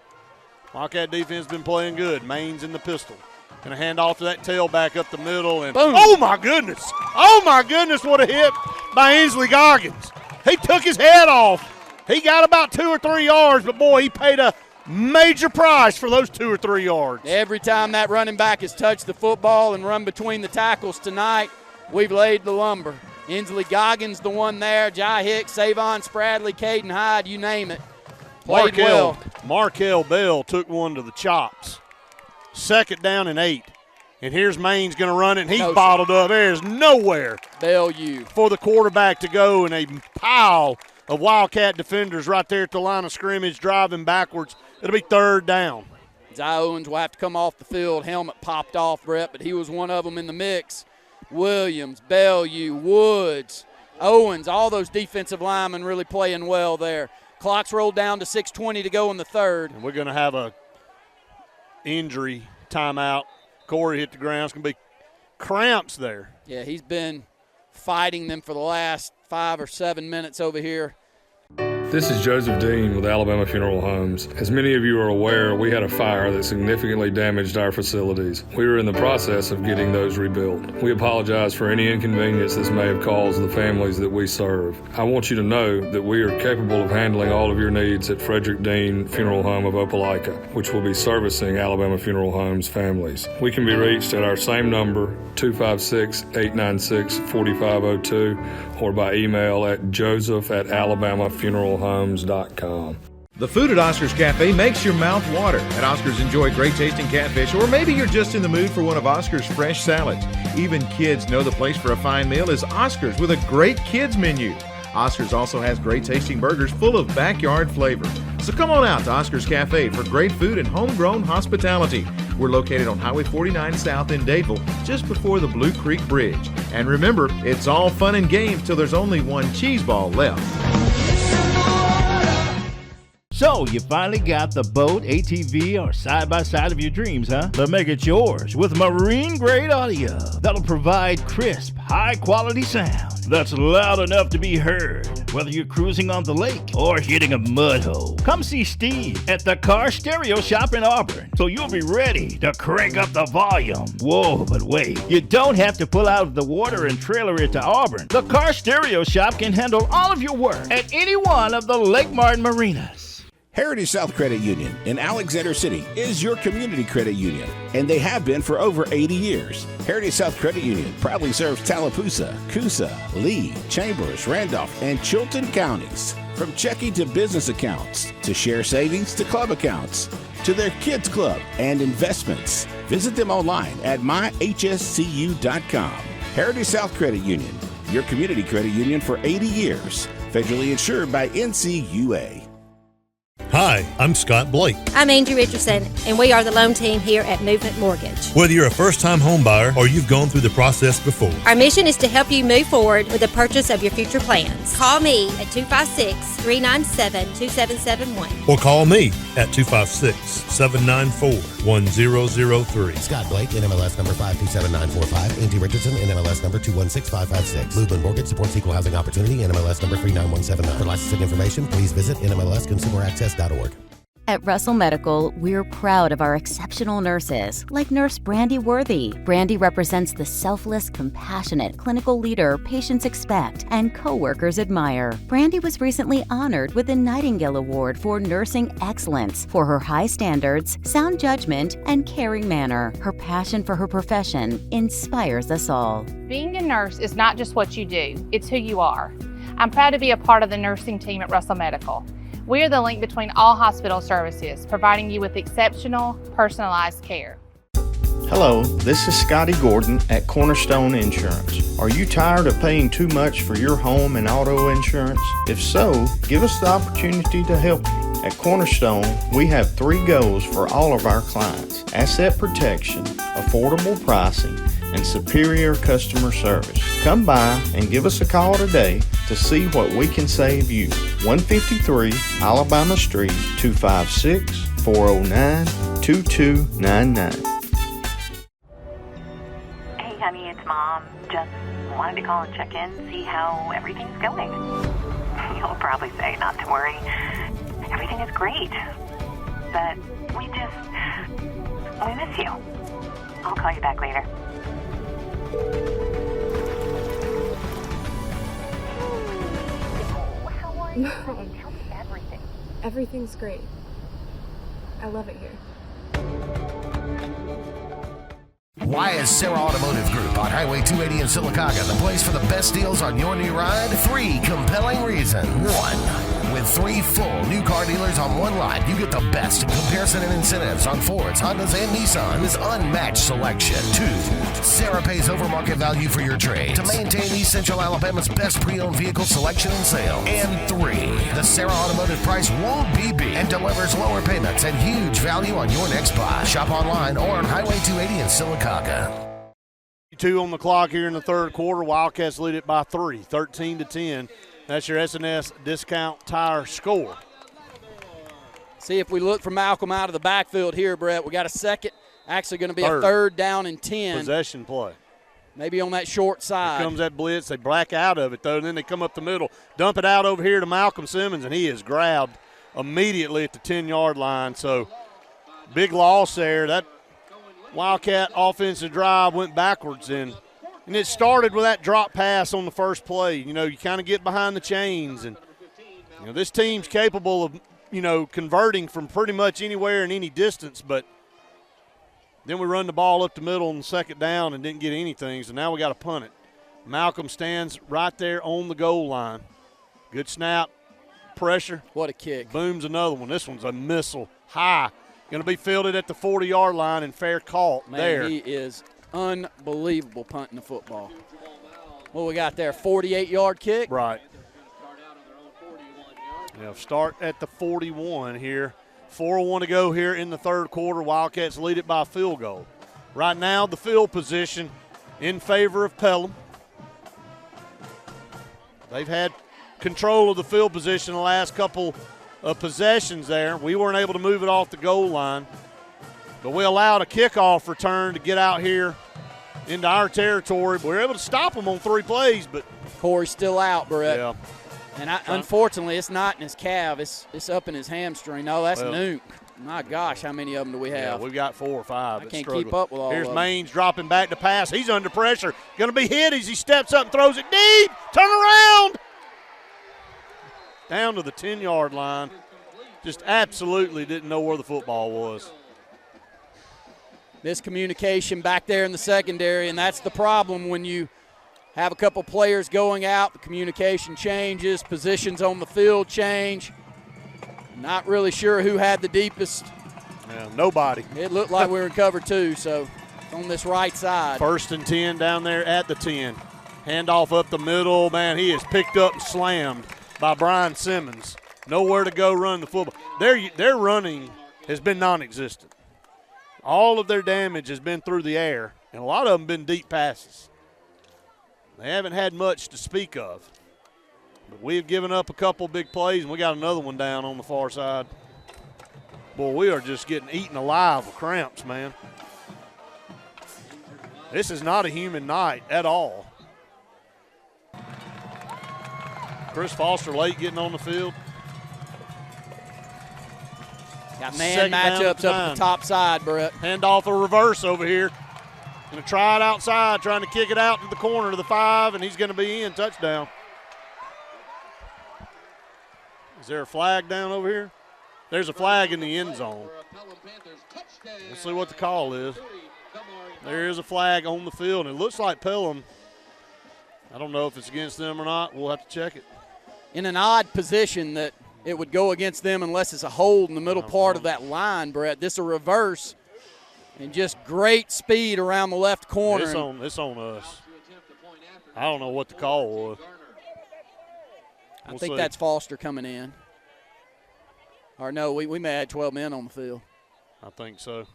Wildcat defense been playing good. Main's in the pistol. Going to hand off to that tailback up the middle. And boom. Oh, my goodness. Oh, my goodness, what a hit by Ainsley Goggins. He took his head off. He got about 2 or 3 yards, but, boy, he paid a major price for those 2 or 3 yards. Every time that running back has touched the football and run between the tackles tonight, we've laid the lumber. Ainsley Goggins, the one there, Jai Hicks, Savon Spradley, Caden Hyde, you name it. Played well. Markel Bell took one to the chops. 2nd down and 8. And here's Main's going to run it, and he's bottled up. There's nowhere for the quarterback to go, and a pile of Wildcat defenders right there at the line of scrimmage driving backwards. It'll be 3rd down. Zy Owens will have to come off the field. Helmet popped off, Brett, but he was one of them in the mix. Williams, Bellew, Woods, Owens, all those defensive linemen really playing well there. Clock's rolled down to 6:20 to go in the 3rd. And we're going to have a injury timeout. Corey hit the ground. It's going to be cramps there. Yeah, he's been fighting them for the last 5 or 7 minutes over here. This is Joseph Dean with Alabama Funeral Homes. As many of you are aware, we had a fire that significantly damaged our facilities. We are in the process of getting those rebuilt. We apologize for any inconvenience this may have caused the families that we serve. I want you to know that we are capable of handling all of your needs at Frederick Dean Funeral Home of Opelika, which will be servicing Alabama Funeral Homes families. We can be reached at our same number, 256-896-4502, or by email at joseph@alabamafuneralhomes.com. The food at Oscar's Cafe makes your mouth water. At Oscar's, enjoy great tasting catfish, or maybe you're just in the mood for one of Oscar's fresh salads. Even kids know the place for a fine meal is Oscar's with a great kids menu. Oscar's also has great tasting burgers full of backyard flavor. So come on out to Oscar's Cafe for great food and homegrown hospitality. We're located on Highway 49 South in Dadeville, just before the Blue Creek Bridge. And remember, it's all fun and games till there's only one cheese ball left. So, you finally got the boat, ATV, or side-by-side of your dreams, huh? But make it yours with marine-grade audio that'll provide crisp, high-quality sound that's loud enough to be heard, whether you're cruising on the lake or hitting a mud hole. Come see Steve at the Car Stereo Shop in Auburn, so you'll be ready to crank up the volume. Whoa, but wait, you don't have to pull out of the water and trailer it to Auburn. The Car Stereo Shop can handle all of your work at any one of the Lake Martin marinas. Heritage South Credit Union in Alexander City is your community credit union, and they have been for over 80 years. Heritage South Credit Union proudly serves Tallapoosa, Coosa, Lee, Chambers, Randolph, and Chilton counties. From checking to business accounts, to share savings to club accounts, to their kids club and investments. Visit them online at myhscu.com. Heritage South Credit Union, your community credit union for 80 years. Federally insured by NCUA. Hi, I'm Scott Blake. I'm Angie Richardson, and we are the loan team here at Movement Mortgage. Whether you're a first-time home buyer or you've gone through the process before, Our mission is to help you move forward with the purchase of your future plans. Call me at 256-397-2771. or call me at 256-794-1003. Scott Blake, NMLS number 527945. Angie Richardson, NMLS number 216556. Movement Mortgage supports equal housing opportunity, NMLS number 39179. For licensing information, please visit NMLSConsumerAccess.org. At Russell Medical, we're proud of our exceptional nurses, like Nurse Brandy Worthy. Brandy represents the selfless, compassionate clinical leader patients expect and coworkers admire. Brandy was recently honored with the Nightingale Award for Nursing Excellence for her high standards, sound judgment, and caring manner. Her passion for her profession inspires us all. Being a nurse is not just what you do, it's who you are. I'm proud to be a part of the nursing team at Russell Medical. We are the link between all hospital services, providing you with exceptional, personalized care. Hello, this is Scotty Gordon at Cornerstone Insurance. Are you tired of paying too much for your home and auto insurance? If so, give us the opportunity to help you. At Cornerstone, we have 3 goals for all of our clients: asset protection, affordable pricing, and superior customer service. Come by and give us a call today to see what we can save you. 153 Alabama Street, 256-409-2299. Hey, honey, it's Mom. Just wanted to call and check in, see how everything's going. You'll probably say not to worry. Everything is great. But we miss you. I'll call you back later. How are you? Tell me everything. Everything's great. I love it here. Why is Sarah Automotive Group on Highway 280 in Sylacauga the place for the best deals on your new ride? 3 compelling reasons. 1, with 3 full new car dealers on one lot, you get the best in comparison and incentives on Fords, Hondas, and Nissans. Unmatched selection. 2, Sarah pays over market value for your trade to maintain East Central Alabama's best pre-owned vehicle selection and sales. And 3, the Sarah Automotive price won't be beat and delivers lower payments and huge value on your next buy. Shop online or on Highway 280 in Sylacauga. 2 on the clock here in the third quarter. Wildcats lead it by 3, 13-10. That's your S&S Discount Tire score. See, if we look for Malcolm out of the backfield here, Brett, we got a second. Actually going to be a third down and 10. Possession play. Maybe on that short side. Here comes that blitz. They black out of it, though, and then they come up the middle, dump it out over here to Malcolm Simmons, and he is grabbed immediately at the 10-yard line. So big loss there. That Wildcat offensive drive went backwards, and it started with that drop pass on the first play. You know, you kind of get behind the chains, and you know this team's capable of, you know, converting from pretty much anywhere and any distance, but then we run the ball up the middle on the second down and didn't get anything, so now we got to punt it. Malcolm stands right there on the goal line. Good snap, pressure. What a kick. Booms another one. This one's a missile, high. Going to be fielded at the 40-yard line and fair caught. Man, there. He is unbelievable punting the football. What we got there, 48-yard kick? Right. Yeah, start at the 41 here. 4:01 to go here in the third quarter. Wildcats lead it by a field goal. Right now, the field position in favor of Pelham. They've had control of the field position the last couple of possessions there. We weren't able to move it off the goal line, but we allowed a kickoff return to get out here into our territory. We were able to stop them on 3 plays, but Corey's still out, Brett. Yeah. And unfortunately, it's not in his calf. It's up in his hamstring. No, that's Nuke. My gosh, how many of them do we have? Yeah, we've got 4 or 5. I can't keep up with all Here's of them. Maines dropping back to pass. He's under pressure. Going to be hit as he steps up and throws it deep. Turn around. Down to the 10-yard line. Just absolutely didn't know where the football was. Miscommunication back there in the secondary, and that's the problem when you have a couple players going out. The communication changes, positions on the field change. Not really sure who had the deepest. Yeah, nobody. It looked like we were in cover 2, so on this right side. 1st and 10 down there at the 10. Handoff up the middle. Man, he is picked up and slammed by Brian Simmons. Nowhere to go run the football. Their running has been non-existent. All of their damage has been through the air, and a lot of them been deep passes. They haven't had much to speak of. But we have given up a couple big plays, and we got another one down on the far side. Boy, we are just getting eaten alive with cramps, man. This is not a human night at all. Chris Foster late getting on the field. Got man matchups up at the top side, Brett. Handoff a reverse over here. Going to try it outside, trying to kick it out to the corner to the 5, and he's going to be in. Touchdown. Is there a flag down over here? There's a flag in the end zone. Let's see what the call is. There is a flag on the field, and it looks like Pelham. I don't know if it's against them or not. We'll have to check it. In an odd position that it would go against them unless it's a hold in the middle part of that line, Brett. This is a reverse. And just great speed around the left corner. It's on us. I don't know what the call was. I think that's Foster coming in. Or no, we may have 12 men on the field. I think so.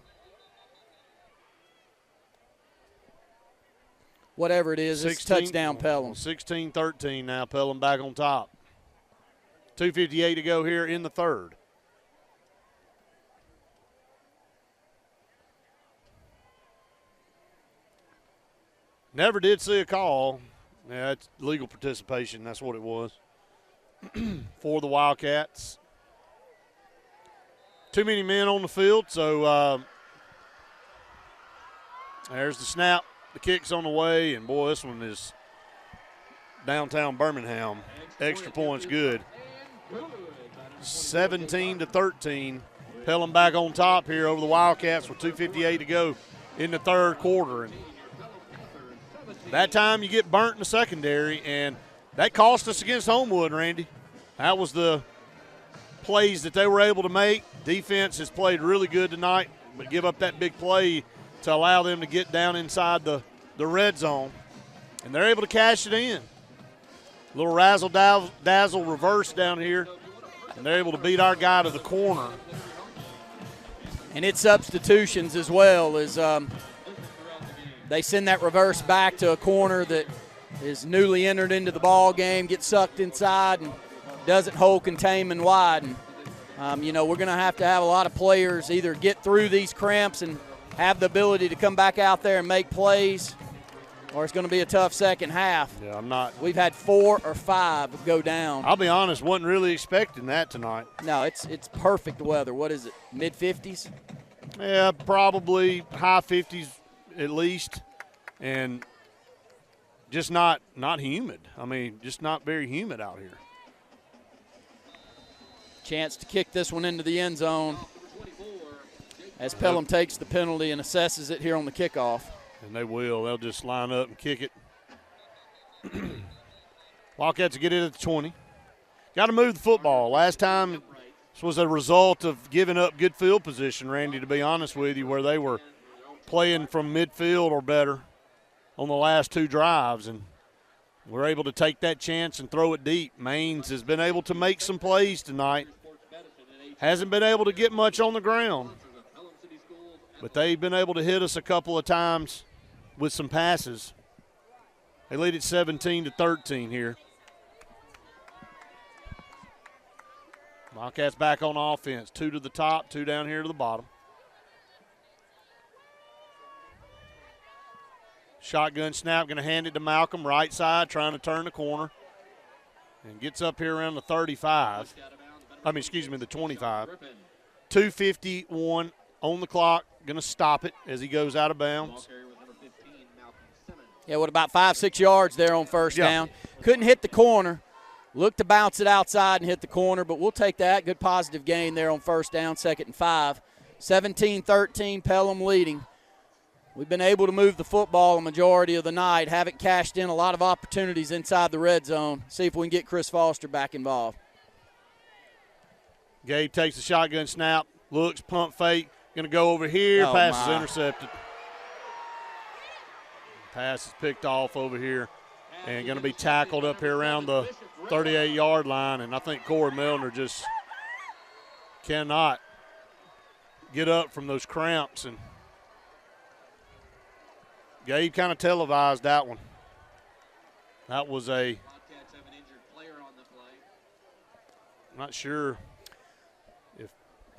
Whatever it is, it's touchdown Pelham. 16-13 now, Pelham back on top. 2:58 to go here in the third. Never did see a call. Yeah, it's legal participation. That's what it was for the Wildcats. Too many men on the field, so there's the snap. The kick's on the way, and, boy, this one is downtown Birmingham. Extra points good. 17-13. Pelham back on top here over the Wildcats with 2:58 to go in the third quarter. And that time you get burnt in the secondary, and that cost us against Homewood, Randy. That was the plays that they were able to make. Defense has played really good tonight, but give up that big play to allow them to get down inside the red zone. And they're able to cash it in. A little razzle-dazzle reverse down here, and they're able to beat our guy to the corner. And it's substitutions as well as they send that reverse back to a corner that is newly entered into the ball game, gets sucked inside, and doesn't hold containment wide. And, we're going to have a lot of players either get through these cramps and have the ability to come back out there and make plays, or it's going to be a tough second half. Yeah, I'm not. We've had 4 or 5 go down. I'll be honest, wasn't really expecting that tonight. No, it's perfect weather. What is it, mid-50s? Yeah, probably high 50s at least, and just not humid. I mean, just not very humid out here. Chance to kick this one into the end zone as Pelham takes the penalty and assesses it here on the kickoff. And they will. They'll just line up and kick it. Wildcats will get it at the 20. Got to move the football. Last time this was a result of giving up good field position, Randy, to be honest with you, where they were playing from midfield or better on the last 2 drives. And we're able to take that chance and throw it deep. Maines has been able to make some plays tonight. Hasn't been able to get much on the ground. But they've been able to hit us a couple of times with some passes. They lead at 17-13 here. Wildcats back on offense. 2 to the top, 2 down here to the bottom. Shotgun snap, going to hand it to Malcolm, right side, trying to turn the corner. And gets up here around the 35. The 25. 2:51 on the clock. Going to stop it as he goes out of bounds. Yeah, what about 5-6 yards there on first down? Couldn't hit the corner. Looked to bounce it outside and hit the corner, but we'll take that. Good positive gain there on first down, 2nd and 5. 17-13, Pelham leading. We've been able to move the football a majority of the night. Haven't cashed in a lot of opportunities inside the red zone. See if we can get Chris Foster back involved. Gabe takes the shotgun snap, looks, pump fake, going to go over here. Pass is intercepted. Pass is picked off over here and going to be tackled up here around the 38-yard line. And I think Corey Milner just cannot get up from those cramps. And Gabe kind of televised that one. That was I'm not sure.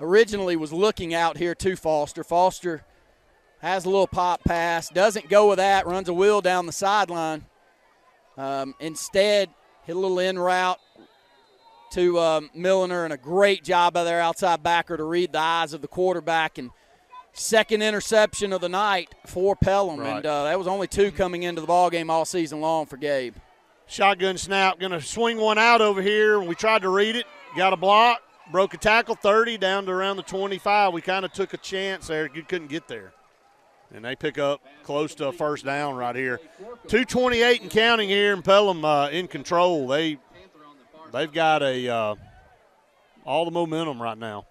Originally was looking out here to Foster. Foster has a little pop pass, doesn't go with that, runs a wheel down the sideline. Instead, hit a little in route to Milliner, and a great job by their outside backer to read the eyes of the quarterback. And second interception of the night for Pelham. Right. And that was only 2 coming into the ballgame all season long for Gabe. Shotgun snap, going to swing one out over here. We tried to read it, got a block. Broke a tackle, 30 down to around the 25. We kind of took a chance there. You couldn't get there. And they pick up close to a first down right here. 2:28 and counting here, and Pelham in control. They've got all the momentum right now.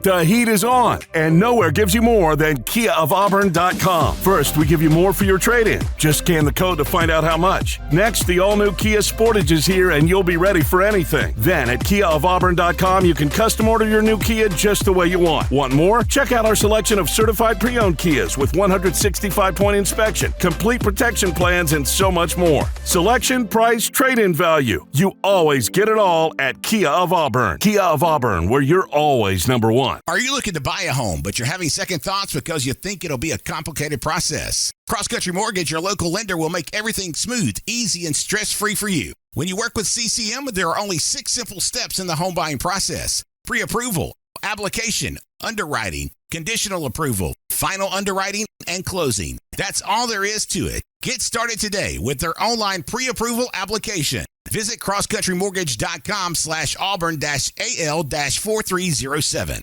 The heat is on, and nowhere gives you more than KiaofAuburn.com. First, we give you more for your trade-in. Just scan the code to find out how much. Next, the all-new Kia Sportage is here, and you'll be ready for anything. Then, at KiaofAuburn.com, you can custom order your new Kia just the way you want. Want more? Check out our selection of certified pre-owned Kias with 165-point inspection, complete protection plans, and so much more. Selection, price, trade-in value. You always get it all at Kia of Auburn. Kia of Auburn, where you're always number one. Are you looking to buy a home, but you're having second thoughts because you think it'll be a complicated process? Cross Country Mortgage, your local lender, will make everything smooth, easy, and stress-free for you. When you work with CCM, there are only 6 simple steps in the home buying process: pre-approval, application, underwriting, conditional approval, final underwriting, and closing. That's all there is to it. Get started today with their online pre-approval application. Visit crosscountrymortgage.com/Auburn-AL-4307.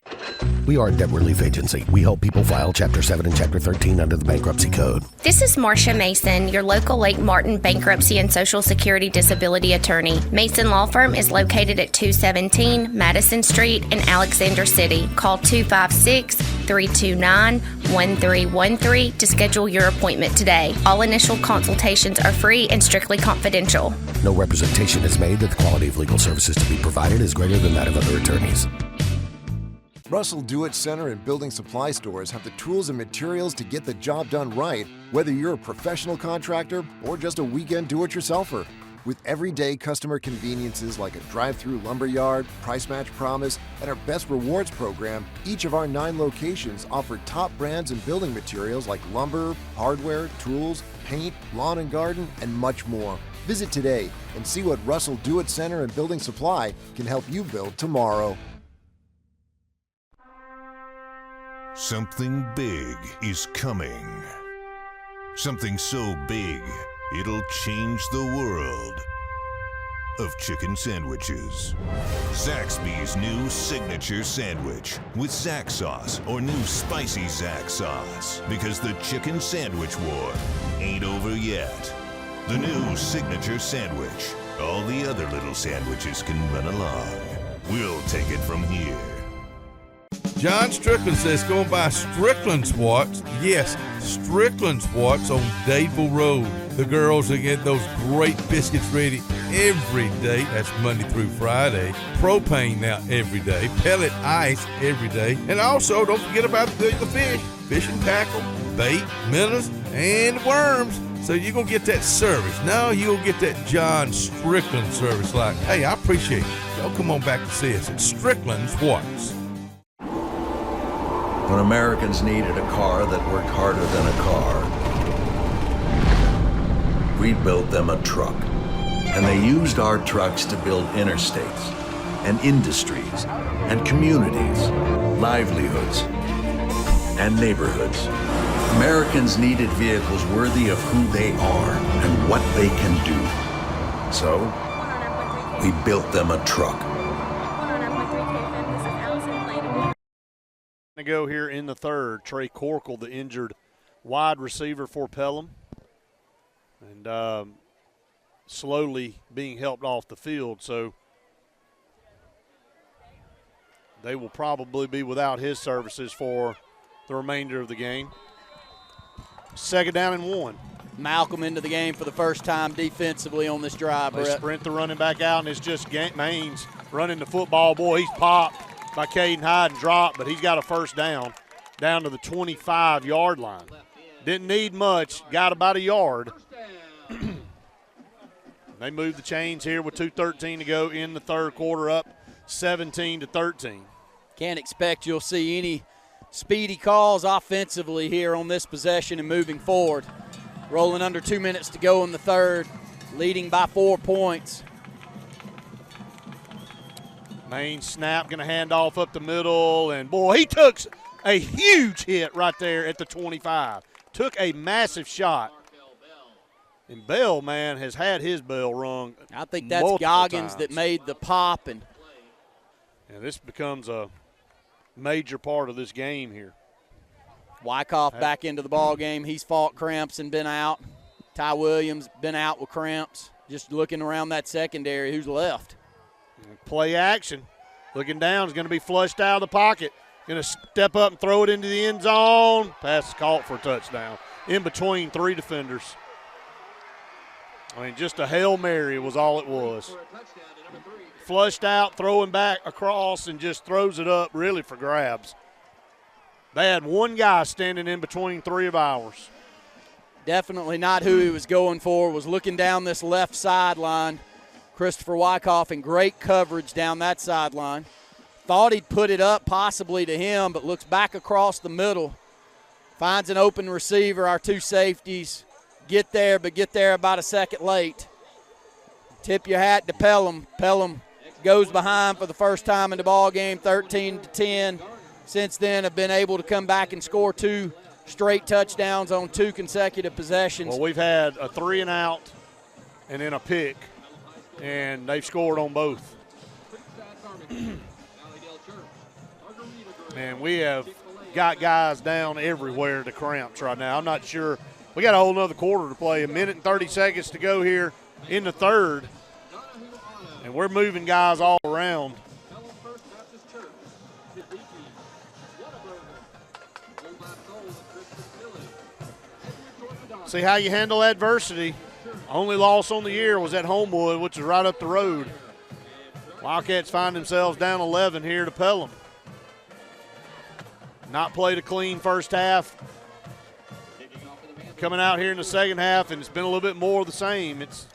We are a debt relief agency. We help people file Chapter 7 and Chapter 13 under the Bankruptcy Code. This is Marcia Mason, your local Lake Martin bankruptcy and Social Security disability attorney. Mason Law Firm is located at 217 Madison Street in Alexander City. Call 256-329-1313 to schedule your appointment today. All initial consultations are free and strictly confidential. No representation is made that the quality of legal services to be provided is greater than that of other attorneys. Russell Do-It Center and building supply stores have the tools and materials to get the job done right, whether you're a professional contractor or just a weekend do-it-yourselfer. With everyday customer conveniences like a drive-through lumberyard, price match promise, and our Best Rewards program, each of our 9 locations offer top brands and building materials like lumber, hardware, tools, paint, lawn and garden, and much more. Visit today and see what Russell Do-It Center and Building Supply can help you build tomorrow. Something big is coming. Something so big, it'll change the world of chicken sandwiches. Zaxby's new signature sandwich with Zax sauce or new spicy Zax sauce, because the chicken sandwich war ain't over yet. The new signature sandwich. All the other little sandwiches can run along. We'll take it from here. John Strickland says go and buy Strickland's Watts. Yes, Strickland's Watts on Dadeville Road. The girls will get those great biscuits ready every day. That's Monday through Friday. Propane now every day. Pellet ice every day. And also, don't forget about the fish. Fish and tackle, bait, minnows, and worms. So you're going to get that service. Now you'll get that John Strickland service like, hey, I appreciate it. Y'all come on back to see us at Strickland's Watts. When Americans needed a car that worked harder than a car, we built them a truck. And they used our trucks to build interstates and industries and communities, livelihoods and neighborhoods. Americans needed vehicles worthy of who they are and what they can do. So, we built them a truck. To go here in the third, Trey Corkle, the injured wide receiver for Pelham, and slowly being helped off the field. So they will probably be without his services for the remainder of the game. 2nd down and 1. Malcolm into the game for the first time defensively on this drive. They sprint the running back out, and it's just Maines running the football. Boy, he's popped by Caden Hyde and dropped, but he's got a first down to the 25-yard line. Didn't need much, got about a yard. They move the chains here with 2:13 to go in the third quarter, up 17-13. Can't expect you'll see any speedy calls offensively here on this possession and moving forward. Rolling under 2 minutes to go in the third, leading by 4 points. Main snap, going to hand off up the middle, and boy, he took a huge hit right there at the 25. Took a massive shot. And Bell, man, has had his bell rung. I think that's Goggins that made the pop. And this becomes a major part of this game here. Wyckoff back into the ball game. He's fought cramps and been out. Ty Williams been out with cramps. Just looking around that secondary, who's left? Play action. Looking down is going to be flushed out of the pocket. Going to step up and throw it into the end zone. Pass is caught for a touchdown. In between 3 defenders. I mean, just a Hail Mary was all it was. Flushed out, throwing back across, and just throws it up really for grabs. They had one guy standing in between 3 of ours. Definitely not who he was going for. Was looking down this left sideline. Christopher Wyckoff in great coverage down that sideline. Thought he'd put it up possibly to him, but looks back across the middle. Finds an open receiver. Our 2 safeties get there, but get there about a second late. Tip your hat to Pelham. Pelham goes behind for the first time in the ball game, 13-10. Since then have been able to come back and score 2 straight touchdowns on 2 consecutive possessions. Well, we've had a 3 and out and then a pick, and they've scored on both. And we have got guys down everywhere to cramps right now. I'm not sure. We got a whole nother quarter to play. 1 minute and 30 seconds to go here in the third. And we're moving guys all around. See how you handle adversity. Only loss on the year was at Homewood, which is right up the road. Wildcats find themselves down 11 here to Pelham. Not played a clean first half. Coming out here in the second half, and it's been a little bit more of the same. It's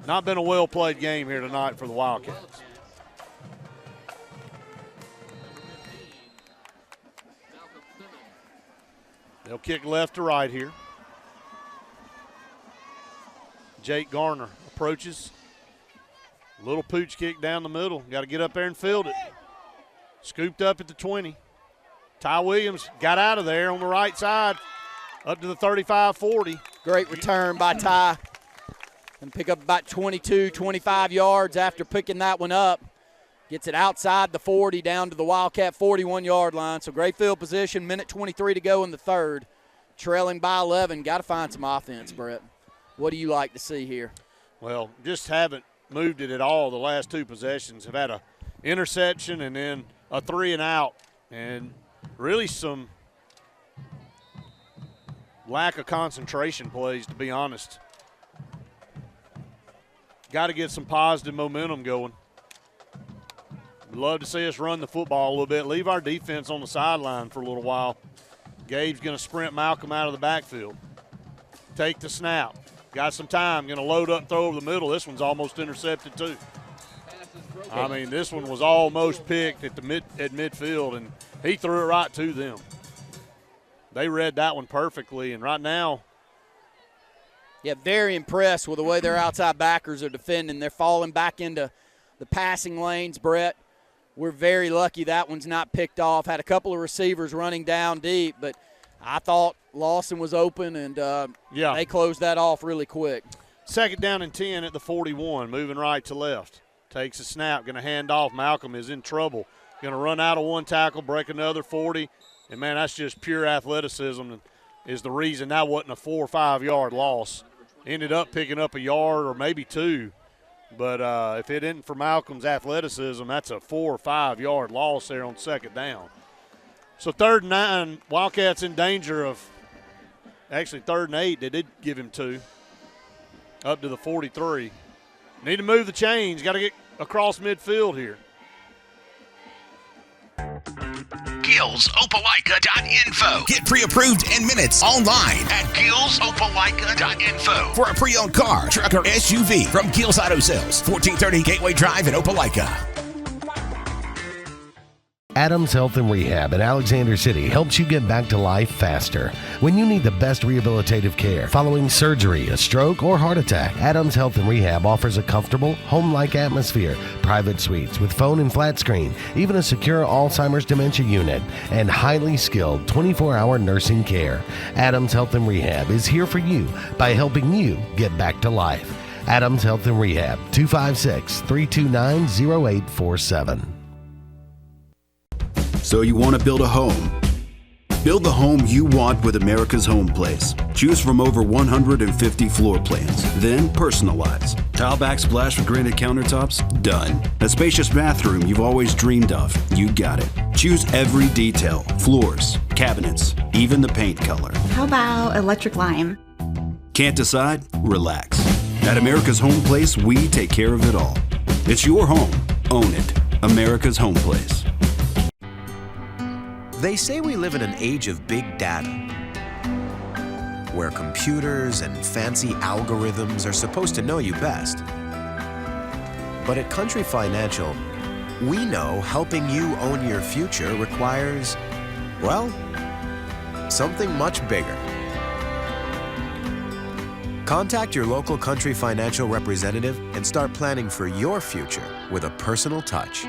not been a well-played game here tonight for the Wildcats. They'll kick left to right here. Jake Garner approaches. Little pooch kick down the middle. Got to get up there and field it. Scooped up at the 20. Ty Williams got out of there on the right side up to the 35-40. Great return by Ty. And pick up about 22, 25 yards after picking that one up. Gets it outside the 40 down to the Wildcat 41-yard line. So great field position, 1:23 to go in the third. Trailing by 11. Got to find some offense, Brett. What do you like to see here? Well, just haven't moved it at all the last 2 possessions. Have had a interception and then a 3 and out. And really some lack of concentration plays, to be honest. Got to get some positive momentum going. We'd love to see us run the football a little bit. Leave our defense on the sideline for a little while. Gabe's going to sprint Malcolm out of the backfield. Take the snap. Got some time. Going to load up, throw over the middle. This one's almost intercepted too. I mean, this one was almost picked at midfield, and he threw it right to them. They read that one perfectly, and right now. Yeah, very impressed with the way their outside backers are defending. They're falling back into the passing lanes, Brett. We're very lucky that one's not picked off. Had a couple of receivers running down deep, but I thought Lawson was open, and they closed that off really quick. 2nd down and 10 at the 41, moving right to left. Takes a snap, going to hand off. Malcolm is in trouble. Going to run out of 1 tackle, break another 40. And, man, that's just pure athleticism and is the reason that wasn't a 4 or 5 yard loss. Ended up picking up a yard or maybe 2. But if it isn't for Malcolm's athleticism, that's a 4 or 5 yard loss there on 2nd down. So 3rd and 9, Wildcats in danger of actually 3rd and 8. They did give him 2 up to the 43. Need to move the chains. Got to get across midfield here. GillsOpelika.info. Get pre-approved in minutes online at GillsOpelika.info for a pre-owned car, truck, or SUV from Gills Auto Sales, 1430 Gateway Drive in Opelika. Adams Health and Rehab in Alexander City helps you get back to life faster. When you need the best rehabilitative care following surgery, a stroke, or heart attack, Adams Health and Rehab offers a comfortable, home-like atmosphere, private suites with phone and flat screen, even a secure Alzheimer's dementia unit, and highly skilled 24-hour nursing care. Adams Health and Rehab is here for you by helping you get back to life. Adams Health and Rehab, 256-329-0847. So you want to build a home, Build the home you want with America's Home Place. Choose from over 150 floor plans. Then personalize. Tile backsplash with granite countertops? Done. A spacious bathroom you've always dreamed of? You got it. Choose every detail. Floors, cabinets, even the paint color. How about electric lime? Can't decide? Relax. At America's Home Place, we take care of it all. It's your home. Own it. America's Home Place. They say we live in an age of big data, where computers and fancy algorithms are supposed to know you best. But at Country Financial, we know helping you own your future requires, well, something much bigger. Contact your local Country Financial representative and start planning for your future with a personal touch.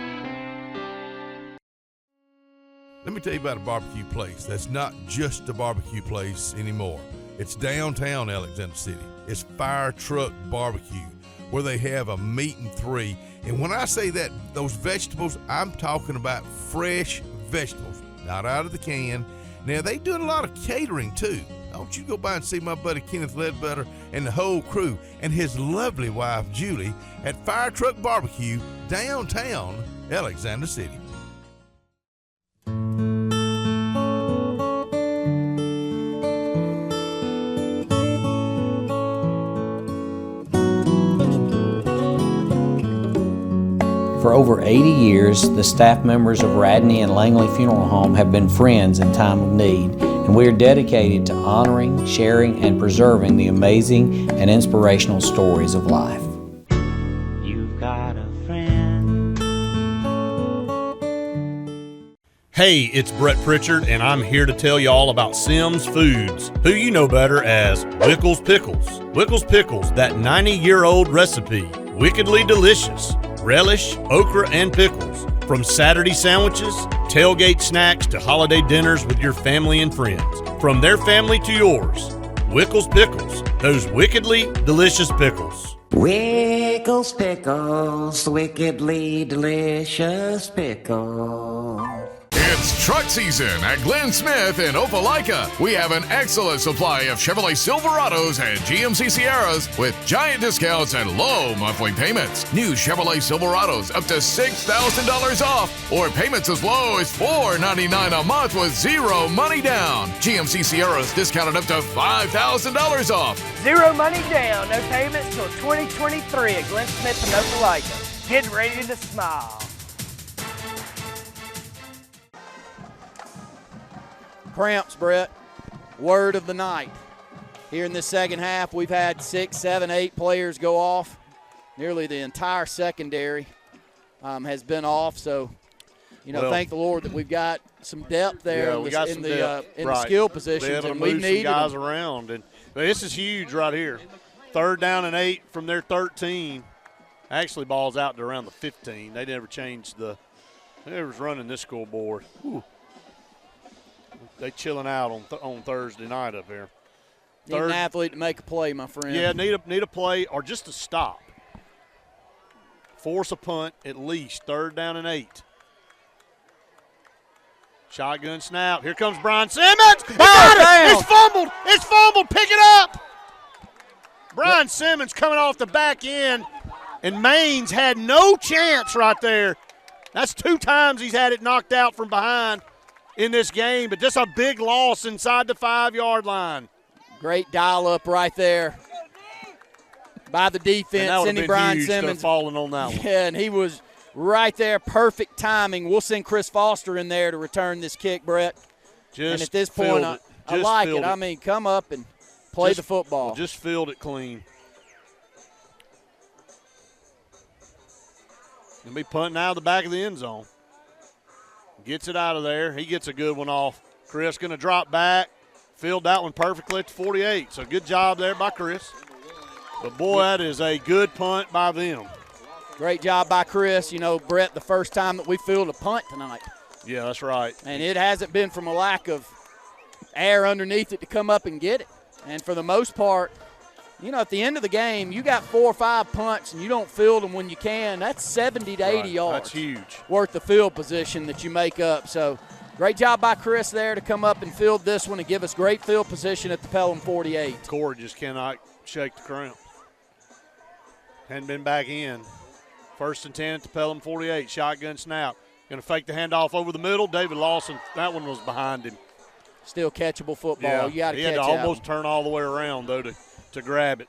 Let me tell you about a barbecue place that's not just a barbecue place anymore. It's downtown Alexander City. It's Fire Truck Barbecue, where they have a meat and three. And when I say that, those vegetables, I'm talking about fresh vegetables, not out of the can. Now, they do a lot of catering, too. Don't you go by and see my buddy Kenneth Ledbetter and the whole crew and his lovely wife, Julie, at Fire Truck Barbecue, downtown Alexander City. For over 80 years, the staff members of Radney and Langley Funeral Home have been friends in time of need, and we are dedicated to honoring, sharing, and preserving the amazing and inspirational stories of life. You've got a friend. Hey, it's Brett Pritchard, and I'm here to tell you all about Sims Foods, who you know better as Wickles Pickles. Wickles Pickles, that 90-year-old recipe, wickedly delicious. Relish, okra, and pickles. From Saturday sandwiches, tailgate snacks, to holiday dinners with your family and friends. From their family to yours. Wickles Pickles, those wickedly delicious pickles. Wickles Pickles, wickedly delicious pickles. It's truck season at Glenn Smith in Opelika. We have an excellent supply of Chevrolet Silverados and GMC Sierras with giant discounts and low monthly payments. New Chevrolet Silverados up to $6,000 off, or payments as low as $499 a month with zero money down. GMC Sierras discounted up to $5,000 off. Zero money down, no payments till 2023 at Glenn Smith in Opelika. Get ready to smile. Cramps, Brett. Word of the night. Here in this second half, we've had 6, 7, 8 players go off. Nearly the entire secondary has been off. So, thank the Lord that we've got some depth there in the skill positions, and we need guys around. And this is huge right here. 3rd down and 8 from their 13. Actually, ball's out to around the 15. They never changed they was running this scoreboard. Whew. They chilling out on Thursday night up here. Need an athlete to make a play, my friend. Yeah, need a play or just a stop. Force a punt at least. 3rd down and 8. Shotgun snap. Here comes Brian Simmons. It's fumbled. It's fumbled. Pick it up. Brian Simmons coming off the back end, and Maines had no chance right there. That's 2 times he's had it knocked out from behind in this game, but just a big loss inside the 5-yard line. Great dial-up right there by the defense. Cindy Brian Simmons falling on that one. Yeah, and he was right there. Perfect timing. We'll send Chris Foster in there to return this kick, Brett. And at this point, I like it. I mean, come up and play the football. Just filled it clean. Going to be punting out of the back of the end zone. Gets it out of there. He gets a good one off. Chris going to drop back. Filled that one perfectly at 48. So good job there by Chris. But, boy, that is a good punt by them. Great job by Chris. Brett, the first time that we filled a punt tonight. Yeah, that's right. And it hasn't been from a lack of air underneath it to come up and get it. And for the most part, at the end of the game, you got 4 or 5 punts and you don't field them when you can. That's 70 to 80 yards. That's huge. Worth the field position that you make up. So Great job by Chris there to come up and field this one and give us great field position at the Pelham 48. Corey just cannot shake the cramp. Hadn't been back in. 1st and 10 at the Pelham 48. Shotgun snap. Going to fake the handoff over the middle. David Lawson, that one was behind him. Still catchable football. Yeah, You got to he catch had to that almost one. turn all the way around, though, to grab it.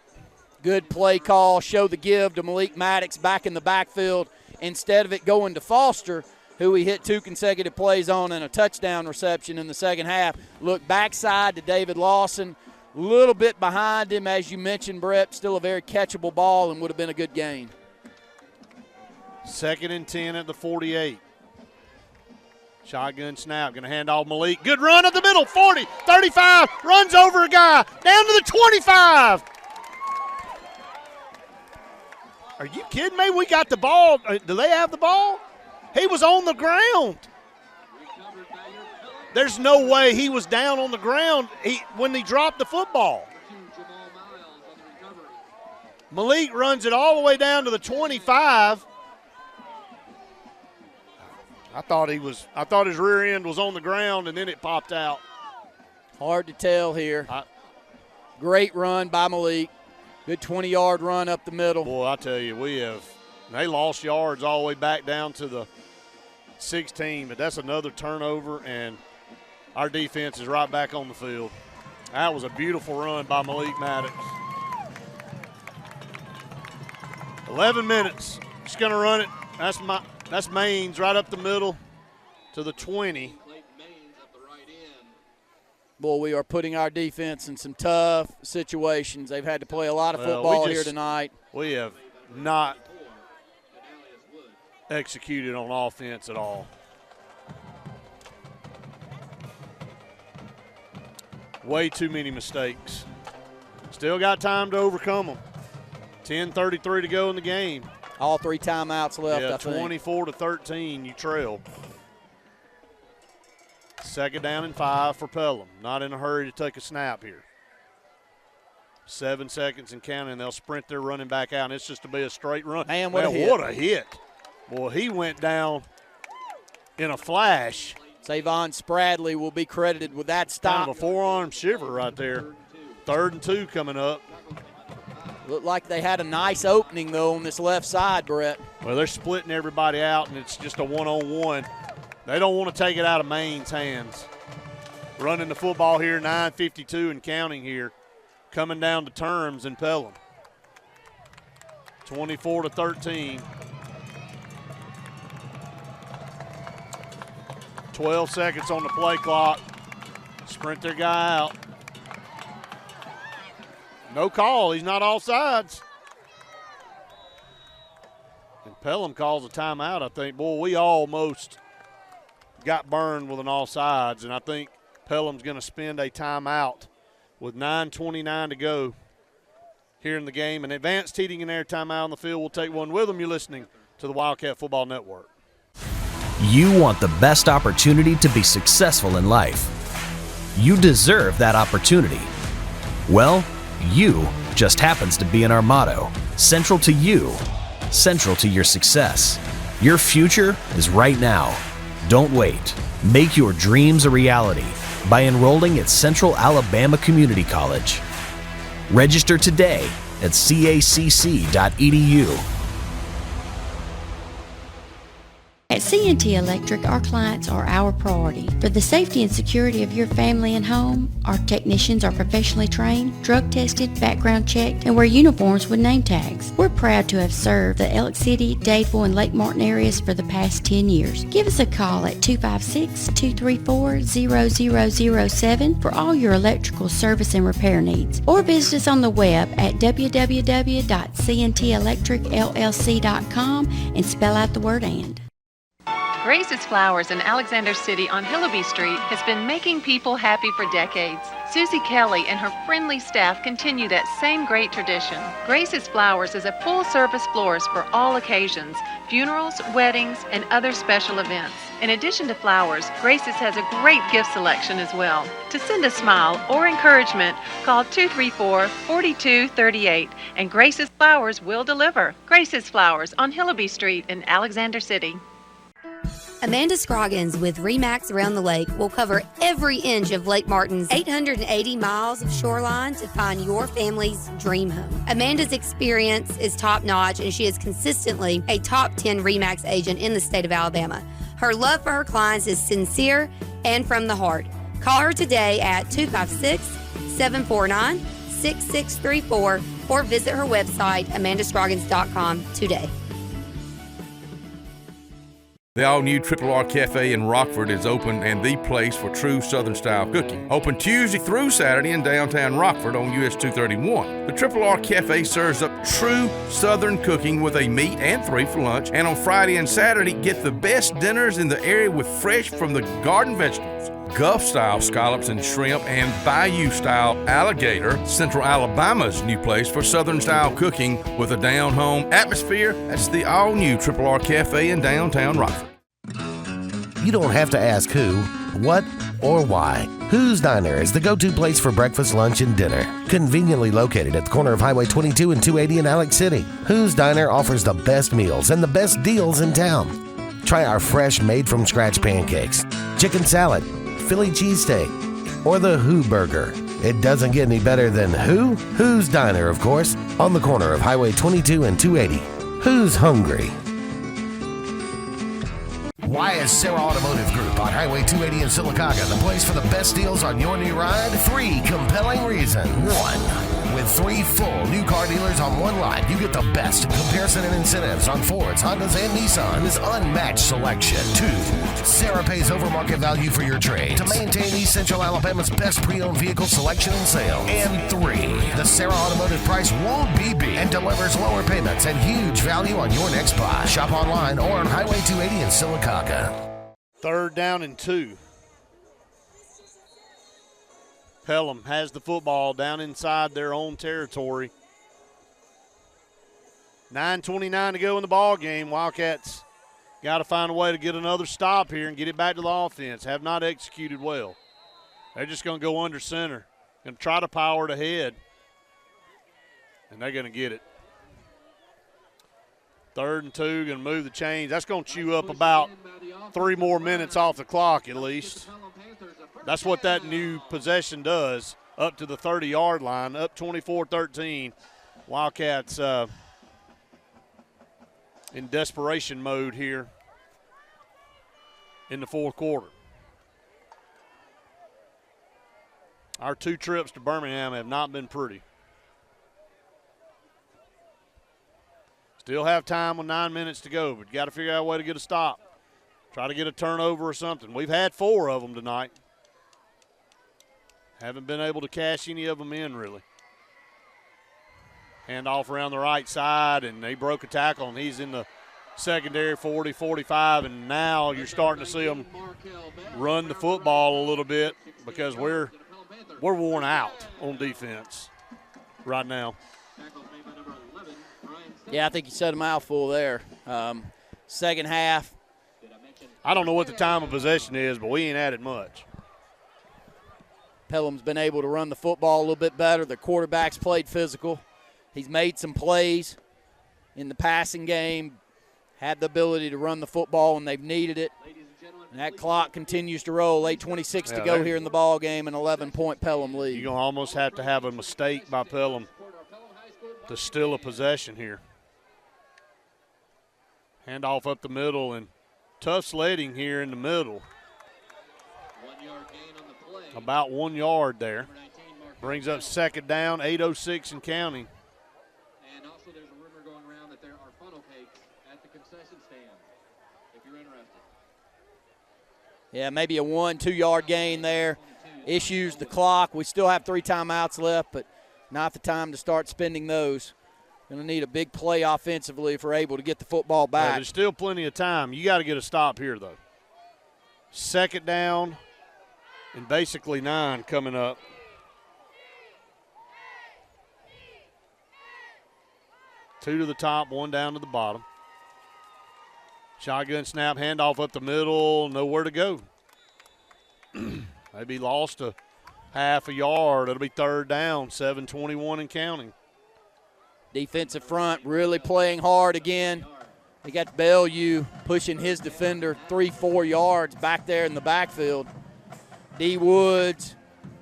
Good play call. Show the give to Malik Maddox back in the backfield. Instead of it going to Foster, who he hit 2 consecutive plays on and a touchdown reception in the second half. Look backside to David Lawson. A little bit behind him, as you mentioned, Brett. Still a very catchable ball and would have been a good gain. 2nd and 10 at the 48. Shotgun snap, going to hand off Malik. Good run up the middle, 40, 35, runs over a guy, down to the 25. Are you kidding me? We got the ball. Do they have the ball? He was on the ground. There's no way he was down on the ground when he dropped the football. Malik runs it all the way down to the 25. I thought his rear end was on the ground, and then it popped out. Hard to tell here. Great run by Malik. Good 20-yard run up the middle. Boy, I tell you, they lost yards all the way back down to the 16, but that's another turnover, and our defense is right back on the field. That was a beautiful run by Malik Maddox. 11 minutes. Just going to run it. That's Maines right up the middle to the 20. Boy, we are putting our defense in some tough situations. They've had to play a lot of football here tonight. We have not executed on offense at all. Way too many mistakes. Still got time to overcome them. 10:33 to go in the game. All 3 timeouts left, I think. 24-13, you trail. 2nd down and 5 for Pelham. Not in a hurry to take a snap here. 7 seconds and counting. They'll sprint their running back out, and it's just to be a straight run. Man, what a hit. What a hit. Boy, he went down in a flash. Savon Spradley will be credited with that stop. Kind of a forearm shiver right there. 3rd and 2 coming up. Looked like they had a nice opening, though, on this left side, Brett. Well, they're splitting everybody out, and it's just a one-on-one. They don't want to take it out of Maine's hands. Running the football here, 9:52 and counting here. Coming down to terms in Pelham. 24-13. 12 seconds on the play clock. Sprint their guy out. No call. He's not offsides. And Pelham calls a timeout, I think. Boy, we almost got burned with an offsides, and I think Pelham's going to spend a timeout with 9:29 to go here in the game. And Advanced Heating and Air timeout on the field. We'll take one with them. You're listening to the Wildcat Football Network. You want the best opportunity to be successful in life. You deserve that opportunity. Well, you just happens to be in our motto, central to you, central to your success. Your future is right now. Don't wait. Make your dreams a reality by enrolling at Central Alabama Community College. Register today at cacc.edu. At C&T Electric, our clients are our priority. For the safety and security of your family and home, our technicians are professionally trained, drug tested, background checked, and wear uniforms with name tags. We're proud to have served the Elk City, Dadeville, and Lake Martin areas for the past 10 years. Give us a call at 256-234-0007 for all your electrical service and repair needs, or visit us on the web at www.cntelectricllc.com and spell out the word "and." Grace's Flowers in Alexander City on Hillaby Street has been making people happy for decades. Susie Kelly and her friendly staff continue that same great tradition. Grace's Flowers is a full-service florist for all occasions, funerals, weddings, and other special events. In addition to flowers, Grace's has a great gift selection as well. To send a smile or encouragement, call 234-4238 and Grace's Flowers will deliver. Grace's Flowers on Hillaby Street in Alexander City. Amanda Scroggins with RE/MAX Around the Lake will cover every inch of Lake Martin's 880 miles of shoreline to find your family's dream home. Amanda's experience is top-notch, and she is consistently a top 10 RE/MAX agent in the state of Alabama. Her love for her clients is sincere and from the heart. Call her today at 256-749-6634 or visit her website, amandascroggins.com today. The all-new Triple R Cafe in Rockford is open and the place for true Southern-style cooking. Open Tuesday through Saturday in downtown Rockford on US 231. The Triple R Cafe serves up true Southern cooking with a meat and 3 for lunch. And on Friday and Saturday, get the best dinners in the area with fresh from the garden vegetables. Gulf-style scallops and shrimp, and Bayou-style alligator. Central Alabama's new place for Southern-style cooking with a down-home atmosphere. That's the all-new Triple R Cafe in downtown Rockford. You don't have to ask who, what, or why. Who's Diner is the go-to place for breakfast, lunch, and dinner. Conveniently located at the corner of Highway 22 and 280 in Alex City. Who's Diner offers the best meals and the best deals in town. Try our fresh, made-from-scratch pancakes, chicken salad, Philly cheesesteak, or the Who Burger. It doesn't get any better than who? Who's Diner, of course, on the corner of Highway 22 and 280. Who's hungry? Why is Sarah Automotive Group on Highway 280 in Sylacauga the place for the best deals on your new ride? 3 compelling reasons. 1. With 3 full new car dealers on one lot, you get the best comparison and incentives on Fords, Hondas, and Nissans. Unmatched selection. 2. Sarah pays over market value for your trade to maintain East Central Alabama's best pre-owned vehicle selection and sale. And 3. The Sarah Automotive price won't be beat and delivers lower payments and huge value on your next buy. Shop online or on Highway 280 in Sylacauga. 3rd down and 2. Pelham has the football down inside their own territory. 9:29 to go in the ball game. Wildcats got to find a way to get another stop here and get it back to the offense. Have not executed well. They're just going to go under center and try to power it ahead, and they're going to get it. 3rd and 2, going to move the chains. That's going to chew up about 3 more minutes off the clock at least. That's what that new possession does, up to the 30-yard line, up 24-13. Wildcats in desperation mode here in the 4th quarter. Our 2 trips to Birmingham have not been pretty. Still have time with 9 minutes to go, but got to figure out a way to get a stop. Try to get a turnover or something. We've had 4 of them tonight. Haven't been able to cash any of them in, really. Handoff around the right side, and they broke a tackle, and he's in the secondary 40, 45, and now you're starting to see them run the football a little bit because we're worn out on defense right now. Yeah, I think you said a mouthful there. Second half. I don't know what the time of possession is, but we ain't added much. Pelham's been able to run the football a little bit better. The quarterback's played physical. He's made some plays in the passing game, had the ability to run the football when they've needed it. And that clock continues to roll. 8:26 to go here in the ball game, an 11-point Pelham lead. You're going to almost have to have a mistake by Pelham to steal a possession here. Handoff up the middle, and tough sledding here in the middle. About 1 yard there. Brings up 2nd down, 8:06 and counting. And also there's a rumor going around that there are funnel cakes at the concession stand, if you're interested. Yeah, maybe a 1-2 yard gain there. Issues the clock. We still have 3 timeouts left, but not the time to start spending those. Going to need a big play offensively if we're able to get the football back. There's still plenty of time. You got to get a stop here, though. 2nd down and basically 9 coming up. Two to the top, 1 down to the bottom. Shotgun snap, handoff up the middle, nowhere to go. Maybe lost a half a yard. It'll be 3rd down, 7:21 and counting. Defensive front really playing hard again. He got Bellevue pushing his defender 3-4 yards back there in the backfield. D. Woods,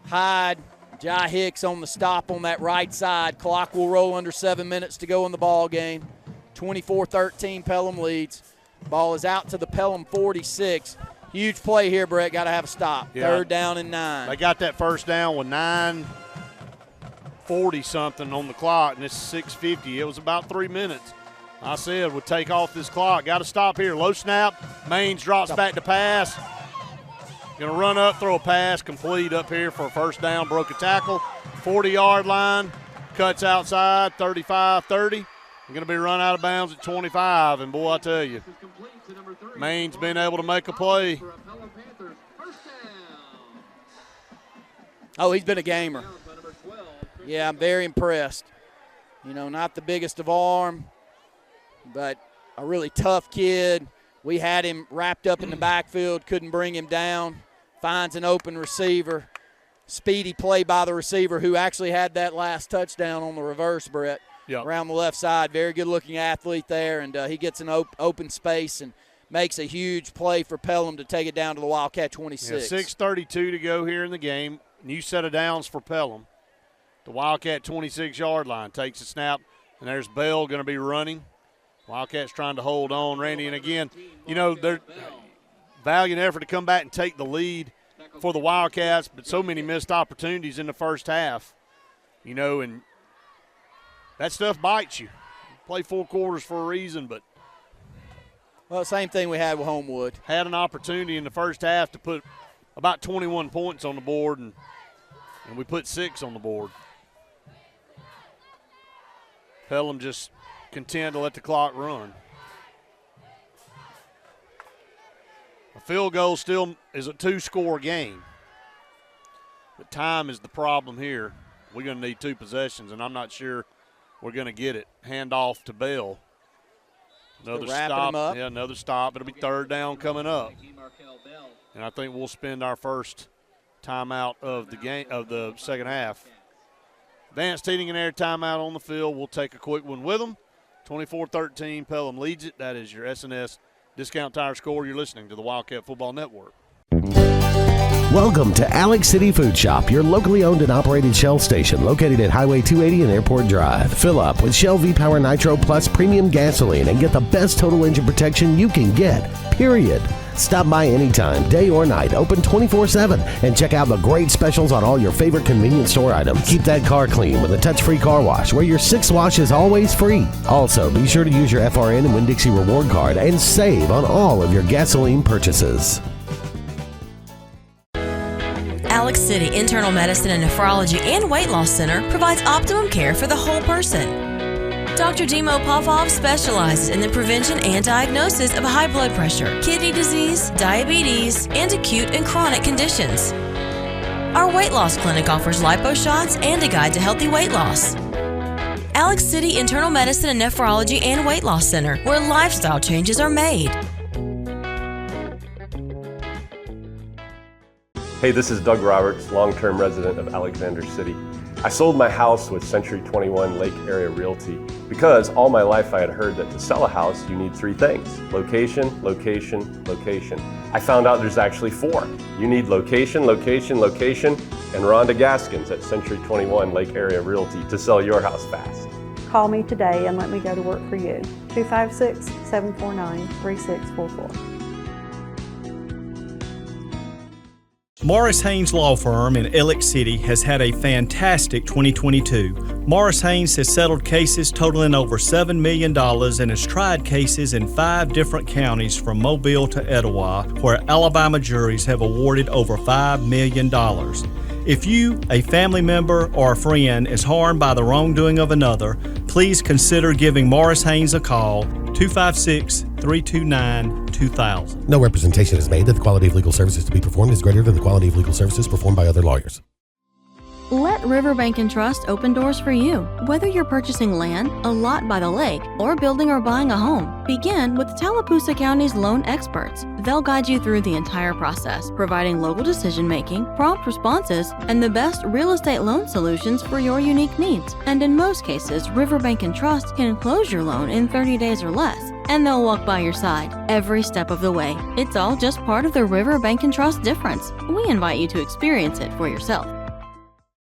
Hyde, Jai Hicks on the stop on that right side. Clock will roll under 7 minutes to go in the ball game. 24-13, Pelham leads. Ball is out to the Pelham 46. Huge play here, Brett. Got to have a stop. Yeah. 3rd down and 9. They got that first down with 9:40-something on the clock, and it's 6:50. It was about 3 minutes. I said, we'll take off this clock. Got to stop here. Low snap. Maines drops back to pass. Going to run up, throw a pass, complete up here for a first down. Broke a tackle. 40-yard line. Cuts outside, 35-30. Going to be run out of bounds at 25. And, boy, I tell you, Maines been able to make a play. Oh, he's been a gamer. Yeah, I'm very impressed. You know, not the biggest of arm, but a really tough kid. We had him wrapped up in the backfield, couldn't bring him down. Finds an open receiver. Speedy play by the receiver who actually had that last touchdown on the reverse, Brett. Yep. Around the left side. Very good-looking athlete there, and he gets an open space and makes a huge play for Pelham to take it down to the Wildcat 26. Yeah, 6:32 to go here in the game. New set of downs for Pelham. The Wildcat 26-yard line takes a snap, and there's Bell going to be running. Wildcats trying to hold on, Randy. And again, you know, they're valiant effort to come back and take the lead for the Wildcats, but so many missed opportunities in the first half. You know, and that stuff bites you. Play 4 quarters for a reason, but. Well, same thing we had with Homewood. Had an opportunity in the first half to put about 21 points on the board, and we put 6 on the board. Pelham just content to let the clock run. A field goal still is a 2-score game. But time is the problem here. We're going to need 2 possessions, and I'm not sure we're going to get it. Hand off to Bell. Another stop. Yeah, another stop. It'll be 3rd down coming up. And I think we'll spend our first timeout of the game of the second half. Advanced Heating and Air timeout on the field. We'll take a quick one with them. 24-13, Pelham leads it. That is your SNS Discount Tire score. You're listening to the Wildcat Football Network. Welcome to Alex City Food Shop, your locally owned and operated Shell station located at Highway 280 and Airport Drive. Fill up with Shell V-Power Nitro Plus premium gasoline and get the best total engine protection you can get, period. Stop by anytime, day or night, open 24/7, and check out the great specials on all your favorite convenience store items. Keep that car clean with a touch-free car wash where your 6 wash is always free. Also, be sure to use your FRN and Winn-Dixie reward card and save on all of your gasoline purchases. Alex City Internal Medicine and Nephrology and Weight Loss Center provides optimum care for the whole person. Dr. Dimo Popov specializes in the prevention and diagnosis of high blood pressure, kidney disease, diabetes, and acute and chronic conditions. Our weight loss clinic offers lipo shots and a guide to healthy weight loss. Alex City Internal Medicine and Nephrology and Weight Loss Center, where lifestyle changes are made. Hey, this is Doug Roberts, long-term resident of Alexander City. I sold my house with Century 21 Lake Area Realty because all my life I had heard that to sell a house, you need 3 things: location, location, location. I found out there's actually 4. You need location, location, location, and Rhonda Gaskins at Century 21 Lake Area Realty to sell your house fast. Call me today and let me go to work for you. 256-749-3644. Morris Haynes Law Firm in Ellick City has had a fantastic 2022. Morris Haynes has settled cases totaling over $7 million and has tried cases in 5 different counties from Mobile to Etowah, where Alabama juries have awarded over $5 million. If you, a family member, or a friend is harmed by the wrongdoing of another, please consider giving Morris Haynes a call, 256-329-2000. No representation is made that the quality of legal services to be performed is greater than the quality of legal services performed by other lawyers. Let Riverbank and Trust open doors for you. Whether you're purchasing land, a lot by the lake, or building or buying a home, begin with Tallapoosa County's loan experts. They'll guide you through the entire process, providing local decision-making, prompt responses, and the best real estate loan solutions for your unique needs. And in most cases, Riverbank and Trust can close your loan in 30 days or less. and they'll walk by your side every step of the way. It's all just part of the River Bank and Trust difference. We invite you to experience it for yourself.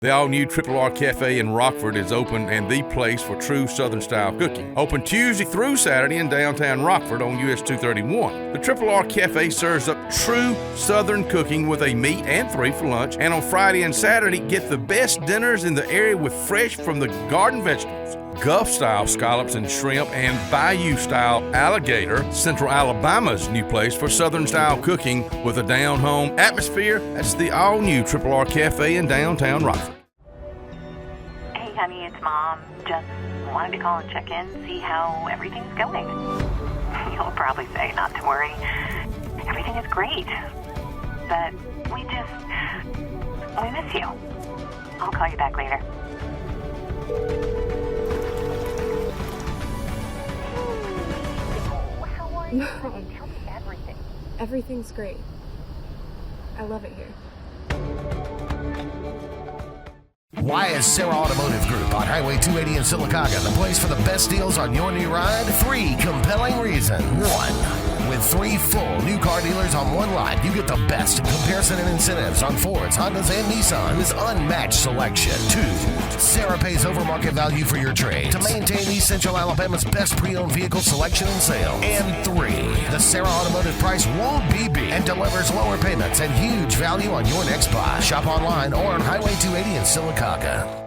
The all-new Triple R Cafe in Rockford is open and the place for true Southern-style cooking. Open Tuesday through Saturday in downtown Rockford on US 231. The Triple R Cafe serves up true Southern cooking with a meat and 3 for lunch. And on Friday and Saturday, get the best dinners in the area with fresh from the garden vegetables. Gulf-style scallops and shrimp and Bayou-style alligator. Central Alabama's new place for Southern-style cooking with a down-home atmosphere. That's the all-new Triple R Cafe in downtown Rockford. Hey, honey, it's Mom. Just wanted to call and check in, see how everything's going. You'll probably say not to worry. Everything is great. But we miss you. I'll call you back later. Tell me everything. Everything's great. I love it here. Why is Sarah Automotive Group on Highway 280 in Sylacauga the place for the best deals on your new ride? 3 compelling reasons. 1. With 3 full new car dealers on one lot, you get the best in comparison and incentives on Fords, Hondas, and Nissans. Unmatched selection. 2. Sarah pays over market value for your trade to maintain East Central Alabama's best pre-owned vehicle selection and sale. And 3. The Sarah Automotive price won't be beat and delivers lower payments and huge value on your next buy. Shop online or on Highway 280 in Sylacauga.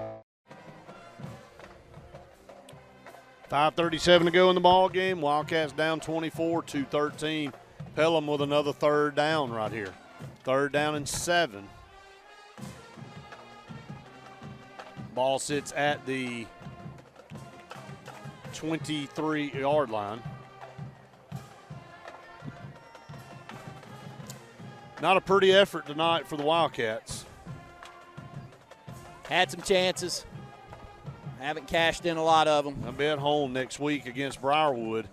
5:37 to go in the ball game. Wildcats down 24-13. Pelham with another third down right here. 3rd down and 7. Ball sits at the 23-yard line. Not a pretty effort tonight for the Wildcats. Had some chances. Haven't cashed in a lot of them. I'll be at home next week against Briarwood,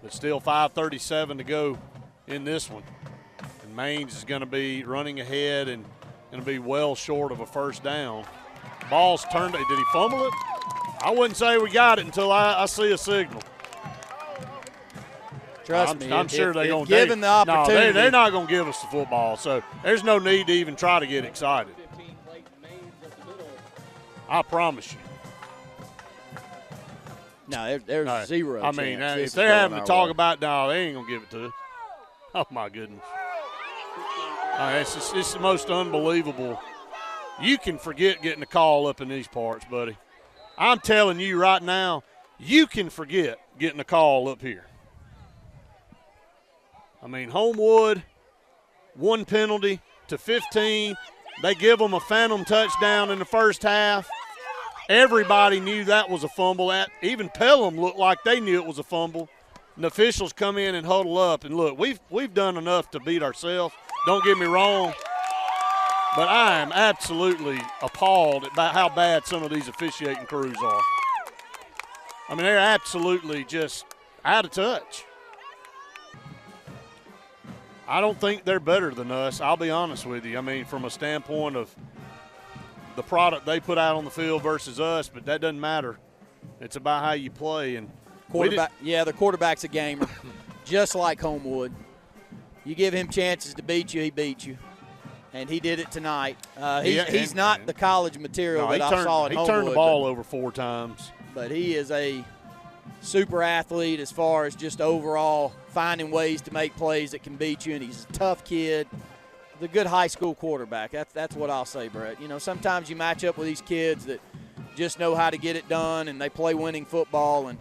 but still 5:37 to go in this one. And Maines is going to be running ahead and going to be well short of a first down. Ball's turned. Did he fumble it? I wouldn't say we got it until I see a signal. Trust me. I'm sure they're going to. Given the opportunity. No, they're not going to give us the football, so there's no need to even try to get excited. I promise you. No, there's zero I mean, chance. if they're having to talk about, no, they ain't going to give it to us. Oh, my goodness. It's the most unbelievable. You can forget getting a call up in these parts, buddy. I'm telling you right now, you can forget getting a call up here. I mean, Homewood, 1 penalty to 15. They give them a phantom touchdown in the first half. Everybody knew that was a fumble. Even Pelham looked like they knew it was a fumble. And the officials come in and huddle up. And look, we've done enough to beat ourselves. Don't get me wrong. But I am absolutely appalled about how bad some of these officiating crews are. I mean, they're absolutely just out of touch. I don't think they're better than us, I'll be honest with you. I mean, from a standpoint of the product they put out on the field versus us, but that doesn't matter. It's about how you play. And the quarterback's a gamer, just like Homewood. You give him chances to beat you, he beats you. And he did it tonight. He's not the college material that I saw at Homewood. He turned the ball over 4 times. But he is a super athlete as far as just overall finding ways to make plays that can beat you, and he's a tough kid. The good high school quarterback. That's what I'll say, Brett. You know, sometimes you match up with these kids that just know how to get it done, and they play winning football, and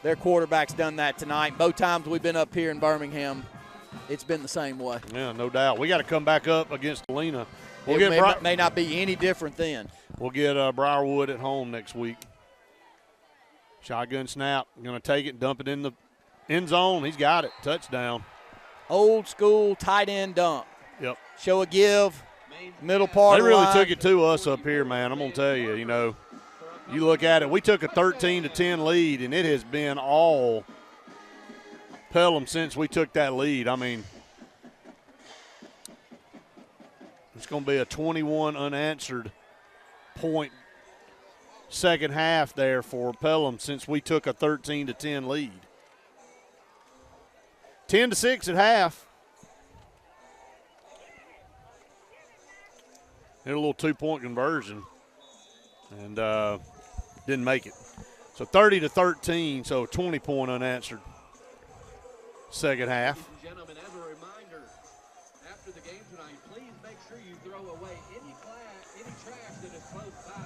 their quarterback's done that tonight. Both times we've been up here in Birmingham, it's been the same way. Yeah, no doubt. We got to come back up against Galena. It may not be any different then. We'll get Briarwood at home next week. Shotgun snap. Going to take it and dump it in the end zone. He's got it. Touchdown. Old school tight end dump. Yep. Show a give, middle part They of the really line. took it to us up here, man. I'm going to tell you, you know, you look at it. We took a 13-10 lead, and it has been all Pelham since we took that lead. I mean, it's going to be a 21 unanswered point second half there for Pelham since we took a 13-10 lead. 10-6 at half. Hit a little 2-point conversion and didn't make it. So 30-13, so 20-point unanswered second half. Ladies and gentlemen, as a reminder, after the game tonight, please make sure you throw away any trash that is close by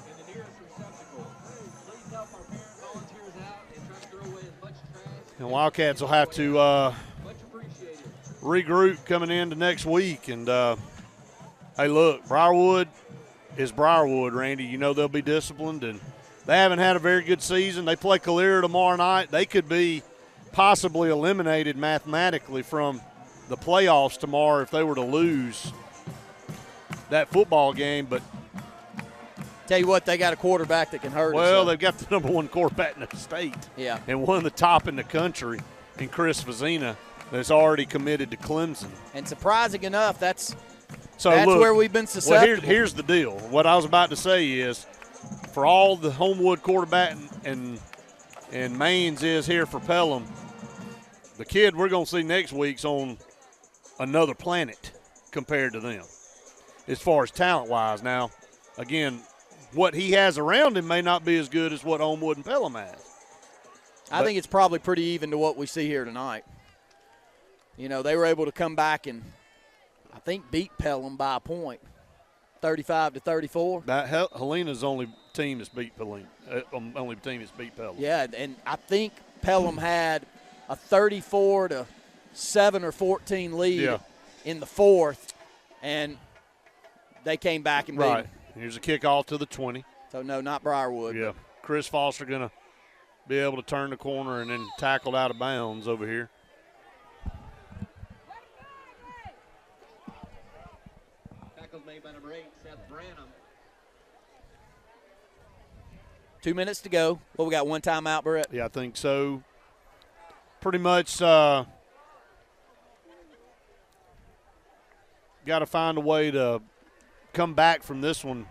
in the nearest receptacle. Please help our parent volunteers out and try to throw away as much trash. And Wildcats will have to regroup coming into next week. And, hey, look, Briarwood is Briarwood, Randy. You know they'll be disciplined, and they haven't had a very good season. They play Calera tomorrow night. They could be possibly eliminated mathematically from the playoffs tomorrow if they were to lose that football game. But tell you what, they got a quarterback that can hurt us. Well, they've got the number one quarterback in the state. Yeah. And one of the top in the country in Chris Vazina that's already committed to Clemson. And surprising enough, that's look, where we've been susceptible. Well, here's the deal. What I was about to say is, for all the Homewood quarterback and Maines is here for Pelham, the kid we're going to see next week's on another planet compared to them as far as talent-wise. Now, again, what he has around him may not be as good as what Homewood and Pelham has. I think it's probably pretty even to what we see here tonight. You know, they were able to come back and, I think, beat Pelham by a point, 35-34. Helena's only team that's beat Pelham. Only team that's beat Pelham. Yeah, and I think Pelham had a 34-7 or 14 lead in the fourth, and they came back and beat them. Here's a kickoff to the 20. So, no, not Briarwood. Yeah. Chris Foster going to be able to turn the corner and then tackled out of bounds over here. Tackles made by number 8, Seth Branham. 2 minutes to go. Well, we got one timeout, Brett? Yeah, I think so. Pretty much got to find a way to come back from this one.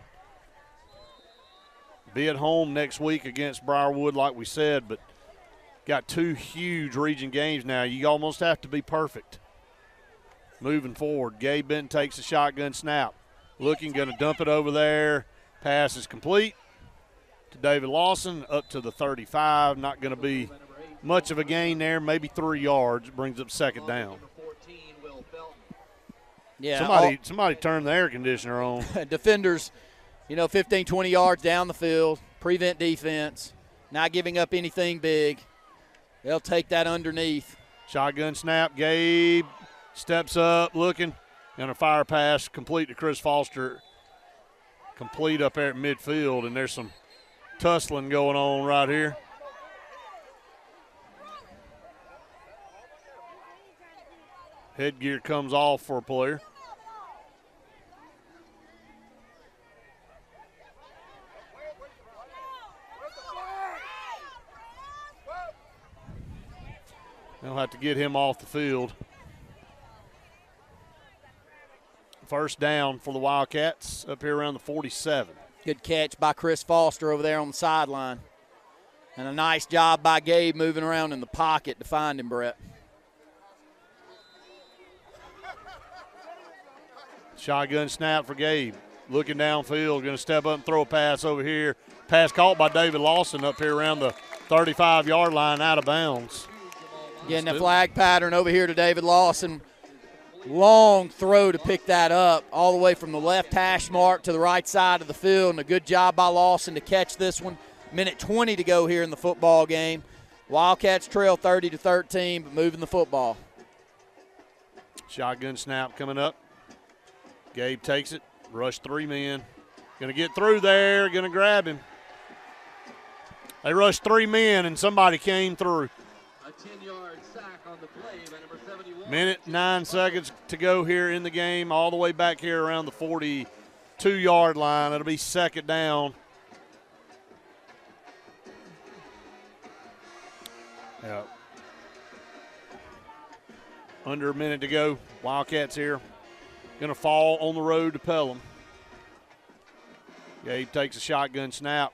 Be at home next week against Briarwood, like we said, but got two huge region games now. You almost have to be perfect moving forward. Gabe Benton takes a shotgun snap. Looking, going to dump it over there. Pass is complete to David Lawson up to the 35. Not going to be much of a gain there, maybe 3 yards. Brings up second down. Yeah, somebody turned the air conditioner on. Defenders, 15, 20 yards down the field, prevent defense, not giving up anything big. They'll take that underneath. Shotgun snap. Gabe steps up, looking, and a fire pass complete to Chris Foster. Complete up there at midfield, and there's some tussling going on right here. Headgear comes off for a player. They'll have to get him off the field. First down for the Wildcats up here around the 47. Good catch by Chris Foster over there on the sideline. And a nice job by Gabe moving around in the pocket to find him, Brett. Shotgun snap for Gabe. Looking downfield, going to step up and throw a pass over here. Pass caught by David Lawson up here around the 35-yard line, out of bounds. Getting the flag pattern over here to David Lawson. Long throw to pick that up all the way from the left hash mark to the right side of the field, and a good job by Lawson to catch this one. Minute 20 to go here in the football game. Wildcats trail 30-13, but moving the football. Shotgun snap coming up. Gabe takes it, rush 3 men. Going to get through there, going to grab him. They rushed 3 men, and somebody came through. A 10-yard sack on the play by number 71. Minute 9 seconds to go here in the game, all the way back here around the 42-yard line. It'll be second down. Yeah. Under a minute to go. Wildcats here. Going to fall on the road to Pelham. Gabe takes a shotgun snap.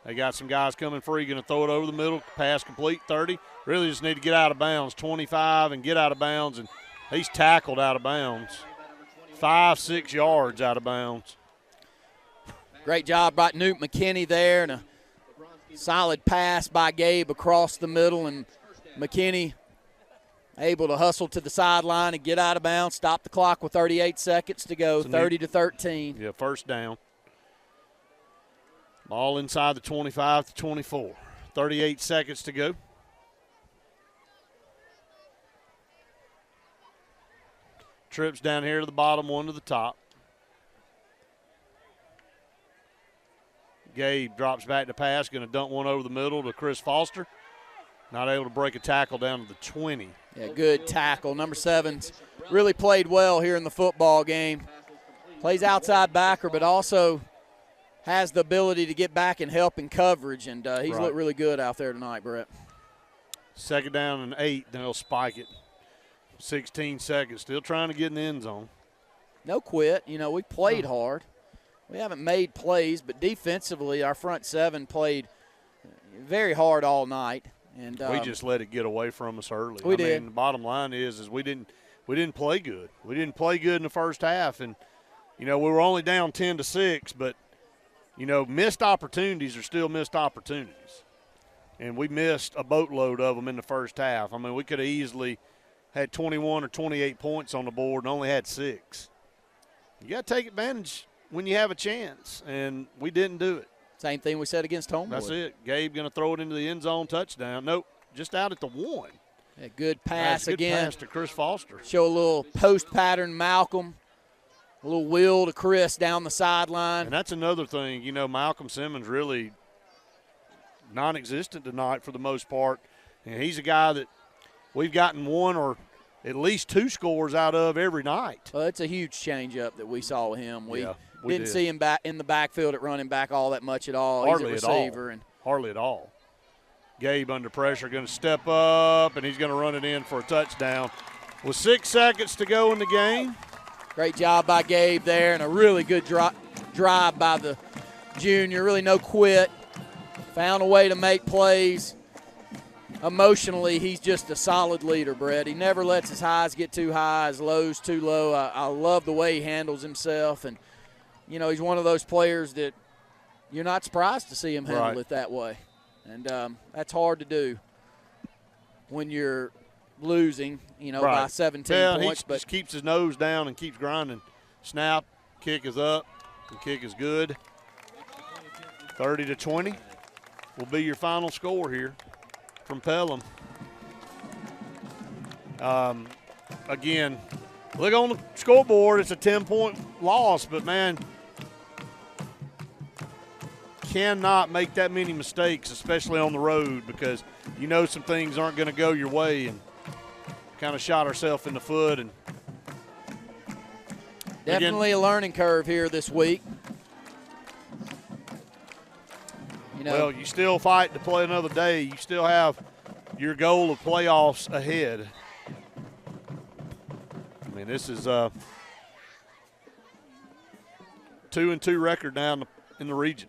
They got some guys coming free. Going to throw it over the middle. Pass complete, 30. really just need to get out of bounds. 25 and get out of bounds, and he's tackled out of bounds. 5-6 yards out of bounds. Great job by Newt McKinney there, and a solid pass by Gabe across the middle, and McKinney able to hustle to the sideline and get out of bounds, stop the clock with 38 seconds to go, 30-13. Yeah, first down. Ball inside the 25 to 24. 38 seconds to go. Trips down here to the bottom, one to the top. Gabe drops back to pass, going to dump one over the middle to Chris Foster. Not able to break a tackle down to the 20. Yeah, good tackle. Number 7's really played well here in the football game. Plays outside backer, but also has the ability to get back and help in coverage, and he's looked really good out there tonight, Brett. Second down and 8, then he'll spike it. 16 seconds, still trying to get in the end zone. No quit. You know, we played hard. We haven't made plays, but defensively our front 7 played very hard all night. And we just let it get away from us early. We did. I mean, the bottom line is we didn't play good. We didn't play good in the first half, and you know we were only down 10-6. But you know, missed opportunities are still missed opportunities, and we missed a boatload of them in the first half. I mean, we could have easily had 21 or 28 points on the board and only had 6. You got to take advantage when you have a chance, and we didn't do it. Same thing we said against Homewood. That's it. Gabe going to throw it into the end zone, touchdown. Nope, just out at the 1. A good pass again. Good pass to Chris Foster. Show a little post pattern, Malcolm. A little wheel to Chris down the sideline. And that's another thing. You know, Malcolm Simmons really non-existent tonight for the most part. And he's a guy that we've gotten 1 or at least 2 scores out of every night. Well, it's a huge changeup that we saw with him. We didn't did. see him back in the backfield at running back all that much at all. Hardly he's a receiver. And hardly at all. Gabe under pressure, going to step up, and he's going to run it in for a touchdown. With 6 seconds to go in the game. Great job by Gabe there, and a really good drive by the junior. Really no quit. Found a way to make plays. Emotionally, he's just a solid leader, Brett. He never lets his highs get too high, his lows too low. I love the way he handles himself, and you know, he's one of those players that you're not surprised to see him handle it that way. And that's hard to do when you're losing, you know, by 17 points. He just keeps his nose down and keeps grinding. Snap, kick is up, and kick is good. 30-20 will be your final score here from Pelham. Again, look on the scoreboard, it's a 10-point loss, but, man, cannot make that many mistakes, especially on the road, because you know some things aren't going to go your way, and kind of shot ourselves in the foot. And definitely a learning curve here this week. You know, well, you still fight to play another day. You still have your goal of playoffs ahead. I mean, this is a 2-2 record now in the region.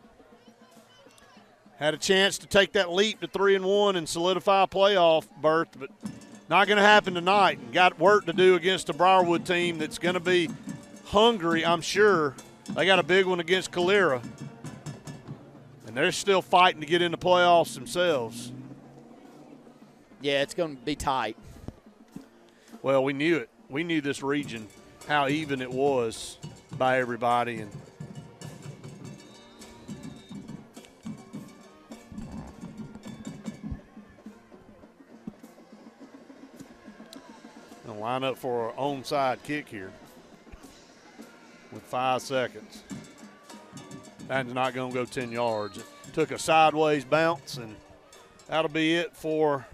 Had a chance to take that leap to 3-1 and solidify a playoff berth, but not going to happen tonight. Got work to do against a Briarwood team that's going to be hungry, I'm sure. They got a big one against Calera, and they're still fighting to get into playoffs themselves. Yeah, it's going to be tight. Well, we knew it. We knew this region, how even it was by everybody, and line up for an onside kick here with 5 seconds. That's not going to go 10 yards. It took a sideways bounce, and that'll be it for,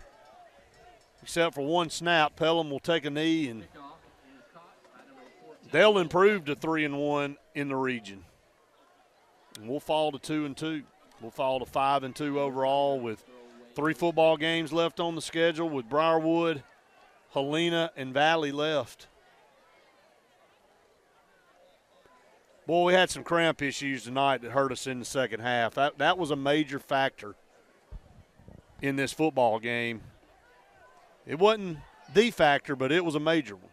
except for one snap. Pelham will take a knee, and they'll improve to 3-1 in the region. And we'll fall to 2-2. We'll fall to 5-2 overall with 3 football games left on the schedule with Briarwood, Helena, and Valley left. Boy, we had some cramp issues tonight that hurt us in the second half. That was a major factor in this football game. It wasn't the factor, but it was a major one.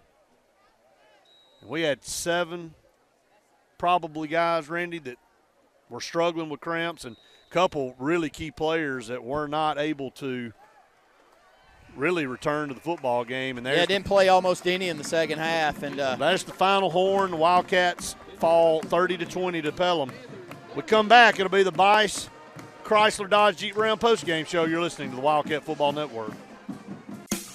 And we had 7 probably guys, Randy, that were struggling with cramps, and a couple really key players that were not able to really return to the football game. And didn't play almost any in the second half. And that's the final horn. The Wildcats fall 30-20 to Pelham. We come back, it'll be the Bice Chrysler Dodge Jeep Ram postgame show. You're listening to the Wildcat Football Network.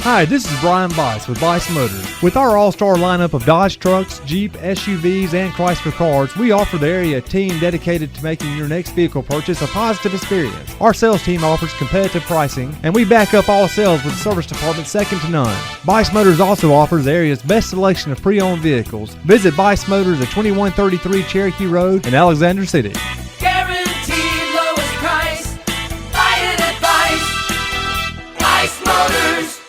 Hi, this is Brian Bice with Bice Motors. With our all-star lineup of Dodge trucks, Jeep, SUVs, and Chrysler cars, we offer the area a team dedicated to making your next vehicle purchase a positive experience. Our sales team offers competitive pricing, and we back up all sales with a service department second to none. Bice Motors also offers the area's best selection of pre-owned vehicles. Visit Bice Motors at 2133 Cherokee Road in Alexander City. Guaranteed lowest price. Buy it at Bice Motors.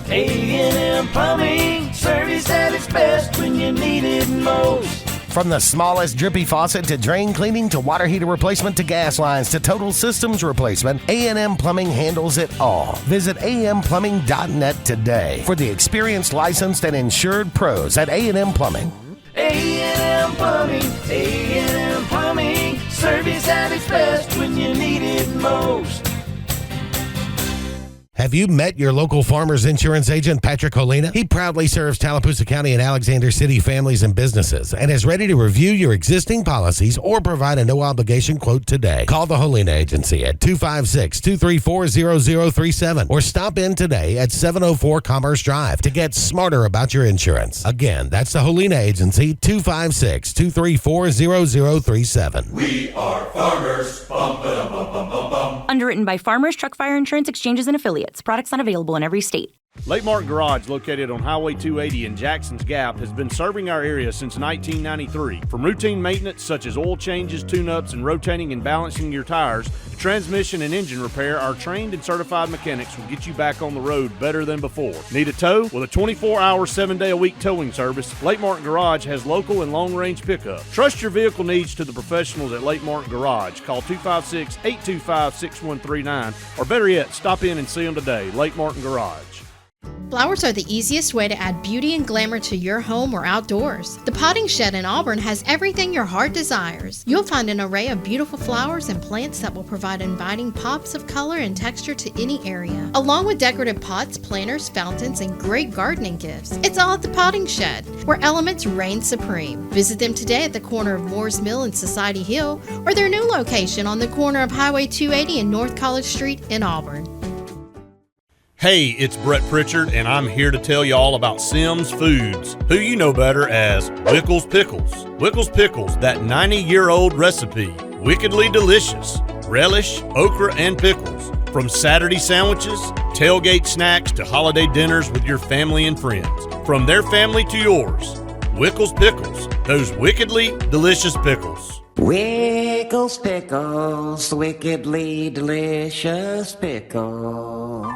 A&M Plumbing, service at its best when you need it most. From the smallest drippy faucet to drain cleaning to water heater replacement to gas lines to total systems replacement, A&M Plumbing handles it all. Visit amplumbing.net today for the experienced, licensed, and insured pros at A&M Plumbing. A&M Plumbing, service at its best when you need it most. Have you met your local Farmers Insurance agent, Patrick Holina? He proudly serves Tallapoosa County and Alexander City families and businesses and is ready to review your existing policies or provide a no-obligation quote today. Call the Holina Agency at 256-234-0037 or stop in today at 704 Commerce Drive to get smarter about your insurance. Again, that's the Holina Agency, 256-234-0037. We are farmers. Bum, ba-dum, bum, bum, bum, bum. Underwritten by Farmers Truck Fire Insurance Exchanges and Affiliates. Products not available in every state. Lake Martin Garage, located on Highway 280 in Jackson's Gap, has been serving our area since 1993. From routine maintenance such as oil changes, tune-ups, and rotating and balancing your tires, to transmission and engine repair, our trained and certified mechanics will get you back on the road better than before. Need a tow? With a 24-hour, 7-day-a-week towing service, Lake Martin Garage has local and long-range pickup. Trust your vehicle needs to the professionals at Lake Martin Garage. Call 256-825-6139, or better yet, stop in and see them today. Lake Martin Garage. Flowers are the easiest way to add beauty and glamour to your home or outdoors. The Potting Shed in Auburn has everything your heart desires. You'll find an array of beautiful flowers and plants that will provide inviting pops of color and texture to any area, along with decorative pots, planters, fountains, and great gardening gifts. It's all at the Potting Shed, where elements reign supreme. Visit them today at the corner of Moore's Mill and Society Hill, or their new location on the corner of Highway 280 and North College Street in Auburn. Hey, it's Brett Pritchard, and I'm here to tell you all about Sims Foods, who you know better as Wickles Pickles. Wickles Pickles, that 90-year-old recipe, wickedly delicious. Relish, okra, and pickles. From Saturday sandwiches, tailgate snacks, to holiday dinners with your family and friends. From their family to yours, Wickles Pickles, those wickedly delicious pickles. Wickles Pickles, wickedly delicious pickles.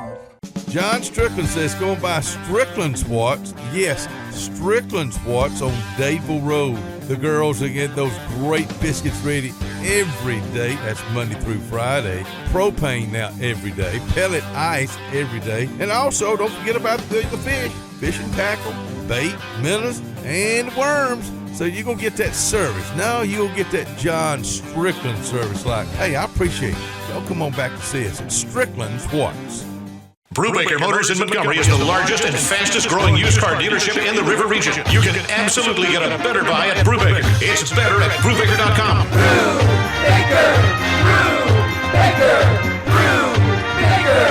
John Strickland says go and buy Strickland Swats. Yes, Strickland Swats on Dadeville Road. The girls will get those great biscuits ready every day. That's Monday through Friday. Propane now every day. Pellet ice every day. And also, don't forget about the fish. Fish and tackle, bait, minnows, and worms. So you're going to get that service. Now you're going to get that John Strickland service. Like, hey, I appreciate it. Y'all come on back to see us at Strickland Swats. Brubaker Motors in Montgomery is the largest and fastest growing used car dealership in the River region. You can absolutely get a better buy at Brubaker. It's better at Brubaker.com. Brubaker, Brubaker, Brubaker,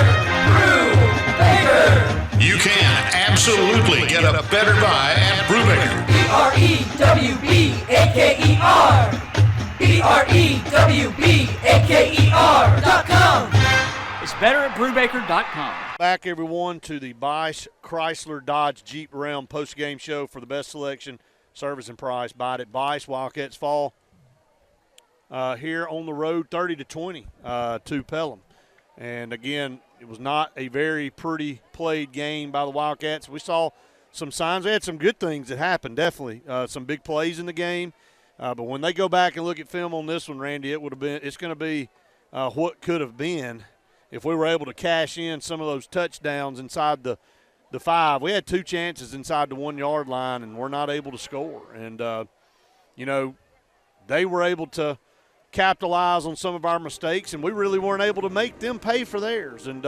Brubaker. You can absolutely get a better buy at Brubaker. BREWBAKER.com. It's better at Brubaker.com. Back, everyone, to the Bice Chrysler Dodge Jeep Ram post-game show for the best selection, service, and price. Buy it at Bice. Wildcats fall here on the road 30-20 to Pelham. And, again, it was not a very pretty played game by the Wildcats. We saw some signs. They had some good things that happened, definitely. Some big plays in the game. But when they go back and look at film on this one, Randy, it's going to be what could have been. if we were able to cash in some of those touchdowns inside the 5, we had 2 chances inside the 1-yard line, and we're not able to score. And, they were able to capitalize on some of our mistakes, and we really weren't able to make them pay for theirs. And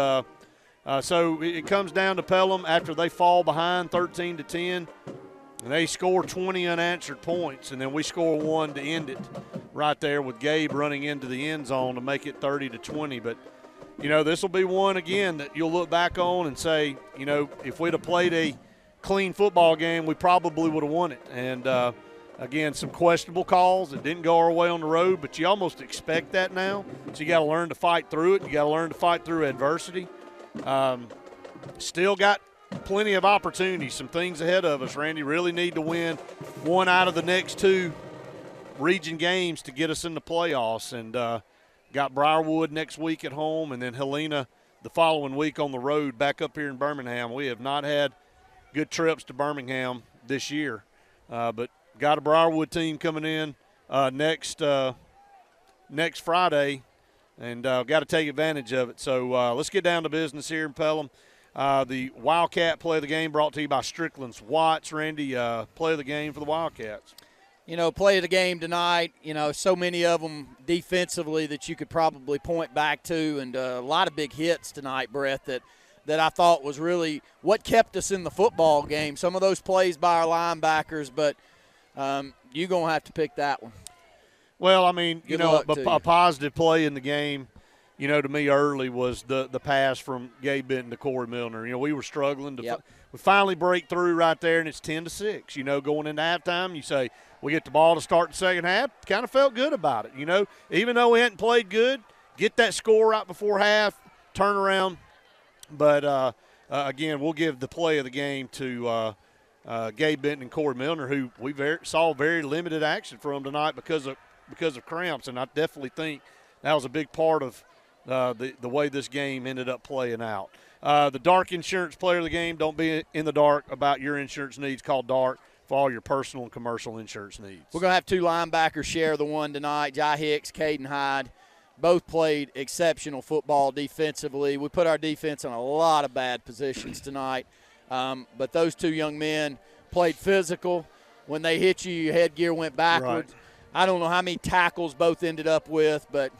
so it comes down to Pelham after they fall behind 13-10, and they score 20 unanswered points, and then we score 1 to end it right there with Gabe running into the end zone to make it 30-20. But, this will be one, again, that you'll look back on and say, if we'd have played a clean football game, we probably would have won it. And, again, some questionable calls that didn't go our way on the road, but you almost expect that now. So you got to learn to fight through it. You got to learn to fight through adversity. Still got plenty of opportunities, some things ahead of us, Randy. Really need to win 1 out of the next 2 region games to get us in the playoffs. And got Briarwood next week at home, and then Helena the following week on the road back up here in Birmingham. We have not had good trips to Birmingham this year, but got a Briarwood team coming in next Friday, and got to take advantage of it. So let's get down to business here in Pelham. The Wildcat play of the game brought to you by Strickland's Watts. Randy, play of the game for the Wildcats. Play of the game tonight, so many of them defensively that you could probably point back to, and a lot of big hits tonight, Brett, that I thought was really what kept us in the football game. Some of those plays by our linebackers, but you're going to have to pick that one. Well, I mean, a positive play in the game, to me early was the pass from Gabe Benton to Corey Milner. We were struggling to we finally break through right there, and it's 10-6. Going into halftime, you say, we get the ball to start the second half. Kind of felt good about it, Even though we hadn't played good, get that score right before half, turn around. But, again, we'll give the play of the game to Gabe Benton and Corey Milner, who we saw very limited action from tonight because of cramps, and I definitely think that was a big part of the way this game ended up playing out. The Dark Insurance player of the game, don't be in the dark about your insurance needs. Call Dark for all your personal and commercial insurance needs. We're going to have 2 linebackers share the one tonight, Jai Hicks, Caden Hyde. Both played exceptional football defensively. We put our defense in a lot of bad positions tonight. But those 2 young men played physical. When they hit you, your headgear went backwards. Right. I don't know how many tackles both ended up with, but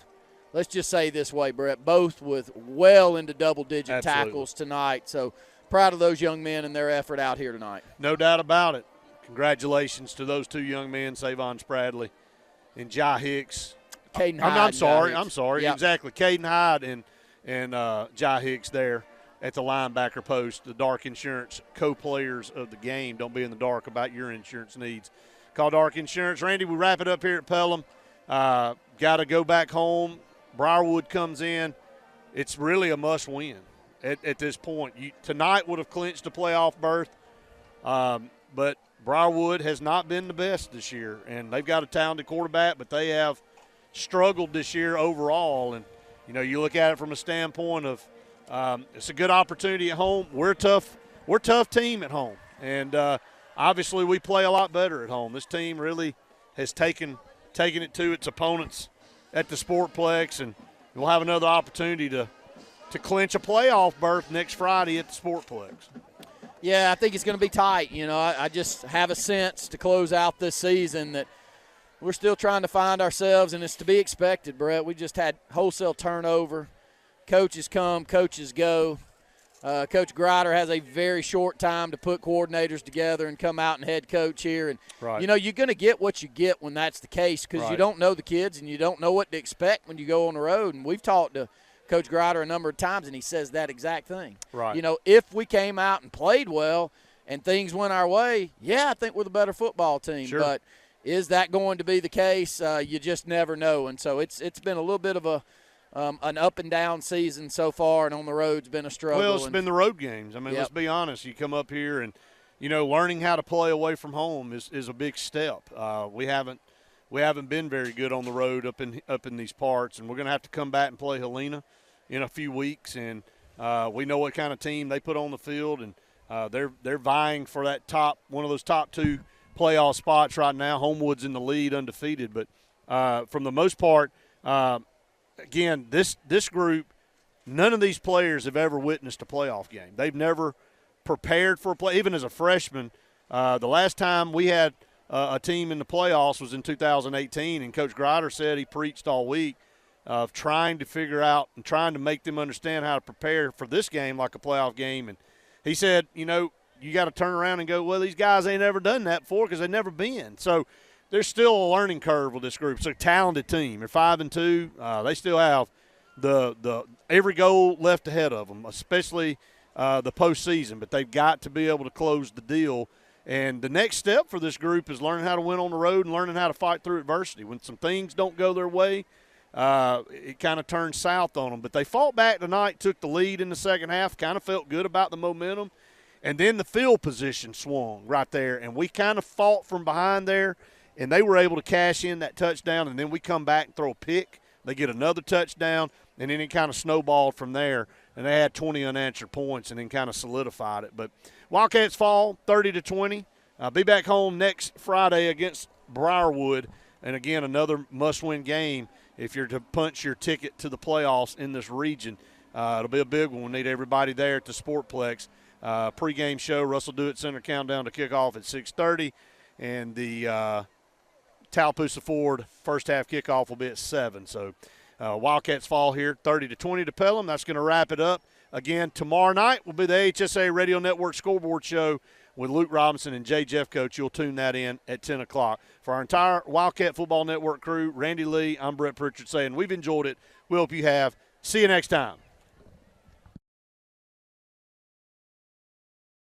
let's just say this way, Brett, both with well into double-digit tackles tonight. So proud of those young men and their effort out here tonight. No doubt about it. Congratulations to those 2 young men, Savon Spradley and Jai Hicks. Caden Hyde. I'm sorry. Yep. Exactly. Caden Hyde and Jai Hicks there at the linebacker post, the Dark Insurance co-players of the game. Don't be in the dark about your insurance needs. Call Dark Insurance. Randy, we wrap it up here at Pelham. Got to go back home. Briarwood comes in. It's really a must-win at this point. Tonight would have clinched a playoff berth, but Briarwood has not been the best this year, and they've got a talented quarterback, but they have struggled this year overall. And, you look at it from a standpoint of it's a good opportunity at home. We're a tough team at home, and obviously we play a lot better at home. This team really has taken it to its opponents at the Sportplex, and we'll have another opportunity to clinch a playoff berth next Friday at the Sportplex. Yeah, I think it's going to be tight. I just have a sense to close out this season that we're still trying to find ourselves, and it's to be expected, Brett. We just had wholesale turnover. Coaches come, coaches go. Coach Grider has a very short time to put coordinators together and come out and head coach here. And, you're going to get what you get when that's the case because you don't know the kids and you don't know what to expect when you go on the road. And we've talked to Coach Grider a number of times, and he says that exact thing. Right. If we came out and played well and things went our way, I think we're the better football team. Sure. But is that going to be the case? You just never know. And so it's been a little bit of an up-and-down season so far, and on the road's been a struggle. Well, it's been the road games. I mean, let's be honest. You come up here and, learning how to play away from home is a big step. We haven't been very good on the road up in these parts, and we're going to have to come back and play Helena in a few weeks. And we know what kind of team they put on the field, and they're vying for that one of those top 2 playoff spots right now. Homewood's in the lead, undefeated. But from the most part, again, this group none of these players have ever witnessed a playoff game. They've never prepared for a play. Even as a freshman, the last time we had a team in the playoffs was in 2018, and Coach Grider said he preached all week of trying to figure out and trying to make them understand how to prepare for this game like a playoff game. And he said, you got to turn around and go, well, these guys ain't ever done that before because they've never been. So there's still a learning curve with this group. It's a talented team. They're 5-2. They still have the every goal left ahead of them, especially the postseason. But they've got to be able to close the deal. And the next step for this group is learning how to win on the road and learning how to fight through adversity. When some things don't go their way, it kind of turns south on them. But they fought back tonight, took the lead in the second half, kind of felt good about the momentum. And then the field position swung right there, and we kind of fought from behind there, and they were able to cash in that touchdown, and then we come back and throw a pick. They get another touchdown, and then it kind of snowballed from there, and they had 20 unanswered points and then kind of solidified it. But Wildcats fall 30-20. Be back home next Friday against Briarwood, and again, another must-win game if you're to punch your ticket to the playoffs in this region. It'll be a big one. We need everybody there at the Sportplex. Pre-game show, Russell Dewitt Center countdown to kickoff at 6:30, and the Tallapoosa Ford first half kickoff will be at 7. So Wildcats fall here 30-20 to Pelham. That's going to wrap it up. Again, tomorrow night will be the HSA Radio Network scoreboard show with Luke Robinson and Jay Jeffcoat. You'll tune that in at 10 o'clock. For our entire Wildcat Football Network crew, Randy Lee, I'm Brett Pritchard saying we've enjoyed it. We hope you have. See you next time.